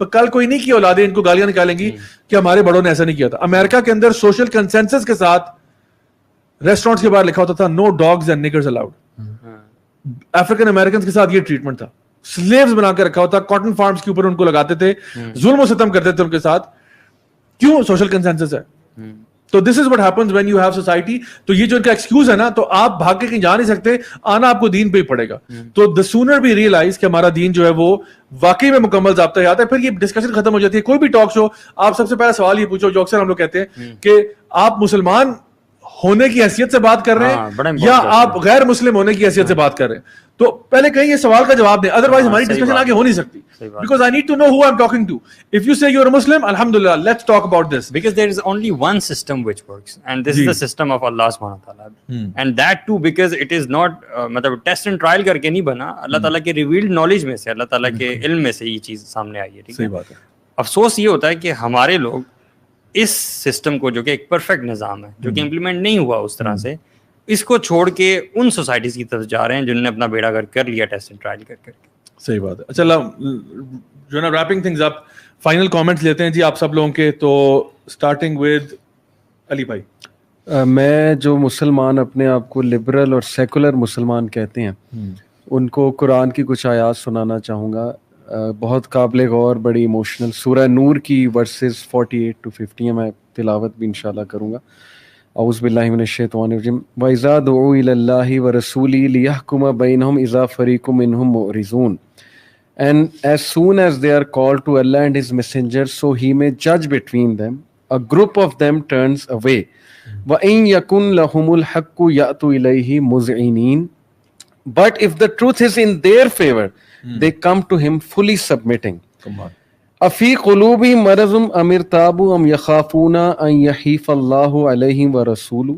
کل کوئی نہیں کی اولادیں ان کو گالیاں نکالیں گی کہ ہمارے بڑوں نے ایسا نہیں کیا تھا. امریکہ کے اندر سوشل کنسنسس کے ساتھ ریسٹورینٹس کے باہر لکھا ہوتا تھا no dogs and niggers allowed. African Americans کے ساتھ یہ ٹریٹمنٹ تھا, سلیوز بنا کے رکھا ہوتا, کاٹن فارمز کے اوپر ان کو لگاتے تھے, ظلم و ستم کرتے تھے ان کے ساتھ. کیوں؟ سوشل کنسنسس ہے. تو this is what happens when you have society. تو یہ جو ان کا ایکسکیوز ہے نا, تو آپ بھاگ کے کہیں جا نہیں سکتے, آنا آپ کو دین پہ ہی پڑے گا. تو دا سونر وی ریئلائز کہ ہمارا دین جو ہے وہ واقعی میں مکمل ضابطہ یاد ہے, پھر یہ ڈسکشن ختم ہو جاتی ہے. کوئی بھی ٹاک شو آپ سب سے پہلا سوال یہ پوچھو جو اکثر ہم لوگ کہتے ہیں کہ آپ مسلمان ہونے کی حیثیت سے بات کر رہے ہیں یا آپ غیر مسلم ہونے کی حیثیت سے بات کر رہے ہیں. تو پہلے کہیں یہ سوال کا جواب دیں, ادروائز ہماری ڈسکشن آگے ہو نہیں سکتی. Because I need to know who I'm talking to. If you say you're a Muslim, alhamdulillah, let's talk about this. Because there is only one system which works, and this is the system of Allah subhanahu wa ta'ala. And that too because it is not matlab test and trial karke nahi bana, Allah ta'ala ke revealed knowledge mein se, Allah ta'ala ke ilm mein se یہ چیز سامنے آئی ہے. ٹھیک ہے, صحیح بات ہے. افسوس یہ ہوتا ہے کہ ہمارے لوگ اس سسٹم کو جو کہ ایک پرفیکٹ نظام ہے جو کہ امپلیمنٹ نہیں ہوا اس طرح سے, اس کو چھوڑ کے ان سوسائٹیز کی طرف جا رہے ہیں جنہوں نے اپنا بیڑا گرک کر لیا ٹیسٹ اینڈ ٹرائل کر کے. صحیح بات ہے. اچھا جو نا wrapping things up, final comments لیتے ہیں جی آپ سب لوگوں کے. تو اسٹارٹنگ ود علی بھائی. میں جو مسلمان اپنے آپ کو لبرل اور سیکولر مسلمان کہتے ہیں ان کو قرآن کی کچھ آیات سنانا چاہوں گا, بہت قابل غور, بڑی ایموشنل. سورہ نور کی ورسز 48 to 50 میں تلاوت بھی انشاءاللہ کروں گا. اعوذ باللہ من الشیطان الرجیم. وَإِذَا دُعُوا إِلَى اللَّهِ وَرَسُولِهِ لِيَحْكُمَ بَيْنَهُمْ إِذَا فَرِيقٌ مِّنْهُمْ مُعْرِضُونَ. And as soon as they are called to Allah and His Messenger, so He may judge between them, a group of them turns away. وَإِن يَكُنْ لَهُمُ الْحَقُّ يَأْتُوا إِلَيْهِ مُذْعِنِينَ. But if the truth is in their favor, they come to Him fully submitting. أَفِي قُلُوبِهِمْ مَرَضٌ أَمِ ارْتَابُوا أَمْ يَخَافُونَ أَنْ يَحِيفَ اللَّهُ عَلَيْهِمْ وَرَسُولُهُ.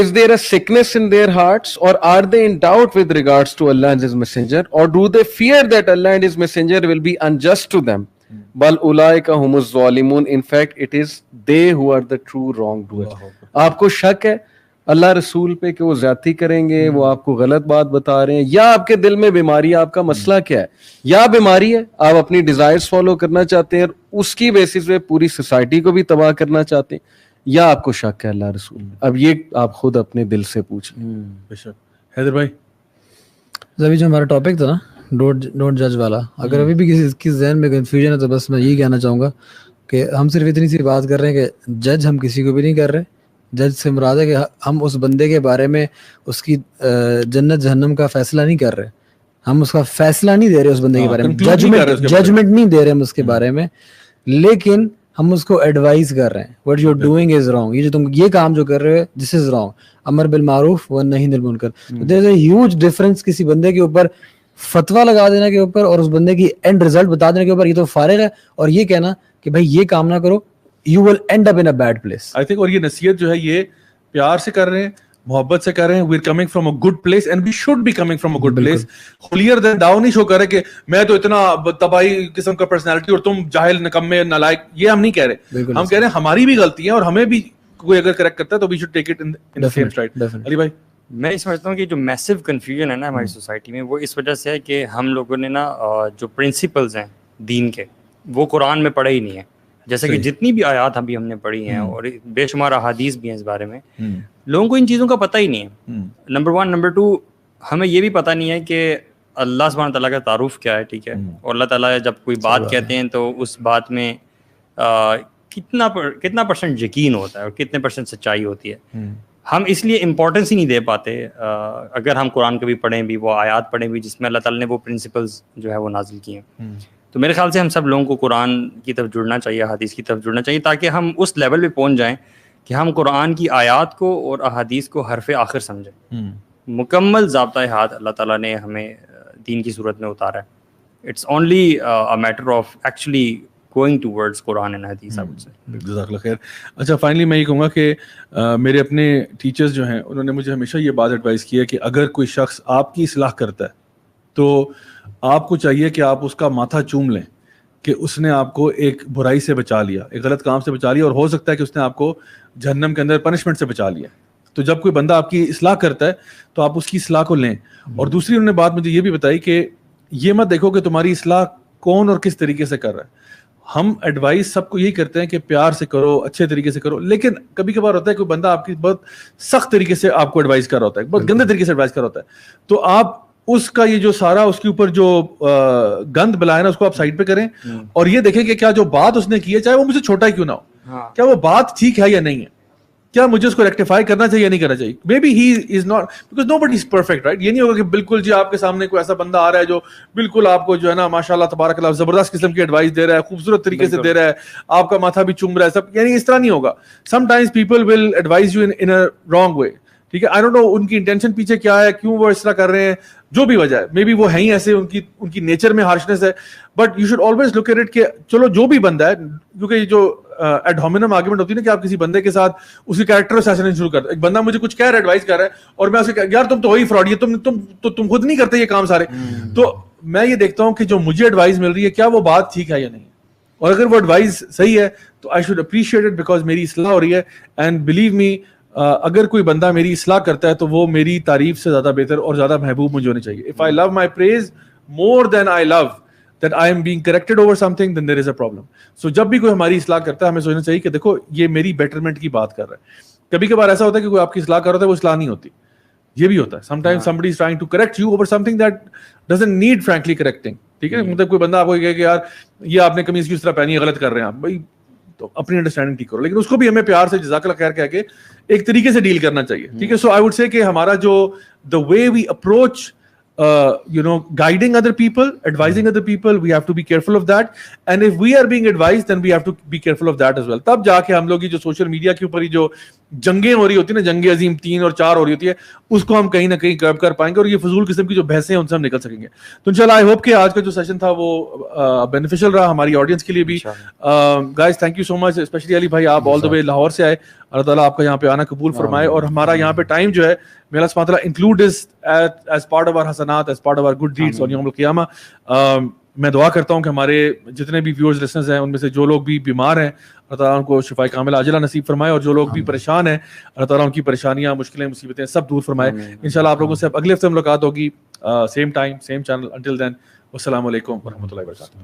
Is there a sickness in their hearts, or are they in doubt with regards to Allah and His Messenger, or do they fear that Allah and His Messenger will be unjust to them? بَلْ أُولَٰئِكَ هُمُ الظَّالِمُونَ. In fact, it is they who are the true wrongdoers. آپ کو شک ہے اللہ رسول پہ کہ وہ زیادتی کریں گے, وہ آپ کو غلط بات بتا رہے ہیں, یا آپ کے دل میں بیماری, آپ کا مسئلہ کیا ہے؟ یا بیماری ہے, آپ اپنی ڈیزائرز فالو کرنا چاہتے ہیں اور اس کی بیسس پہ پوری سوسائٹی کو بھی تباہ کرنا چاہتے ہیں, یا آپ کو شک ہے اللہ رسول. اب یہ آپ خود اپنے دل سے پوچھیں. حیدر بھائی, ابھی جو ہمارا ٹاپک تھا نا ڈونٹ جج والا, اگر ابھی بھی کسی کی ذہن میں کنفیوژن ہے تو بس میں یہی کہنا چاہوں گا کہ ہم صرف اتنی سی بات کر رہے ہیں کہ جج ہم کسی کو بھی نہیں کر رہے. جج سے مراد ہے کہ ہم اس بندے کے بارے میں اس کی جنت جہنم کا فیصلہ نہیں کر رہے, ہم اس کا فیصلہ نہیں دے رہے اس بندے کے بارے میں, ججمنٹ نہیں دے رہے ہم اس کے بارے میں, لیکن ہم اس کو ایڈوائز کر رہے ہیں what you're doing is wrong, یہ جو تم یہ کام جو کر رہے ہو this is wrong, امر بالمعروف و نہی عن المنکر. there is a huge difference کسی بندے کے اوپر فتویٰ لگا دینے کے اوپر اور اس بندے کی اینڈ رزلٹ بتا دینے کے اوپر. یہ تو فارغ ہے, اور یہ کہنا کہ بھائی یہ کام نہ کرو, you will end up in a bad place. I think اور یہ نصیحت جو ہے یہ پیار سے کر رہے ہیں, محبت سے کر رہے ہیں. we're coming from a good place and we should be coming from a good place. holier than thou نہیں شو کر رہے کہ میں تو اتنا تباہی قسم کا پرسنالٹی اور تم جاہل نکمے نالائق, یہ ہم نہیں کہہ رہے. ہم کہہ رہے ہیں ہماری بھی غلطی ہے اور ہمیں بھی کوئی اگر کریکٹ کرتا ہے تو we should take it in the same stride. علی بھائی, میں سمجھتا ہوں کہ جو میسو کنفیوژن ہے نا ہماری سوسائٹی میں, وہ اس وجہ سے ہے کہ ہم لوگوں نے نا جو پرنسپلز ہیں دین کے وہ قرآن میں پڑھے ہی نہیں ہیں. جیسے کہ جتنی بھی آیات ابھی ہم نے پڑھی ہیں اور بے شمار احادیث بھی ہیں اس بارے میں, لوگوں کو ان چیزوں کا پتہ ہی نہیں ہے. نمبر 1. نمبر 2, ہمیں یہ بھی پتہ نہیں ہے کہ اللہ سبحانہ تعالیٰ کا تعارف کیا ہے, ٹھیک ہے, اور اللہ تعالیٰ جب کوئی بات کہتے ہیں تو اس بات میں کتنا پرسنٹ یقین ہوتا ہے اور کتنے پرسنٹ سچائی ہوتی ہے. ہم اس لیے امپورٹنس ہی نہیں دے پاتے اگر ہم قرآن کبھی پڑھیں بھی, وہ آیات پڑھیں بھی جس میں اللہ تعالیٰ نے وہ پرنسپلز جو ہے وہ نازل کیے ہیں. تو میرے خیال سے ہم سب لوگوں کو قرآن کی طرف جڑنا چاہیے, حدیث کی طرف جڑنا چاہیے, تاکہ ہم اس لیول پہ پہنچ جائیں کہ ہم قرآن کی آیات کو اور احادیث کو حرف آخر سمجھیں. مکمل ضابطۂ حیات اللہ تعالیٰ نے ہمیں دین کی صورت میں اتارا ہے. It's only a matter of actually going towards Quran and حدیث. جزاک اللہ خیر. اچھا, فائنلی میں یہ کہوں گا کہ میرے اپنے ٹیچرز جو ہیں انہوں نے مجھے ہمیشہ یہ بات ایڈوائز کی ہے کہ اگر کوئی شخص آپ کی اصلاح کرتا ہے تو آپ کو چاہیے کہ آپ اس کا ماتھا چوم لیں کہ اس نے آپ کو ایک برائی سے بچا لیا, ایک غلط کام سے بچا لیا, اور ہو سکتا ہے کہ اس نے آپ کو جہنم کے اندر پنشمنٹ سے بچا لیا. تو جب کوئی بندہ آپ کی اصلاح کرتا ہے تو آپ اس کی اصلاح کو لیں. اور دوسری انہوں نے بات مجھے یہ بھی بتائی کہ یہ مت دیکھو کہ تمہاری اصلاح کون اور کس طریقے سے کر رہا ہے. ہم ایڈوائز سب کو یہی کرتے ہیں کہ پیار سے کرو, اچھے طریقے سے کرو, لیکن کبھی کبھار ہوتا ہے کوئی بندہ آپ کی بہت سخت طریقے سے آپ کو ایڈوائز کر رہا ہوتا ہے, بہت گندے طریقے سے ایڈوائز کر رہا ہوتا ہے. تو آپ اس کا یہ جو سارا اس کے اوپر جو گند بلا ہے نا اس کو آپ سائڈ پہ کریں اور یہ دیکھیں کہ کیا جو بات اس نے کی ہے, چاہے وہ مجھ سے چھوٹا ہی کیوں نہ ہو, کیا وہ بات ٹھیک ہے یا نہیں ہے, کیا مجھے اس کو ریکٹیفائی کرنا چاہیے یا نہیں کرنا چاہیے. Maybe he is not, because nobody is perfect, right. یہ نہیں ہوگا کہ بالکل جی آپ کے سامنے کوئی ایسا بندہ آ رہا ہے جو بالکل آپ کو جو ہے نا ماشاء اللہ تبارک اللہ زبردست قسم کی ایڈوائس دے رہا ہے, خوبصورت طریقے سے دے رہا ہے, آپ کا ماتھا بھی چوم رہا ہے سب, یعنی اس طرح نہیں ہوگا. Sometimes people will advise you in a wrong way, ٹھیک ہے. آئی ڈونٹ نو ان کی انٹینشن پیچھے کیا ہے, کیوں وہ اس طرح کر رہے ہیں, جو بھی وجہ ہے. مے بی وہ ہیں ہی ایسے, ان کی نیچر میں ہارشنس ہے, but you should always look at it کہ چلو جو بھی بندہ ہے, کیونکہ یہ جو ایڈ ہومینم آرگومنٹ ہوتی ہے نا کہ آپ کسی بندے کے ساتھ اس کی کیریکٹر اسیسنیشن شروع کرتے. ایک بندہ مجھے کچھ کہہ رہا ہے, ایڈوائز کر رہا ہے, اور میں اسے یار تم تو وہی فراڈ, یہ تم خود نہیں کرتے یہ کام سارے. تو میں یہ دیکھتا ہوں کہ جو مجھے ایڈوائز مل رہی ہے کیا وہ بات ٹھیک ہے یا نہیں, اور اگر وہ ایڈوائز صحیح ہے تو I should appreciate it because میری اصلاح ہو رہی ہے. اینڈ بلیو می, اگر کوئی بندہ میری اصلاح کرتا ہے تو وہ میری تعریف سے زیادہ بہتر اور زیادہ محبوب مجھے ہونی چاہیے. If I love my praise more than I love that I am being corrected over something, then there is a problem. So جب بھی کوئی ہماری اصلاح کرتا ہے ہمیں سوچنا چاہیے کہ دیکھو یہ میری بیٹرمنٹ کی بات کر رہا ہے. کبھی کبھار ایسا ہوتا ہے کہ کوئی آپ کی اصلاح کر رہا ہے وہ اصلاح نہیں ہوتی, یہ بھی ہوتا ہے. Sometimes somebody is trying to correct you over something that doesn't need frankly correcting, ٹھیک ہے. مطلب کوئی بندہ آپ کو کہے کہ یار یہ آپ نے قمیض کی اس طرح پہنی ہے, غلط کر رہے ہیں آپ, بھائی تو اپنی انڈرسٹینڈنگ ٹھیک کرو, لیکن اس کو بھی ہمیں پیار سے جزاک اللہ خیر کہہ کے ایک طریقے سے ڈیل کرنا چاہیے, ٹھیک ہے. سو آئی وڈ سے کہ ہمارا جو the way we approach guiding other people, advising other people, we have to be careful of that. And if we are being advised, then we have to be careful of that as well. تب جا کے ہم لوگ جو social media کے اوپر جو جنگیں ہو رہی ہوتی ہیں نا, جنگ عظیم 3 اور 4 ہو رہی ہوتی ہے, اس کو ہم کہیں نہ کہیں کرب کر پائیں گے, اور یہ فضول قسم کی جو بحثیں ہیں ان سے ہم نکل سکیں گے. تو انشاءاللہ آئی ہوپ کہ آج کا جو سیشن تھا وہ بینیفیشل رہا ہماری آڈینس کے لیے بھی. Guys thank you so much, especially Ali بھائی, آپ آل دا وے لاہور سے آئے, اللہ تعالیٰ آپ کا یہاں پہ آنا قبول فرمائے, اور ہمارا یہاں پہ ٹائم جو ہے may Allah subhanahu wa ta'ala include this as part of our hasanat, as part of our good deeds on yawm al-qiyamah. میں دعا کرتا ہوں کہ ہمارے جتنے بھی ویورز لسنرز ہیں ان میں سے جو لوگ بھی بیمار ہیں اللہ تعالیٰ ان کو شفاء کاملہ عاجلہ نصیب فرمائے, اور جو لوگ بھی پریشان ہیں اللہ تعالیٰ ان کی پریشانیاں, مشکلیں, مصیبتیں سب دور فرمائے. انشاءاللہ آپ لوگوں سے اب اگلے ہفتے ملاقات ہوگی, same time same channel. Until then, والسلام علیکم ورحمۃ اللہ وبرکاتہ.